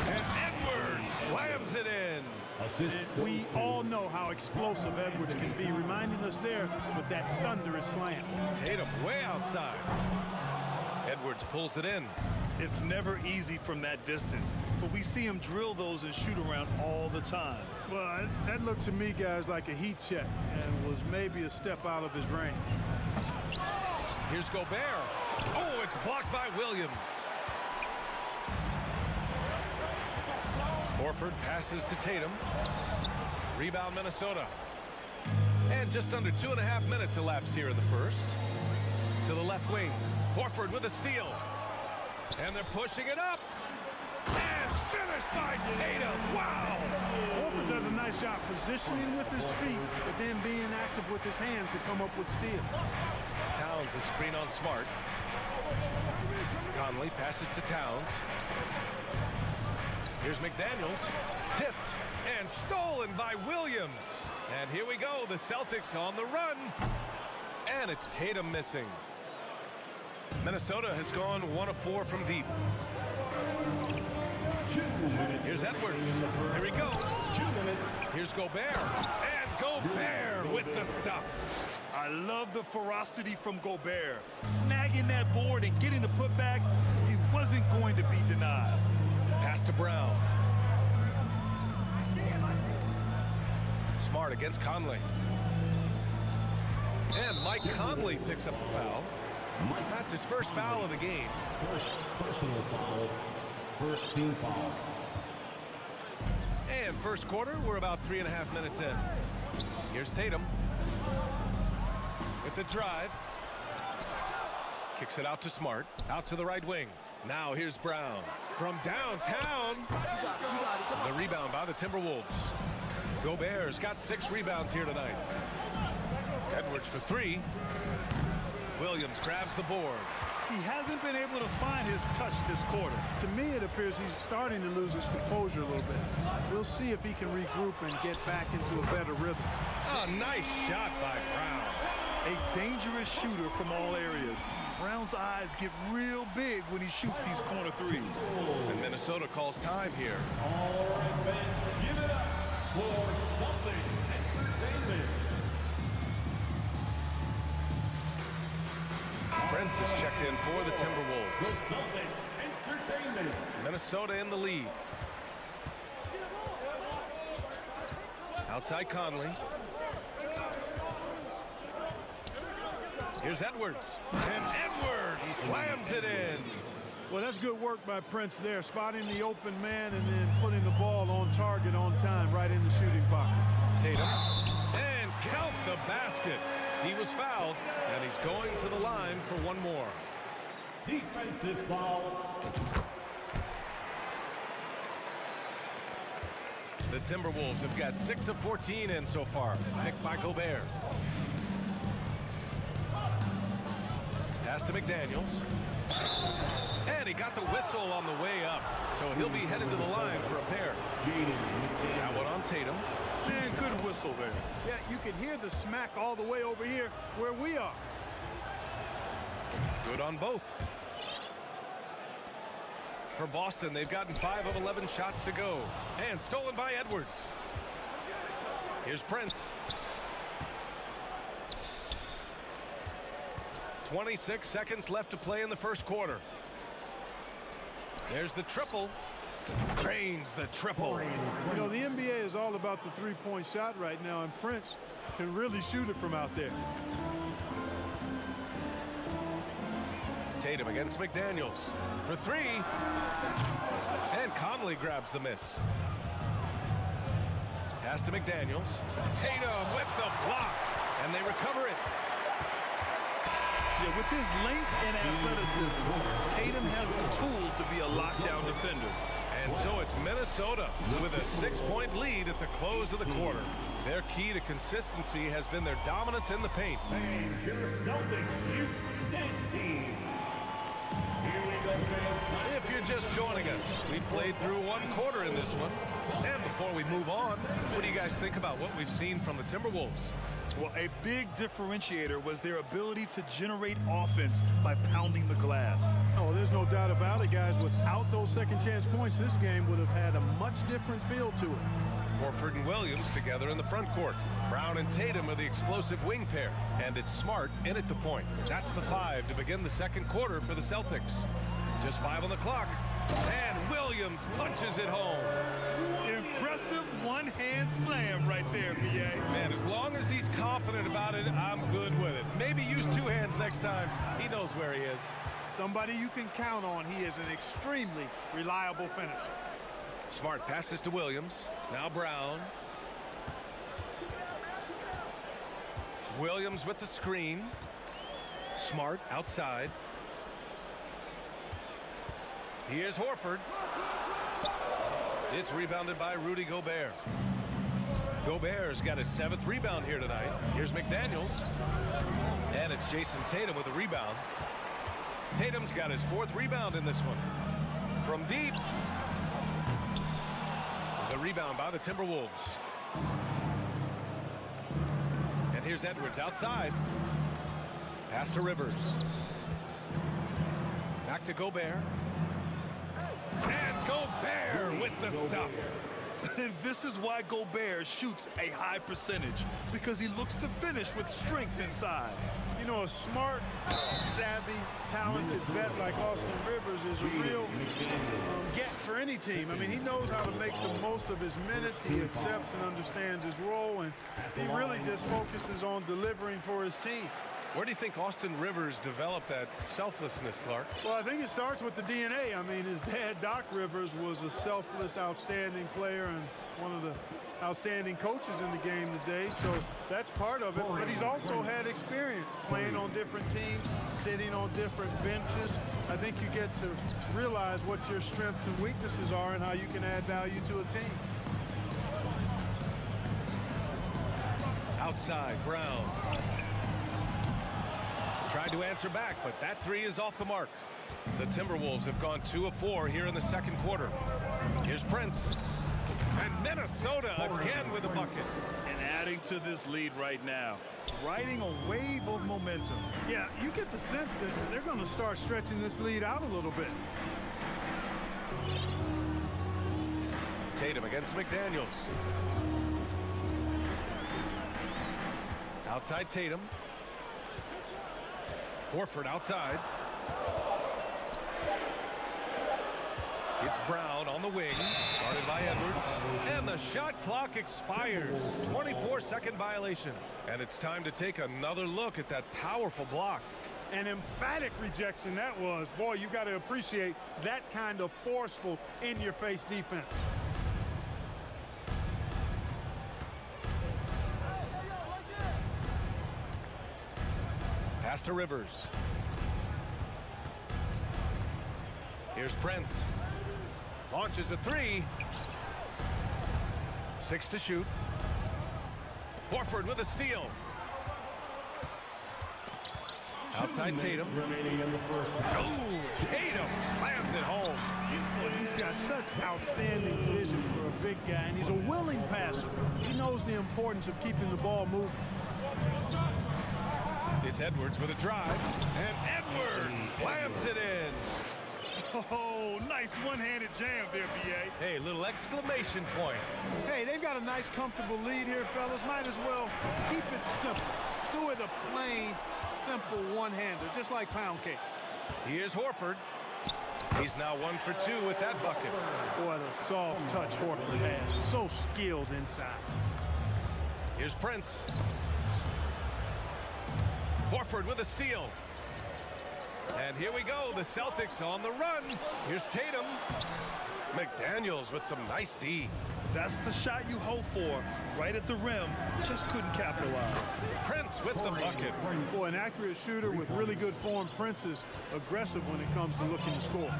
And Edwards slams it in. We all know how explosive Edwards can be, reminding us there with that thunderous slam. Tatum way outside. Edwards pulls it in. It's never easy from that distance, but we see him drill those and shoot around all the time. Well, that looked to me, guys, like a heat check and was maybe a step out of his range. Here's Gobert. Oh, it's blocked by Williams. Horford passes to Tatum. Rebound Minnesota. And just under 2.5 minutes elapsed here in the first. To the left wing. Horford with a steal. And they're pushing it up. And finished by Tatum. Wow. Horford does a nice job positioning with his feet, but then being active with his hands to come up with steal. Towns a screen on Smart. Conley passes to Towns. Here's McDaniels, tipped and stolen by Williams. And here we go, the Celtics on the run. And it's Tatum missing. Minnesota has gone 1 of 4 from deep. Here's Edwards. Here he goes. Here's Gobert. And Gobert with the stuff. I love the ferocity from Gobert. Snagging that board and getting the putback, he wasn't going to be denied. Pass to Brown. Smart against Conley. And Mike Conley picks up the foul. That's his first foul of the game. First personal foul. First team foul. And first quarter, we're about 3.5 minutes in. Here's Tatum. With the drive. Kicks it out to Smart. Out to the right wing. Now here's Brown. From downtown. The rebound by the Timberwolves. Gobert's got 6 rebounds here tonight. Edwards for 3. Williams grabs the board. He hasn't been able to find his touch this quarter. To me, it appears he's starting to lose his composure a little bit. We'll see if he can regroup and get back into a better rhythm. Oh, nice shot by Brown. A dangerous shooter from all areas. Brown's eyes get real big when he shoots these corner threes. And Minnesota calls time here. All right, fans, give it up for something entertainment. Brent is checked in for the Timberwolves. The Celtics entertainment. Minnesota in the lead. Outside Conley. Here's Edwards. And Edwards slams it in. Well, that's good work by Prince there, spotting the open man and then putting the ball on target on time right in the shooting pocket. Tatum. And count the basket. He was fouled, and he's going to the line for one more. Defensive foul. The Timberwolves have got 6 of 14 in so far. Picked by Gobert. Pass to McDaniels. And he got the whistle on the way up. So he'll be headed to the line for a pair. That one on Tatum. Man, good whistle there. Yeah, you can hear the smack all the way over here where we are. Good on both. For Boston, they've gotten 5 of 11 shots to go. And stolen by Edwards. Here's Prince. 26 seconds left to play in the first quarter. There's the triple. Drains the triple. You know, the NBA is all about the three-point shot right now, and Prince can really shoot it from out there. Tatum against McDaniels for 3. And Conley grabs the miss. Pass to McDaniels. Tatum with the block. And they recover it. Yeah, with his length and athleticism, Tatum has the tools to be a lockdown defender. And so it's Minnesota with a 6-point lead at the close of the quarter. Their key to consistency has been their dominance in the paint. And your Celtics Youth Dance Team. Here we go, fans. If you're just joining us, we played through one quarter in this one. And before we move on, what do you guys think about what we've seen from the Timberwolves? Well, a big differentiator was their ability to generate offense by pounding the glass. Oh, there's no doubt about it, guys. Without those second chance points, this game would have had a much different feel to it. Horford and Williams together in the front court. Brown and Tatum are the explosive wing pair. And it's Smart in at the point. That's the 5 to begin the second quarter for the Celtics. Just 5 on the clock. And Williams punches it home. Impressive one-hand slam right there, B.A. Man, as long as he's confident about it, I'm good with it. Maybe use 2 hands next time. He knows where he is. Somebody you can count on. He is an extremely reliable finisher. Smart passes to Williams. Now Brown. Williams with the screen. Smart outside. Here's Horford. It's rebounded by Rudy Gobert. Gobert's got his 7th rebound here tonight. Here's McDaniels. And it's Jason Tatum with a rebound. Tatum's got his 4th rebound in this one. From deep. The rebound by the Timberwolves. And here's Edwards outside. Pass to Rivers. Back to Gobert. And Gobert with the stuff. And this is why Gobert shoots a high percentage, because he looks to finish with strength inside. You know, a smart, savvy, talented vet like Austin Rivers is a real get for any team. I mean, he knows how to make the most of his minutes. He accepts and understands his role, and he really just focuses on delivering for his team. Where do you think Austin Rivers developed that selflessness, Clark? Well, I think it starts with the DNA. I mean, his dad, Doc Rivers, was a selfless, outstanding player and one of the outstanding coaches in the game today. So that's part of it. But he's also had experience playing on different teams, sitting on different benches. I think you get to realize what your strengths and weaknesses are and how you can add value to a team. Outside, Brown. Tried to answer back, but that 3 is off the mark. The Timberwolves have gone 2 of 4 here in the second quarter. Here's Prince. And Minnesota again with a bucket. And adding to this lead right now, riding a wave of momentum. Yeah, you get the sense that they're going to start stretching this lead out a little bit. Tatum against McDaniels. Outside Tatum. Horford outside. It's Brown on the wing, guarded by Edwards. And the shot clock expires. 24-second violation. And it's time to take another look at that powerful block. An emphatic rejection that was. Boy, you got to appreciate that kind of forceful, in-your-face defense. Pass to Rivers. Here's Prince. Launches a three. 6 to shoot. Horford with a steal. Outside Tatum. Oh, Tatum slams it home. He's got such outstanding vision for a big guy, and he's a willing passer. He knows the importance of keeping the ball moving. It's Edwards with a drive, and Edwards slams it in. Oh, nice one-handed jam there, B.A. Hey, little exclamation point. Hey, they've got a nice, comfortable lead here, fellas. Might as well keep it simple. Do it a plain, simple one-hander, just like pound cake. Here's Horford. He's now 1 for 2 with that bucket. What a soft touch Horford has. So skilled inside. Here's Prince. Horford with a steal. And here we go, the Celtics on the run. Here's Tatum. McDaniels with some nice D. That's the shot you hope for. Right at the rim, just couldn't capitalize. Prince with the bucket. Boy, an accurate shooter with really good form. Prince is aggressive when it comes to looking to score.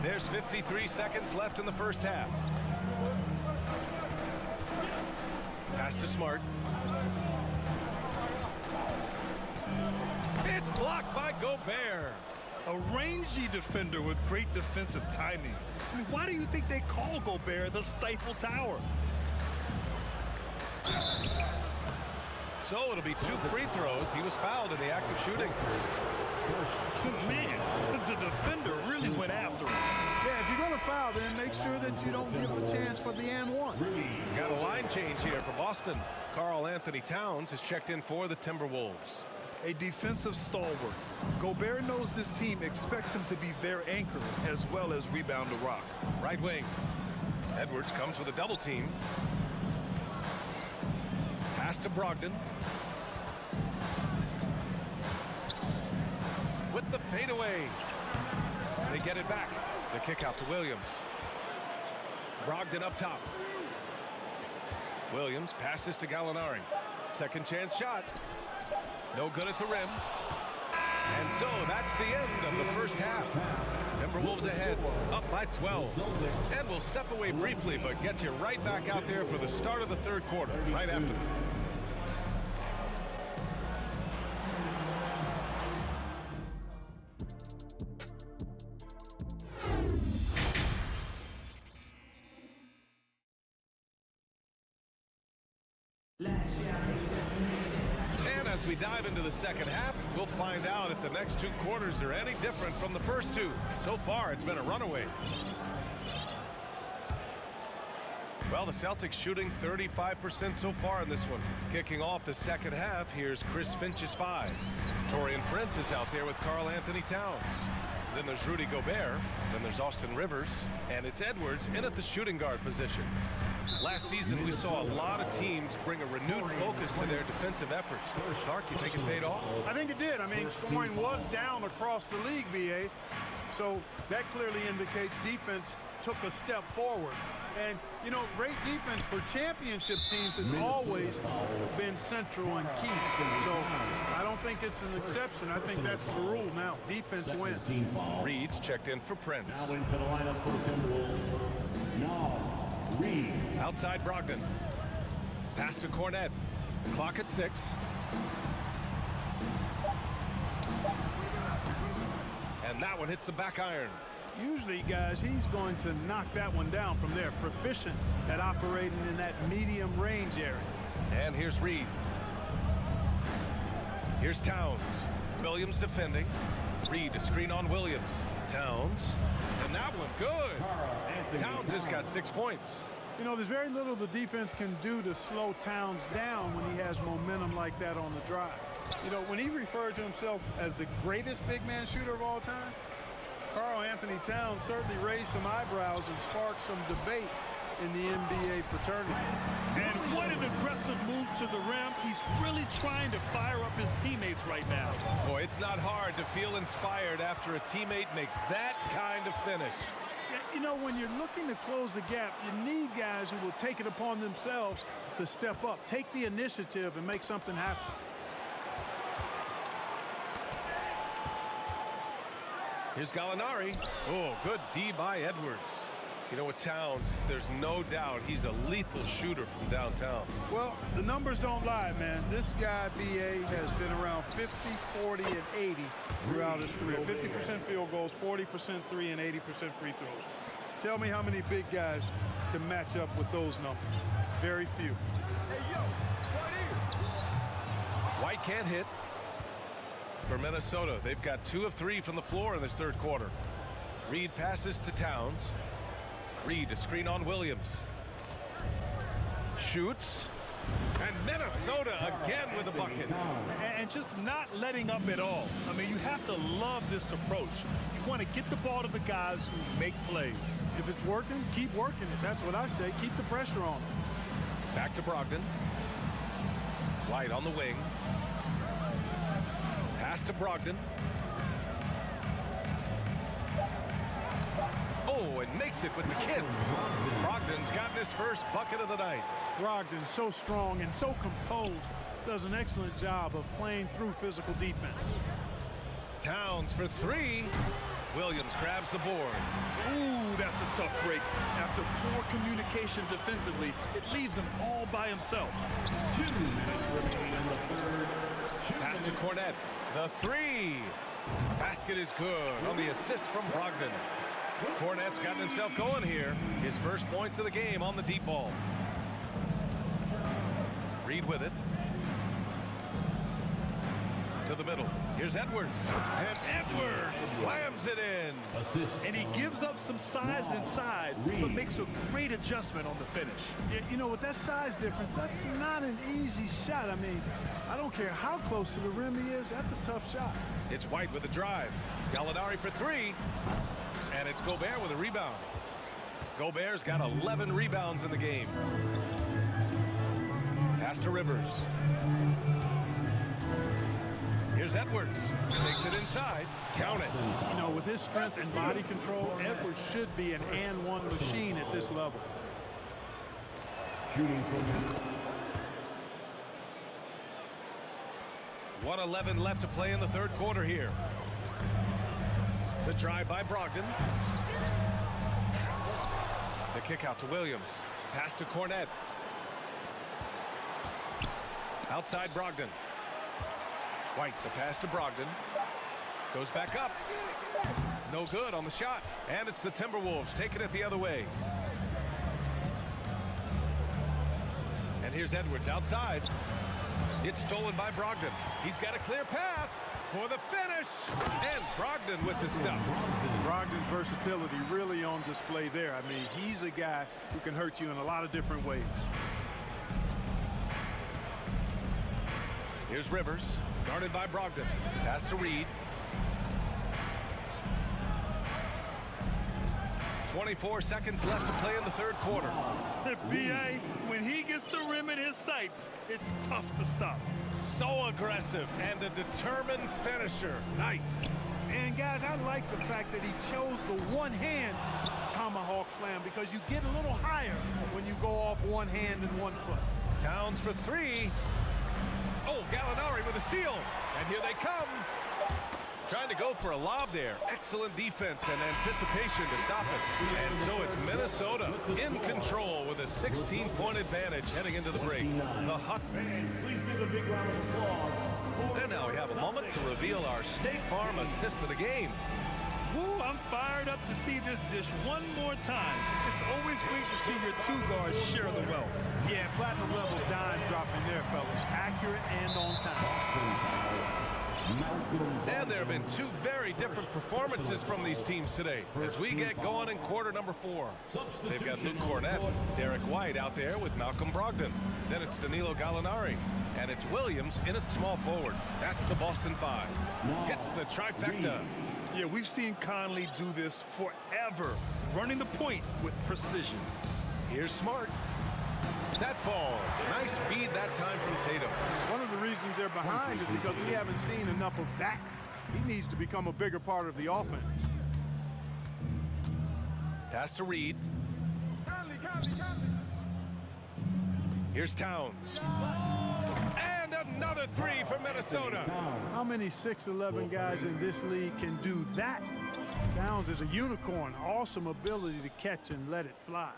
There's 53 seconds left in the first half. Pass to Smart. It's blocked by Gobert. A rangy defender with great defensive timing. I mean, why do you think they call Gobert the Stifle Tower? So it'll be 2 free throws. He was fouled in the act of shooting. Man, the defender really went after him. Yeah, if you're going to foul, then make sure that you don't give a chance for the and one. Got a line change here for Boston. Karl Anthony Towns has checked in for the Timberwolves. A defensive stalwart. Gobert knows this team expects him to be their anchor as well as rebound the rock. Right wing. Edwards comes with a double team. Pass to Brogdon. With the fadeaway. They get it back. The kick out to Williams. Brogdon up top. Williams passes to Gallinari. Second chance shot. No good at the rim. And so that's the end of the first half. Timberwolves ahead, up by 12. And we'll step away briefly, but get you right back out there for the start of the third quarter, right after. As we dive into the second half, we'll find out if the next 2 quarters are any different from the first 2. So far, it's been a runaway. Well, the Celtics shooting 35% so far in this one. Kicking off the second half, here's Chris Finch's 5. Taurean Prince is out there with Karl Anthony Towns. Then there's Rudy Gobert. Then there's Austin Rivers. And it's Edwards in at the shooting guard position. Last season, we saw a lot of teams bring a renewed focus to their defensive efforts. Stark, you think it paid off? I think it did. I mean, scoring was down across the league, B.A. So that clearly indicates defense took a step forward. And, you know, great defense for championship teams has always been central and key. So I don't think it's an exception. I think that's the rule now. Defense wins. Reed's checked in for Prince. Now into the lineup for the Timberwolves. Reed. Outside Brogdon. Pass to Cornette. Clock at 6. And that one hits the back iron. Usually, guys, he's going to knock that one down from there. Proficient at operating in that medium range area. And here's Reed. Here's Towns. Williams defending. Reed to screen on Williams. Towns. And that one good. Towns just got 6 points. You know, there's very little the defense can do to slow Towns down when he has momentum like that on the drive. You know, when he referred to himself as the greatest big man shooter of all time, Karl Anthony Towns certainly raised some eyebrows and sparked some debate in the NBA fraternity. And what an aggressive move to the rim. He's really trying to fire up his teammates right now. Boy, it's not hard to feel inspired after a teammate makes that kind of finish. You know, when you're looking to close the gap, you need guys who will take it upon themselves to step up, take the initiative, and make something happen. Here's Gallinari. Oh, good D by Edwards. You know, with Towns, there's no doubt he's a lethal shooter from downtown. Well, the numbers don't lie, man. This guy, B.A., has been around 50, 40, and 80 throughout his career. 50% field goals, 40% three, and 80% free throws. Tell me how many big guys can match up with those numbers. Very few. Hey, yo, right here. White can't hit. For Minnesota, they've got 2 of 3 from the floor in this third quarter. Reed passes to Towns. Reed, a screen on Williams. Shoots. And Minnesota again with a bucket. And just not letting up at all. I mean, you have to love this approach. You want to get the ball to the guys who make plays. If it's working, keep working it. That's what I say. Keep the pressure on them. Back to Brogdon. White on the wing. Pass to Brogdon. Oh, and makes it with the kiss. Brogdon's gotten his first bucket of the night. Brogdon, so strong and so composed, does an excellent job of playing through physical defense. Towns for 3. Williams grabs the board. Ooh, that's a tough break. After poor communication defensively, it leaves him all by himself. 2 minutes remaining in the third. Pass to Cornette. The 3. Basket is good on the assist from Brogdon. Cornette's gotten himself going here. His first points of the game on the deep ball. Reed with it. To the middle. Here's Edwards. And Edwards slams it in. Assist. And he gives up some size inside, but makes a great adjustment on the finish. Yeah, you know, with that size difference, that's not an easy shot. I mean, I don't care how close to the rim he is. That's a tough shot. It's White with the drive. Gallinari for 3. And it's Gobert with a rebound. Gobert's got 11 rebounds in the game. Pass to Rivers. Here's Edwards. Takes it inside. Count it. You know, with his strength and body control, Edwards should be an and-one machine at this level. Shooting from 1:11 left to play in the third quarter here. The drive by Brogdon. The kick out to Williams. Pass to Cornette. Outside Brogdon. White, the pass to Brogdon. Goes back up. No good on the shot. And it's the Timberwolves taking it the other way. And here's Edwards outside. It's stolen by Brogdon. He's got a clear path for the finish. And Brogdon with the stuff. Brogdon's versatility really on display there. I mean, he's a guy who can hurt you in a lot of different ways. Here's Rivers, guarded by Brogdon. Pass to Reed. 24 seconds left to play in the third quarter. B.A., when he gets the rim in his sights, it's tough to stop. So aggressive and a determined finisher. Nice. And guys, I like the fact that he chose the one-hand tomahawk slam because you get a little higher when you go off one hand and 1 foot. Towns for 3. Oh, Gallinari with a steal. And here they come. Trying to go for a lob there. Excellent defense and anticipation to stop it. And so it's Minnesota in control with a 16-point advantage heading into the break. The Huck. Please give a big round of applause. And now we have a moment to reveal our State Farm assist of the game. Woo, I'm fired up to see this dish one more time. It's always great to see your 2 guards share the wealth. Yeah, platinum level dime dropping there, fellas. Accurate and on time. And there have been 2 very different performances from these teams today as we get going in quarter number 4. They've got Luke Cornette, Derek White out there with Malcolm Brogdon. Then it's Danilo Gallinari. And it's Williams in at small forward. That's the Boston 5. Hits the trifecta. Yeah, we've seen Conley do this forever, running the point with precision. Here's Smart. That falls. Nice feed that time from Tatum. One of the reasons they're behind is because we haven't seen enough of that. He needs to become a bigger part of the offense. Pass to Reed. Here's Towns. And another three for Minnesota. How many 6'11" guys in this league can do that? Towns is a unicorn. Awesome ability to catch and let it fly.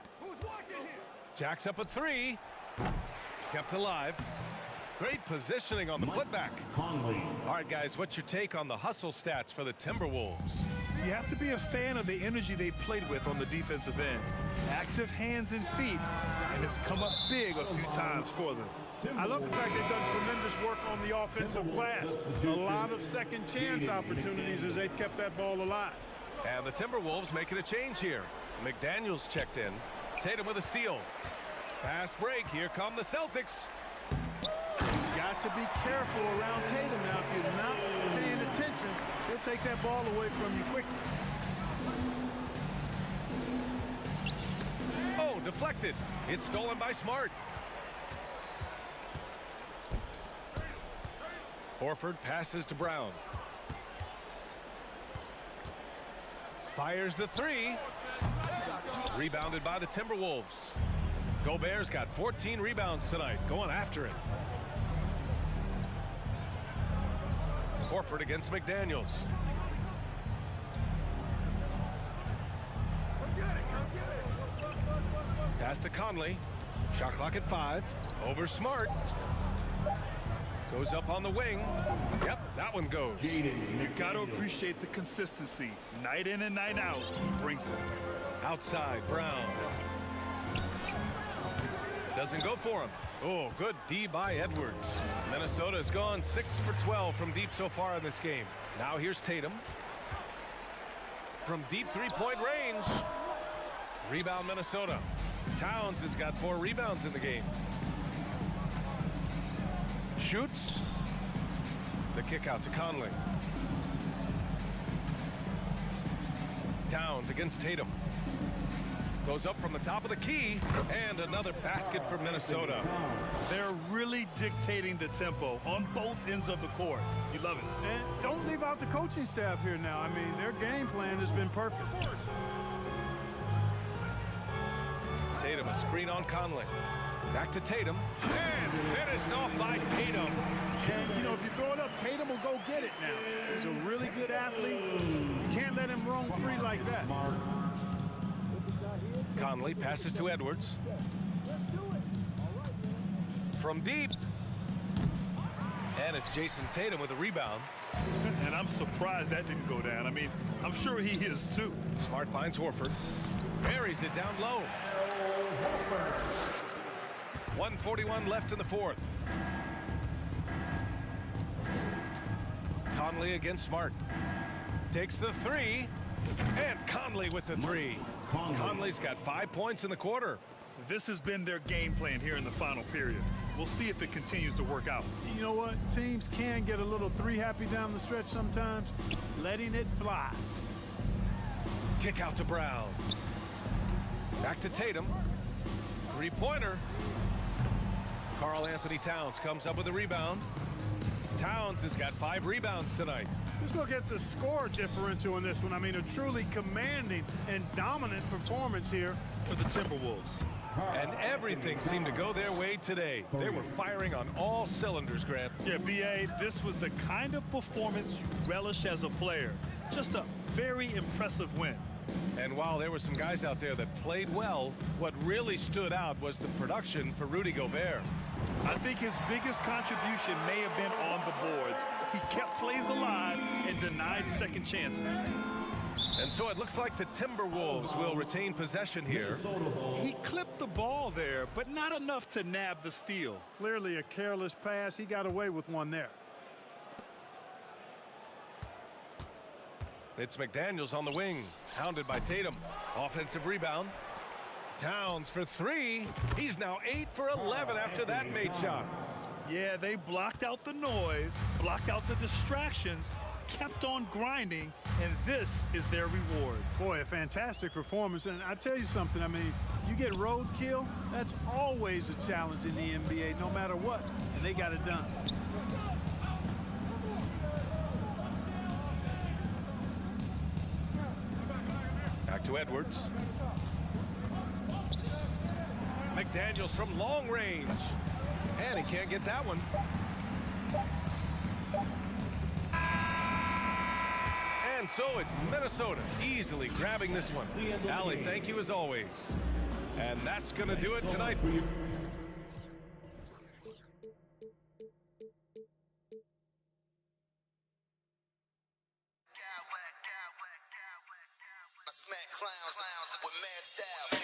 Jacks up a three. Kept alive. Great positioning on the putback. All right, guys, what's your take on the hustle stats for the Timberwolves? You have to be a fan of the energy they've played with on the defensive end. Active hands and feet, and it's come up big a few times for them. I love the fact they've done tremendous work on the offensive glass. A lot of second chance opportunities as they've kept that ball alive. And the Timberwolves making a change here. McDaniels checked in. Tatum with a steal. Fast break. Here come the Celtics. Got to be careful around Tatum now. If you're not paying attention, he'll take that ball away from you quickly. Oh, deflected. It's stolen by Smart. Horford passes to Brown. Fires the three. Rebounded by the Timberwolves. Gobert's got 14 rebounds tonight, going after it. Horford against McDaniels. Pass to Conley. Shot clock at 5. Over Smart. Goes up on the wing. Yep, that one goes. You got to appreciate the consistency. Night in and night out, he brings it. Outside, Brown. Doesn't go for him. Oh, good D by Edwards. Minnesota's gone 6 for 12 from deep so far in this game. Now here's Tatum. From deep three-point range. Rebound Minnesota. Towns has got 4 rebounds in the game. Shoots. The kick out to Conley. Towns against Tatum. Goes up from the top of the key, and another basket for Minnesota. They're really dictating the tempo on both ends of the court. You love it. And don't leave out the coaching staff here now. I mean, their game plan has been perfect. Tatum, a screen on Conley. Back to Tatum, and finished off by Tatum. And, you know, if you throw it up, Tatum will go get it now. He's a really good athlete. You can't let him roam free like that. Conley passes to Edwards. From deep. And it's Jason Tatum with a rebound. And I'm surprised that didn't go down. I mean, I'm sure he is too. Smart finds Horford. Buries it down low. 1:41 left in the fourth. Conley against Smart. Takes the three. And Conley with the three. Conley's got 5 points in the quarter. This has been their game plan here in the final period. We'll see if it continues to work out. You know what? Teams can get a little three-happy down the stretch sometimes. Letting it fly. Kick out to Brown. Back to Tatum. Three-pointer. Karl Anthony Towns comes up with a rebound. Towns has got 5 rebounds tonight. Let's look at the score differential in this one. I mean, a truly commanding and dominant performance here for the Timberwolves. And everything seemed to go their way today. They were firing on all cylinders, Grant. Yeah, B.A., this was the kind of performance you relish as a player. Just a very impressive win. And while there were some guys out there that played well, what really stood out was the production for Rudy Gobert. I think his biggest contribution may have been on the boards. He kept plays alive and denied second chances. And so it looks like the Timberwolves will retain possession here. He clipped the ball there, but not enough to nab the steal. Clearly a careless pass. He got away with one there. It's McDaniels on the wing, hounded by Tatum. Offensive rebound. Towns for 3. He's now 8 for 11 after that made shot. Yeah, they blocked out the noise, blocked out the distractions, kept on grinding, and this is their reward. Boy, a fantastic performance. And I tell you something, I mean, you get roadkill, that's always a challenge in the NBA, no matter what, and they got it done. Back to Edwards. McDaniels from long range. And he can't get that one. And so it's Minnesota easily grabbing this one. Allie, thank you as always. And that's going to do it tonight. Smack clowns with mad style.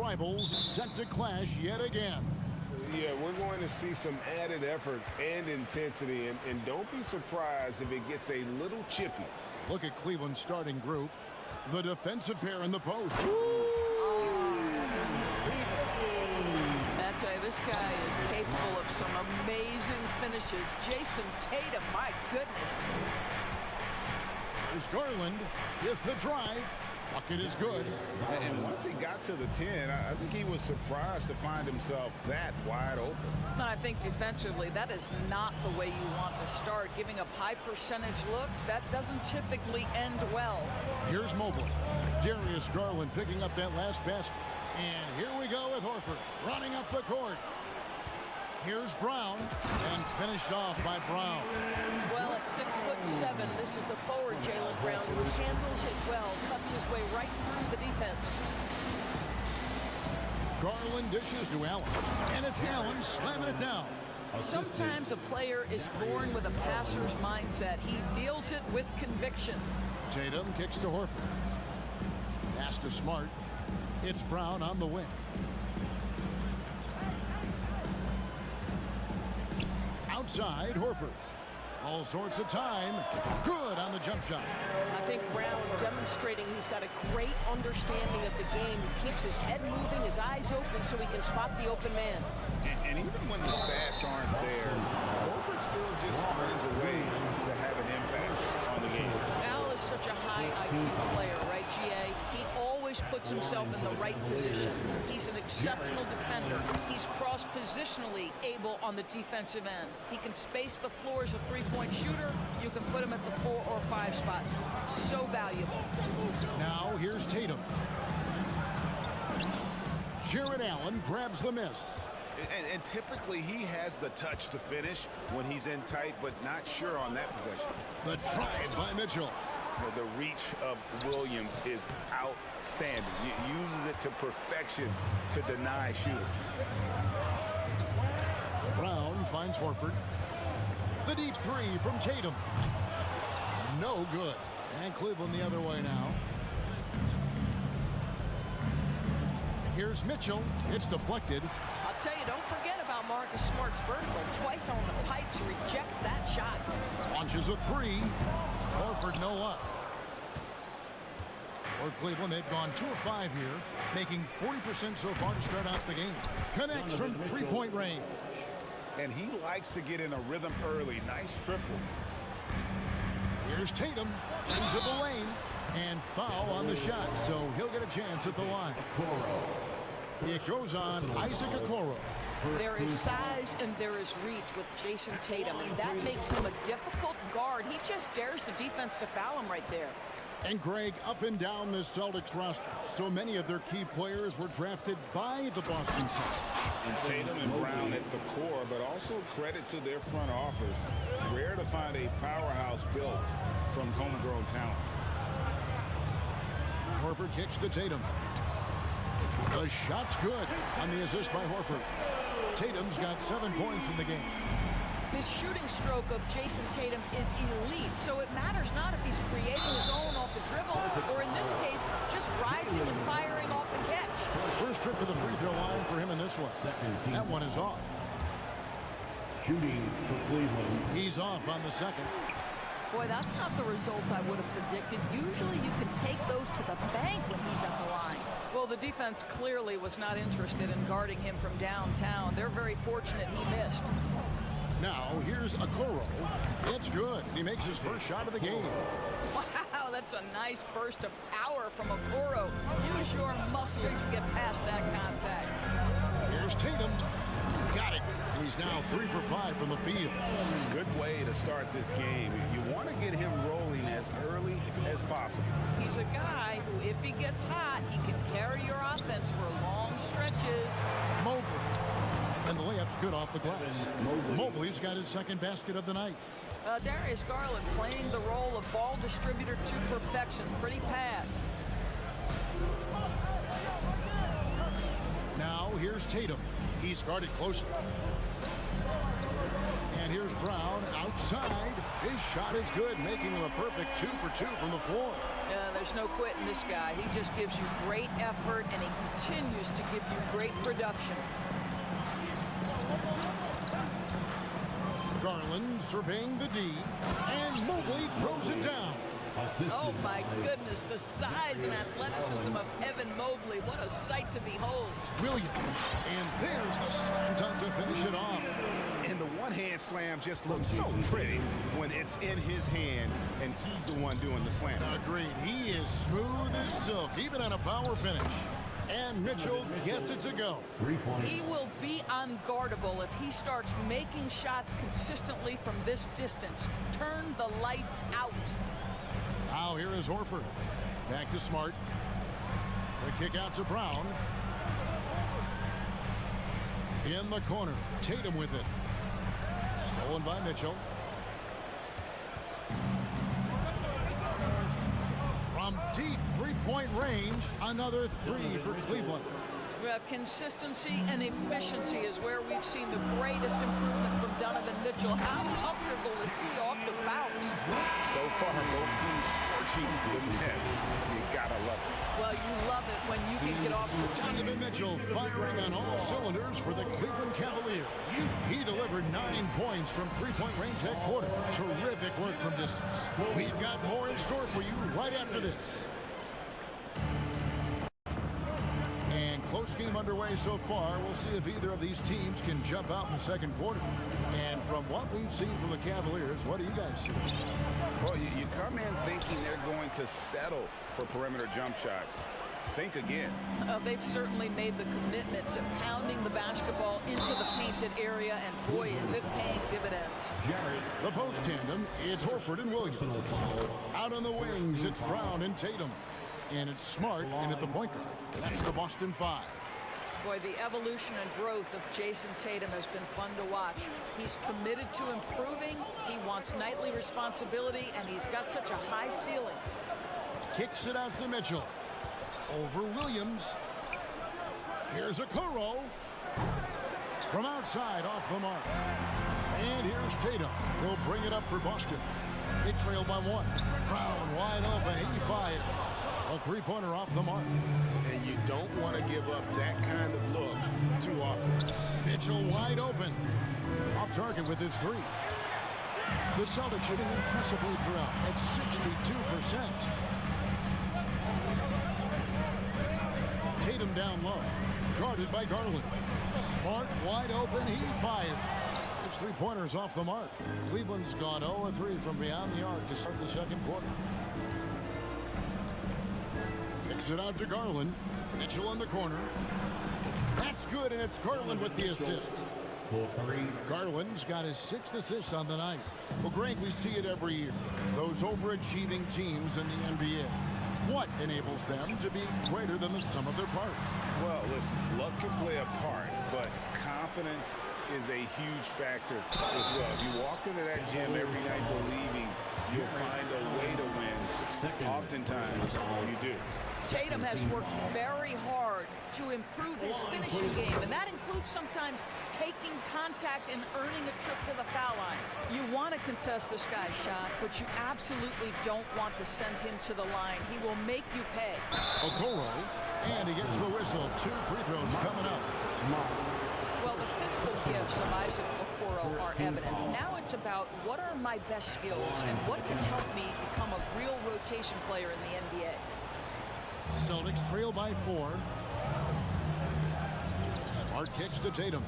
rivals set to clash yet again. Yeah, we're going to see some added effort and intensity, and don't be surprised if it gets a little chippy. Look at Cleveland's starting group. The defensive pair in the post. I tell you, this guy is capable of some amazing finishes. Jason Tatum, my goodness. There's Garland with the drive. Bucket is good. And once he got to the 10, I think he was surprised to find himself that wide open. And I think defensively, that is not the way you want to start. Giving up high percentage looks, that doesn't typically end well. Here's Mobley. Darius Garland picking up that last basket. And here we go with Horford running up the court. Here's Brown, and finished off by Brown. Well, at 6'7", this is the forward, Jaylen Brown, who handles it well, cuts his way right through the defense. Garland dishes to Allen, and it's Allen slamming it down. Sometimes a player is born with a passer's mindset. He deals it with conviction. Tatum kicks to Horford. Pass to Smart. It's Brown on the wing. Outside, Horford. All sorts of time. Good on the jump shot. I think Brown demonstrating he's got a great understanding of the game. He keeps his head moving, his eyes open so he can spot the open man. And even when the stats aren't there, Horford still just finds a way to have an impact on the game. Al is such a high IQ player, right, GA? He always puts himself in the right position. He's an exceptional defender. He's cross-positionally able on the defensive end. He can space the floor as a three-point shooter. You can put him at the 4 or 5 spots. So valuable. Now here's Tatum. Jared Allen grabs the miss. And typically he has the touch to finish when he's in tight, but not sure on that possession. The drive by Mitchell. The reach of Williams is outstanding. He uses it to perfection to deny shooters. Brown finds Horford. The deep three from Tatum. No good. And Cleveland the other way now. Here's Mitchell. It's deflected. I'll tell you, don't forget about Marcus Smart's vertical. Twice on the pipes, rejects that shot. Launches a three. Horford no luck. For Cleveland, they've gone 2 of 5 here, making 40% so far to start out the game. Connects from three-point range. And he likes to get in a rhythm early. Nice triple. Here's Tatum into the lane. And foul on the shot, so he'll get a chance at the line. It goes on Isaac Okoro. There is size and there is reach with Jason Tatum, and that makes him a difficult guard. He just dares the defense to foul him right there. And Greg, up and down this Celtics roster, so many of their key players were drafted by the Boston Celtics. And Tatum and Brown at the core, but also credit to their front office. Rare to find a powerhouse built from homegrown talent. Horford kicks to Tatum. The shot's good on the assist by Horford. Tatum's got 7 points in the game. His shooting stroke of Jason Tatum is elite, so it matters not if he's creating his own off the dribble, or in this case, just rising and firing off the catch. First trip to the free throw line for him in this one. That one is off. Shooting for Cleveland. He's off on the second. Boy, that's not the result I would have predicted. Usually you can take those to the bank when he's at the line. Well, the defense clearly was not interested in guarding him from downtown. They're very fortunate he missed. Now, here's Okoro. It's good. He makes his first shot of the game. Wow, that's a nice burst of power from Okoro. Use your muscles to get past that contact. Here's Tatum. Got it. He's now 3 for 5 from the field. Good way to start this game. You want to get him rolling as early as possible. He's a guy who, if he gets hot, he can carry your offense for long stretches. Mobley. And the layup's good off the glass. Mobley's got his second basket of the night. Darius Garland playing the role of ball distributor to perfection. Pretty pass. Now here's Tatum. He's guarded closely. And here's Brown outside. His shot is good, making him a perfect 2 for 2 from the floor. There's no quitting this guy. He just gives you great effort, and he continues to give you great production. Garland surveying the D, and Mobley throws it down. Oh, my goodness, the size and athleticism of Evan Mobley. What a sight to behold. Williams, and there's the slam dunk to finish it off. And the one-hand slam just looks so pretty when it's in his hand, and he's the one doing the slam. Agreed. He is smooth as silk, even on a power finish. And Mitchell gets it to go. He will be unguardable if he starts making shots consistently from this distance. Turn the lights out. Now here is Horford. Back to Smart. The kick out to Brown. In the corner. Tatum with it. Stolen by Mitchell. From deep three-point range, another 3 for Cleveland. Well, consistency and efficiency is where we've seen the greatest improvement from Donovan Mitchell. How comfortable is he off the bounce? So far, both teams scorching the Nets. You gotta love it. Well, you love it when you can get off the Donovan Mitchell firing on all cylinders for the Cleveland Cavaliers. He delivered 9 points from three-point range that quarter. Terrific work from distance. We've got more in store for you right after this. And close game underway so far. We'll see if either of these teams can jump out in the second quarter. And from what we've seen from the Cavaliers, what do you guys see? Well, you come in thinking they're going to settle for perimeter jump shots. Think again. They've certainly made the commitment to pounding the basketball into the painted area, and boy, is it paying dividends. The post tandem, it's Horford and Williams. Out on the wings, it's Brown and Tatum. And it's Smart in at the point guard. That's the Boston 5. Boy, the evolution and growth of Jason Tatum has been fun to watch. He's committed to improving. He wants nightly responsibility, and he's got such a high ceiling. Kicks it out to Mitchell. Over Williams. Here's a Okoro. From outside, off the mark. And here's Tatum. He'll bring it up for Boston. They trail by 1. Brown wide open, 85. A three-pointer off the mark. And you don't want to give up that kind of look too often. Mitchell wide open. Off target with his 3. The Celtics shooting impressively throughout at 62%. Tatum down low. Guarded by Garland. Smart wide open. He fires. His three-pointers off the mark. Cleveland's gone 0-3 from beyond the arc to start the second quarter. Kicks it out to Garland. Mitchell in the corner. That's good, and it's Garland with the assist. Garland's got his 6th assist on the night. Well, Greg, we see it every year. Those overachieving teams in the NBA. What enables them to be greater than the sum of their parts? Well, listen, luck can play a part, but confidence is a huge factor as well. If you walk into that gym every night believing you'll find a way to win, oftentimes you do. Tatum has worked very hard to improve his finishing game, and that includes sometimes taking contact and earning a trip to the foul line. You want to contest this guy's shot, but you absolutely don't want to send him to the line. He will make you pay. Okoro, and he gets the whistle. 2 free throws coming up. Well, the physical gifts of Isaac Okoro are evident. Now it's about what are my best skills and what can help me become a real rotation player in the NBA. Celtics trail by 4. Smart kicks to Tatum.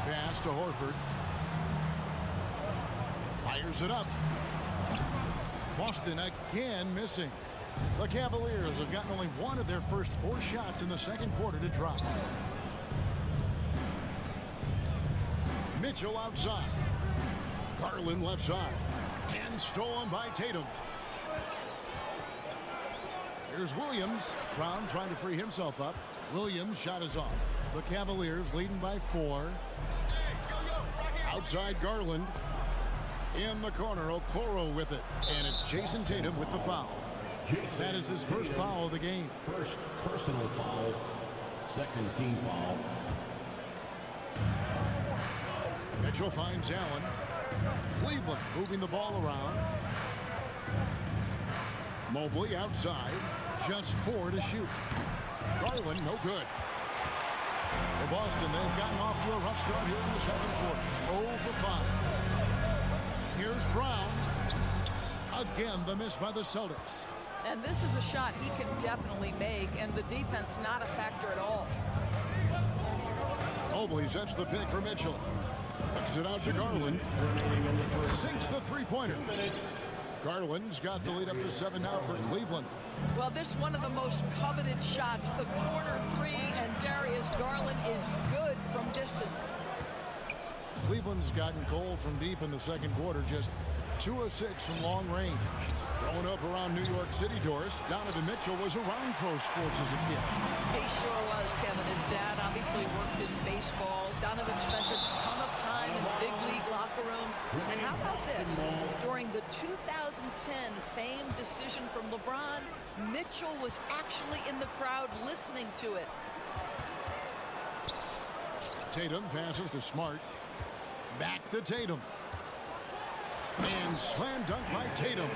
Pass to Horford. Fires it up. Boston again missing. The Cavaliers have gotten only 1 of their first 4 shots in the second quarter to drop. Mitchell outside. Garland left side. And stolen by Tatum. Here's Williams. Brown trying to free himself up. Williams' shot is off. The Cavaliers leading by 4. Outside Garland. In the corner, Okoro with it. And it's Jason Tatum with the foul. That is his first foul of the game. First personal foul. Second team foul. Mitchell finds Allen. Cleveland moving the ball around. Mobley outside. Just 4 to shoot. Garland, no good. For Boston, they've gotten off to a rough start here in the second quarter. 0 for 5. Here's Brown. Again, the miss by the Celtics. And this is a shot he can definitely make, and the defense not a factor at all. Mobley sets the pick for Mitchell. Kicks it out to Garland. Sinks the three-pointer. Garland's got the lead up to 7 now for Cleveland. Well, this one of the most coveted shots, the corner three, and Darius Garland is good from distance. Cleveland's gotten cold from deep in the second quarter, just 2 of 6 from long range. Growing up around New York City, Doris, Donovan Mitchell was around pro sports as a kid. He sure was, Kevin. His dad obviously worked in baseball. Donovan spent a ton of time in big league locker rooms. And how about this? During the 2010 famed decision from LeBron, Mitchell was actually in the crowd listening to it. Tatum passes to Smart. Back to Tatum. And slam dunk by Tatum.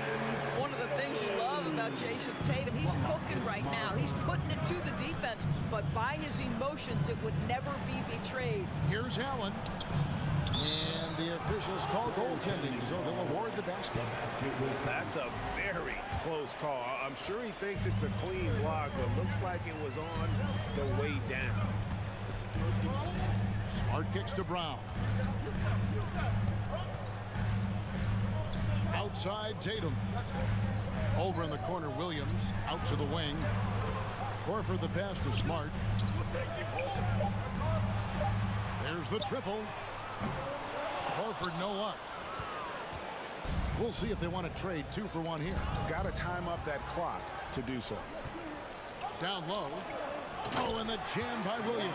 One of the things you love about Jason Tatum, he's cooking right now. He's putting it to the defense, but by his emotions, it would never be betrayed. Here's Allen. And the officials call goaltending, so they'll award the basket. That's a very close call. I'm sure he thinks it's a clean block, but looks like it was on the way down. Smart kicks to Brown. Outside Tatum. Over in the corner, Williams. Out to the wing. Horford the pass to Smart. There's the triple. Horford no luck. We'll see if they want to trade 2 for 1 here. Got to time up that clock to do so. Down low. Oh, and the jam by Williams.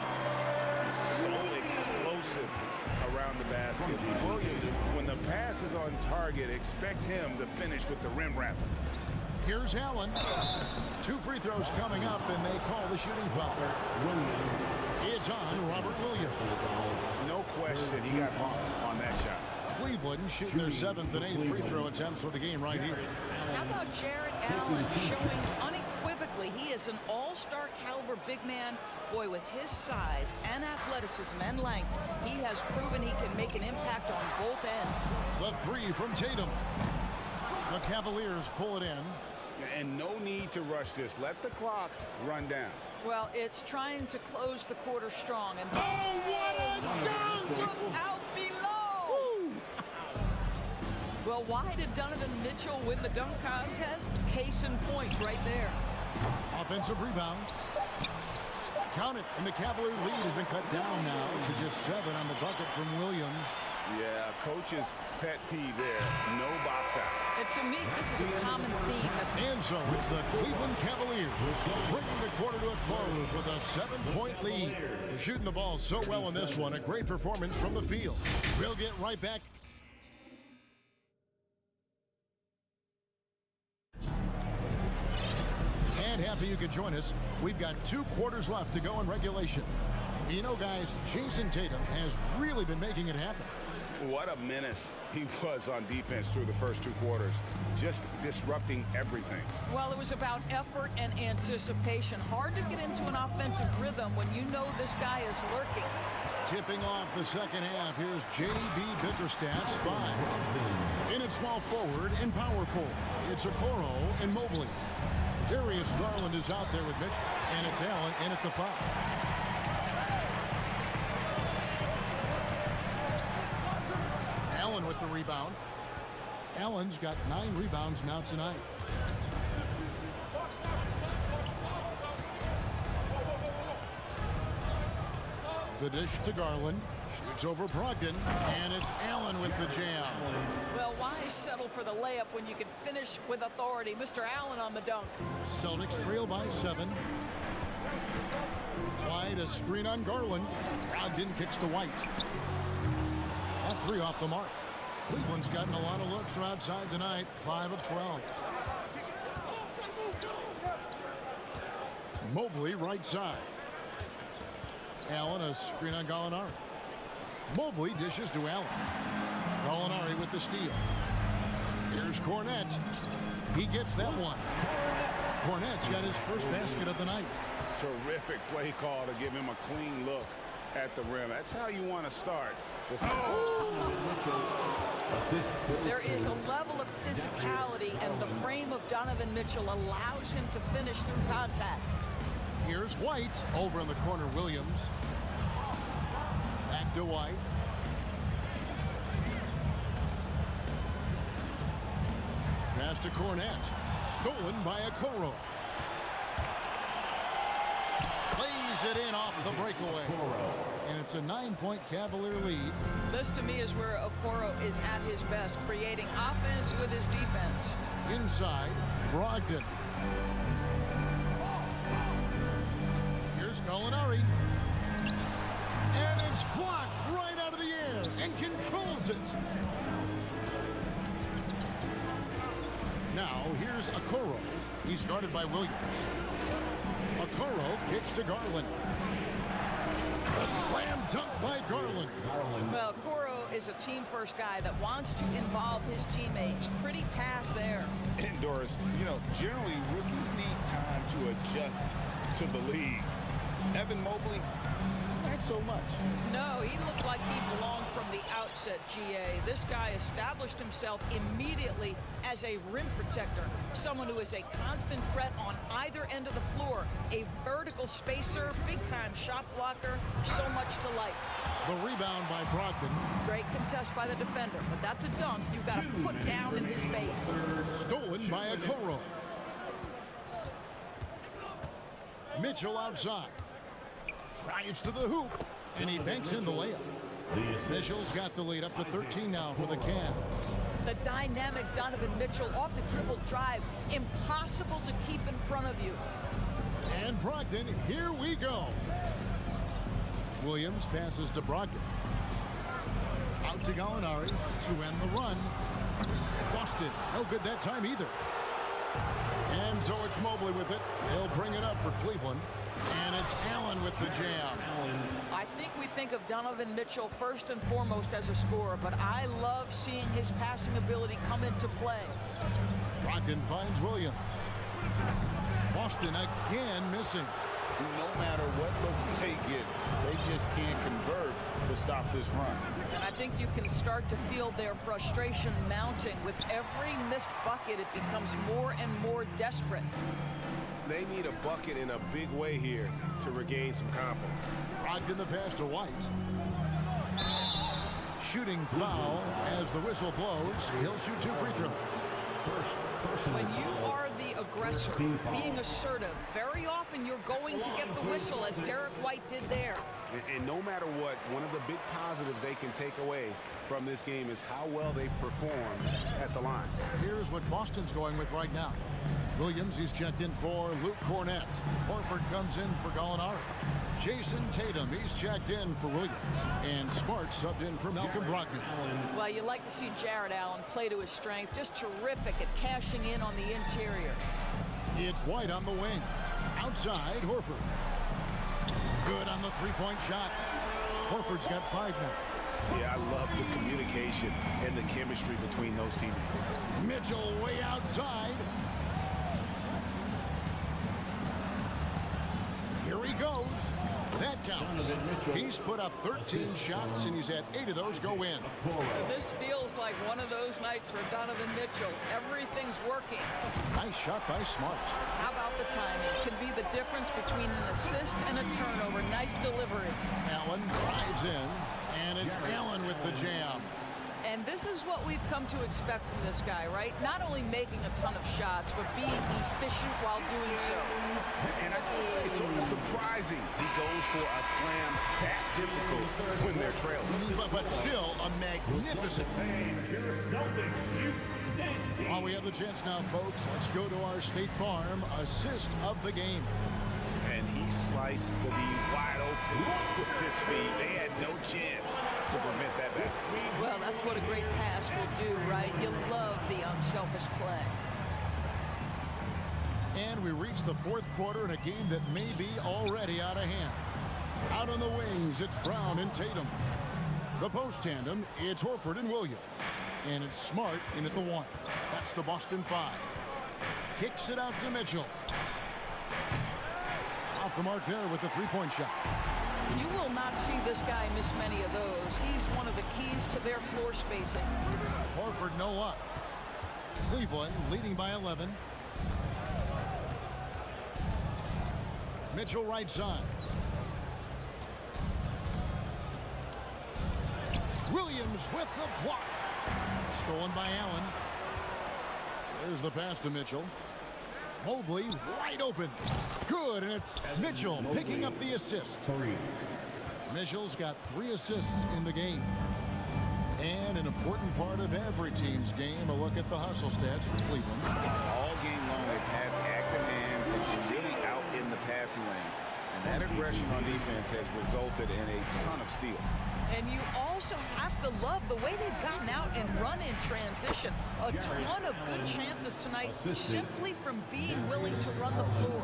So explosive around the basket. Williams, when the pass is on target, expect him to finish with the rim wrapper. Here's Allen. 2 free throws coming up, and they call the shooting foul. It's on Robert Williams. No question he got bumped on that shot. Cleveland shooting their 7th and 8th free throw attempts for the game right here. How about Jarrett Allen showing unequivocally he is an all-star caliber big man. Boy, with his size and athleticism and length, he has proven he can make an impact on both ends. The 3 from Tatum. The Cavaliers pull it in. And no need to rush this. Let the clock run down. Well, it's trying to close the quarter strong. And oh, what a dunk! Look out below! Well, why did Donovan Mitchell win the dunk contest? Case in point right there. Offensive rebound. Count it, and the Cavalier lead has been cut down now to just 7 on the bucket from Williams. Yeah, coach's pet peeve there. No box out. And to me, this is a common theme. And so it's the Cleveland Cavaliers bringing the quarter to a close with a 7-point lead. They're shooting the ball so well in this one. A great performance from the field. We'll get right back. And happy you could join us. We've got 2 quarters left to go in regulation. You know, guys, Jason Tatum has really been making it happen. What a menace he was on defense through the first 2 quarters. Just disrupting everything. Well, it was about effort and anticipation. Hard to get into an offensive rhythm when you know this guy is lurking. Tipping off the second half, here's J.B. Bickerstaff's 5. In at small forward and power forward, it's Okoro and Mobley. Darius Garland is out there with Mitch, and it's Allen in at the 5. Allen with the rebound. Allen's got 9 rebounds now tonight. The dish to Garland. Shoots over Brogdon, and it's Allen with the jam. Well, why settle for the layup when you can finish with authority? Mr. Allen on the dunk. Celtics trail by 7. White, a screen on Garland. Brogdon kicks to White. That 3 off the mark. Cleveland's gotten a lot of looks from outside tonight. 5 of 12. Mobley right side. Allen, a screen on Gallinari. Mobley dishes to Allen. Gallinari with the steal. Here's Cornette. He gets that one. Cornette's got his first basket of the night. Terrific play call to give him a clean look at the rim. That's how you want to start. There is a level of physicality, and the frame of Donovan Mitchell allows him to finish through contact. Here's White. Over in the corner, Williams. Back to White. Pass to Cornette. Stolen by Okoro. Plays it in off the breakaway. And it's a 9-point Cavalier lead. This, to me, is where Okoro is at his best, creating offense with his defense. Inside, Brogdon. Here's Gallinari. And it's blocked right out of the air and controls it. Now, here's Okoro. He's guarded by Williams. Okoro kicks to Garland. A slam dunk by Garland. Well, Okoro is a team-first guy that wants to involve his teammates. Pretty pass there. And Doris, you know, generally rookies need time to adjust to the league. Evan Mobley, not so much. No, he looked like he belonged from the outset, GA. This guy established himself immediately as a rim protector, someone who is a constant threat on either end of the floor, a vertical spacer, big-time shot blocker, so much to like. The rebound by Brogdon. Great contest by the defender, but that's a dunk you've got to put down in his face. Stolen by Okoro. Mitchell outside. Drives to the hoop, and he banks in the layup. Mitchell's got the lead up to 13 now for the Cavs. The dynamic Donovan Mitchell off the dribble drive. Impossible to keep in front of you. And Brogdon, here we go. Williams passes to Brogdon. Out to Gallinari to end the run. Busted. No good that time either. And so it's Mobley with it. He'll bring it up for Cleveland. And it's Allen with the jam. I think we think of Donovan Mitchell first and foremost as a scorer, but I love seeing his passing ability come into play. Brogdon finds Williams. Boston again missing. No matter what looks they get, they just can't convert to stop this run. And I think you can start to feel their frustration mounting. With every missed bucket, it becomes more and more desperate. They need a bucket in a big way here to regain some confidence. Brogdon the pass to White. Shooting foul as the whistle blows. He'll shoot 2 free throws. When you are the aggressor, being assertive, very often you're going to get the whistle, as Derek White did there. And no matter what, one of the big positives they can take away from this game is how well they perform at the line. Here's what Boston's going with right now. Williams, he's checked in for Luke Cornette. Horford comes in for Gallinari. Jason Tatum, he's checked in for Williams. And Smart subbed in for Malcolm Brogdon. Well, you like to see Jared Allen play to his strength. Just terrific at cashing in on the interior. It's White on the wing. Outside, Horford. Good on the three-point shot. Horford's got 5 now. Yeah, I love the communication and the chemistry between those teammates. Mitchell way outside. Here he goes. That counts. He's put up 13 shots, and he's had 8 of those go in. This feels like one of those nights for Donovan Mitchell. Everything's working. Nice shot by Smart. How about the timing? Can be the difference between an assist and a turnover. Nice delivery. Allen drives in, and it's Allen with the jam. And this is what we've come to expect from this guy, right? Not only making a ton of shots, but being efficient while doing so. And I gotta say, sort of surprising he goes for a slam that difficult when they're trailing. But still a magnificent. While we have the chance now, folks, let's go to our State Farm assist of the game. And he sliced the D wide open with his feet. They had no chance to prevent that basket. Well, that's what a great pass will do, right? You love the unselfish play. And we reach the 4th quarter in a game that may be already out of hand. Out on the wings, it's Brown and Tatum. The post tandem, it's Horford and Williams. And it's Smart in at the 1. That's the Boston 5. Kicks it out to Mitchell. Off the mark there with the three-point shot. You will not see this guy miss many of those. He's one of the keys to their floor spacing. Horford no luck. Cleveland leading by 11. Mitchell right side. Williams with the block. Stolen by Allen. There's the pass to Mitchell. Mobley wide open. Good, and it's Mitchell picking up the assist. Mitchell's got 3 assists in the game. And an important part of every team's game, a look at the hustle stats for Cleveland. All game long, they've had active hands and been really out in the passing lanes. And that aggression on defense has resulted in a ton of steals. And you also have to love the way they've gotten out and run in transition. A ton of good chances tonight simply from being willing to run the floor.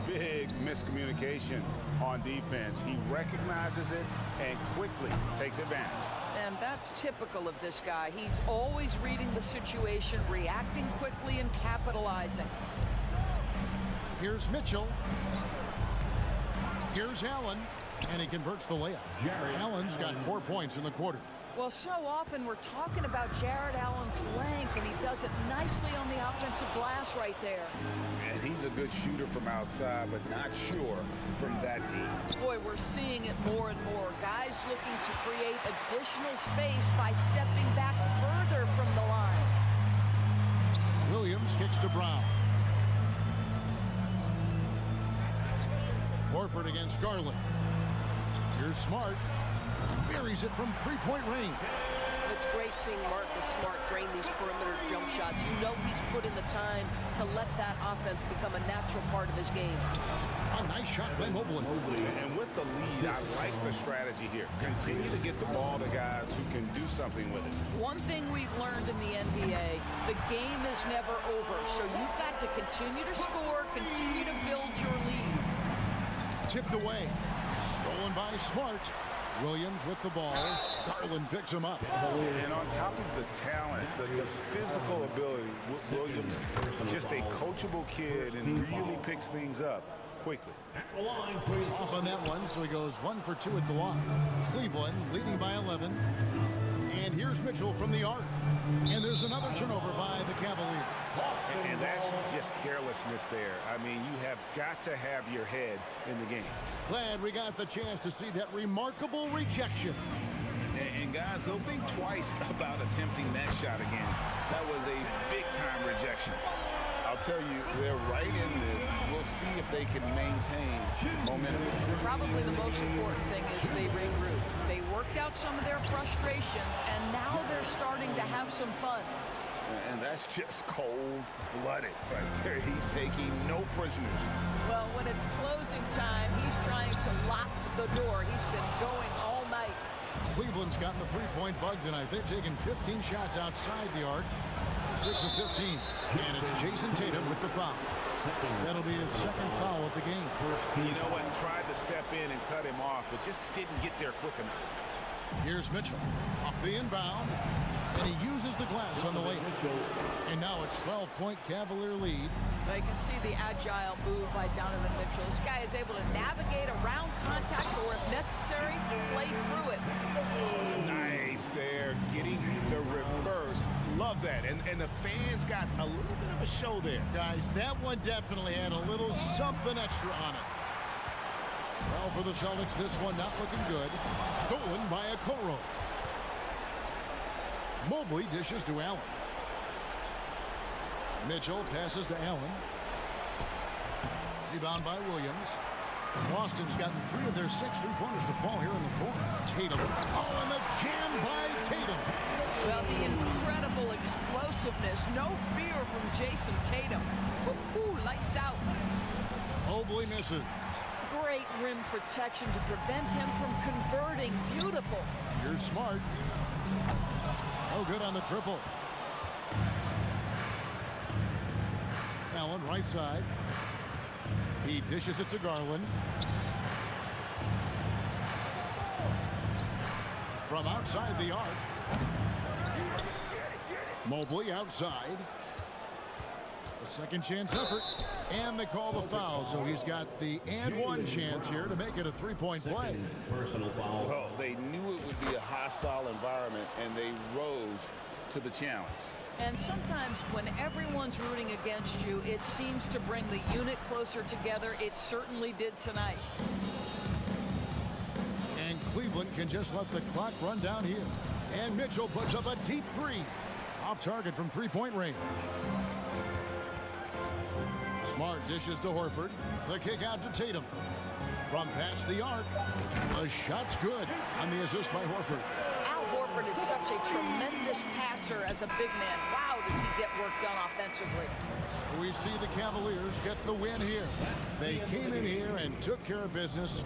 Big miscommunication on defense. He recognizes it and quickly takes advantage. And that's typical of this guy. He's always reading the situation, reacting quickly, and capitalizing. Here's Mitchell. Here's Allen, and he converts the layup. Allen's got 4 points in the quarter. Well, so often we're talking about Jared Allen's length, and he does it nicely on the offensive glass right there. And he's a good shooter from outside, but not sure from that deep. Boy, we're seeing it more and more. Guys looking to create additional space by stepping back further from the line. Williams kicks to Brown. Horford against Garland. Here's Smart. Buries it from three-point range. It's great seeing Marcus Smart drain these perimeter jump shots. You know he's put in the time to let that offense become a natural part of his game. A nice shot by Mobley. And with the lead, I like the strategy here. Continue to get the ball to guys who can do something with it. One thing we've learned in the NBA, the game is never over. So you've got to continue to score, continue to build your lead. Tipped away. Stolen by Smart. Williams with the ball. Garland picks him up. And on top of the talent, the physical ability, Williams, just a coachable kid and really picks things up quickly. Off on that one, so he goes 1 for 2 at the line. Cleveland leading by 11. And here's Mitchell from the arc. And there's another turnover by the Cavaliers. And that's just carelessness there. I mean, you have got to have your head in the game. Glad we got the chance to see that remarkable rejection. And guys, they'll think twice about attempting that shot again. That was a big-time rejection. I'll tell you, they're right in this. We'll see if they can maintain momentum. Probably the most important thing is they regroup. They worked out some of their frustrations, and now they're starting to have some fun. And that's just cold-blooded right there. He's taking no prisoners. Well, when it's closing time, he's trying to lock the door. He's been going all night. Cleveland's gotten the three-point bug tonight. They've taken 15 shots outside the arc. 6 of 15. And it's Jason Tatum with the foul. That'll be his second foul of the game. You know what? Tried to step in and cut him off, but just didn't get there quick enough. Here's Mitchell off the inbound. And he uses the glass on the way. And now a 12-point Cavalier lead. Now you can see the agile move by Donovan Mitchell. This guy is able to navigate around contact or, if necessary, play through it. Nice there, getting the reverse. Love that. And the fans got a little bit of a show there. Guys, that one definitely had a little something extra on it. Well, for the Celtics, this one not looking good. Stolen by Okoro. Mobley dishes to Allen. Mitchell passes to Allen. Rebound by Williams. Boston's gotten 3 of their 6 three-pointers to fall here in the fourth. Tatum. Oh, and the jam by Tatum. Well, the incredible explosiveness. No fear from Jason Tatum. Woo-hoo, lights out. Mobley misses. Great rim protection to prevent him from converting. Beautiful. Here's Smart. No good on the triple. Allen right side. He dishes it to Garland. from outside the arc. Mobley outside. A second chance effort. And they call the foul, so he's got the and one chance here to make it a three-point play. Personal foul. Well, they knew it would be a hostile environment, and they rose to the challenge. And sometimes when everyone's rooting against you, it seems to bring the unit closer together. It certainly did tonight. And Cleveland can just let the clock run down here. And Mitchell puts up a deep three. Off target from three-point range. Smart dishes to Horford. The kick out to Tatum. From past the arc. The shot's good on the assist by Horford. Al Horford is such a tremendous passer as a big man. Wow, does he get work done offensively. So we see the Cavaliers get the win here. They came in here and took care of business.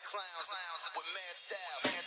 Clowns with mad style.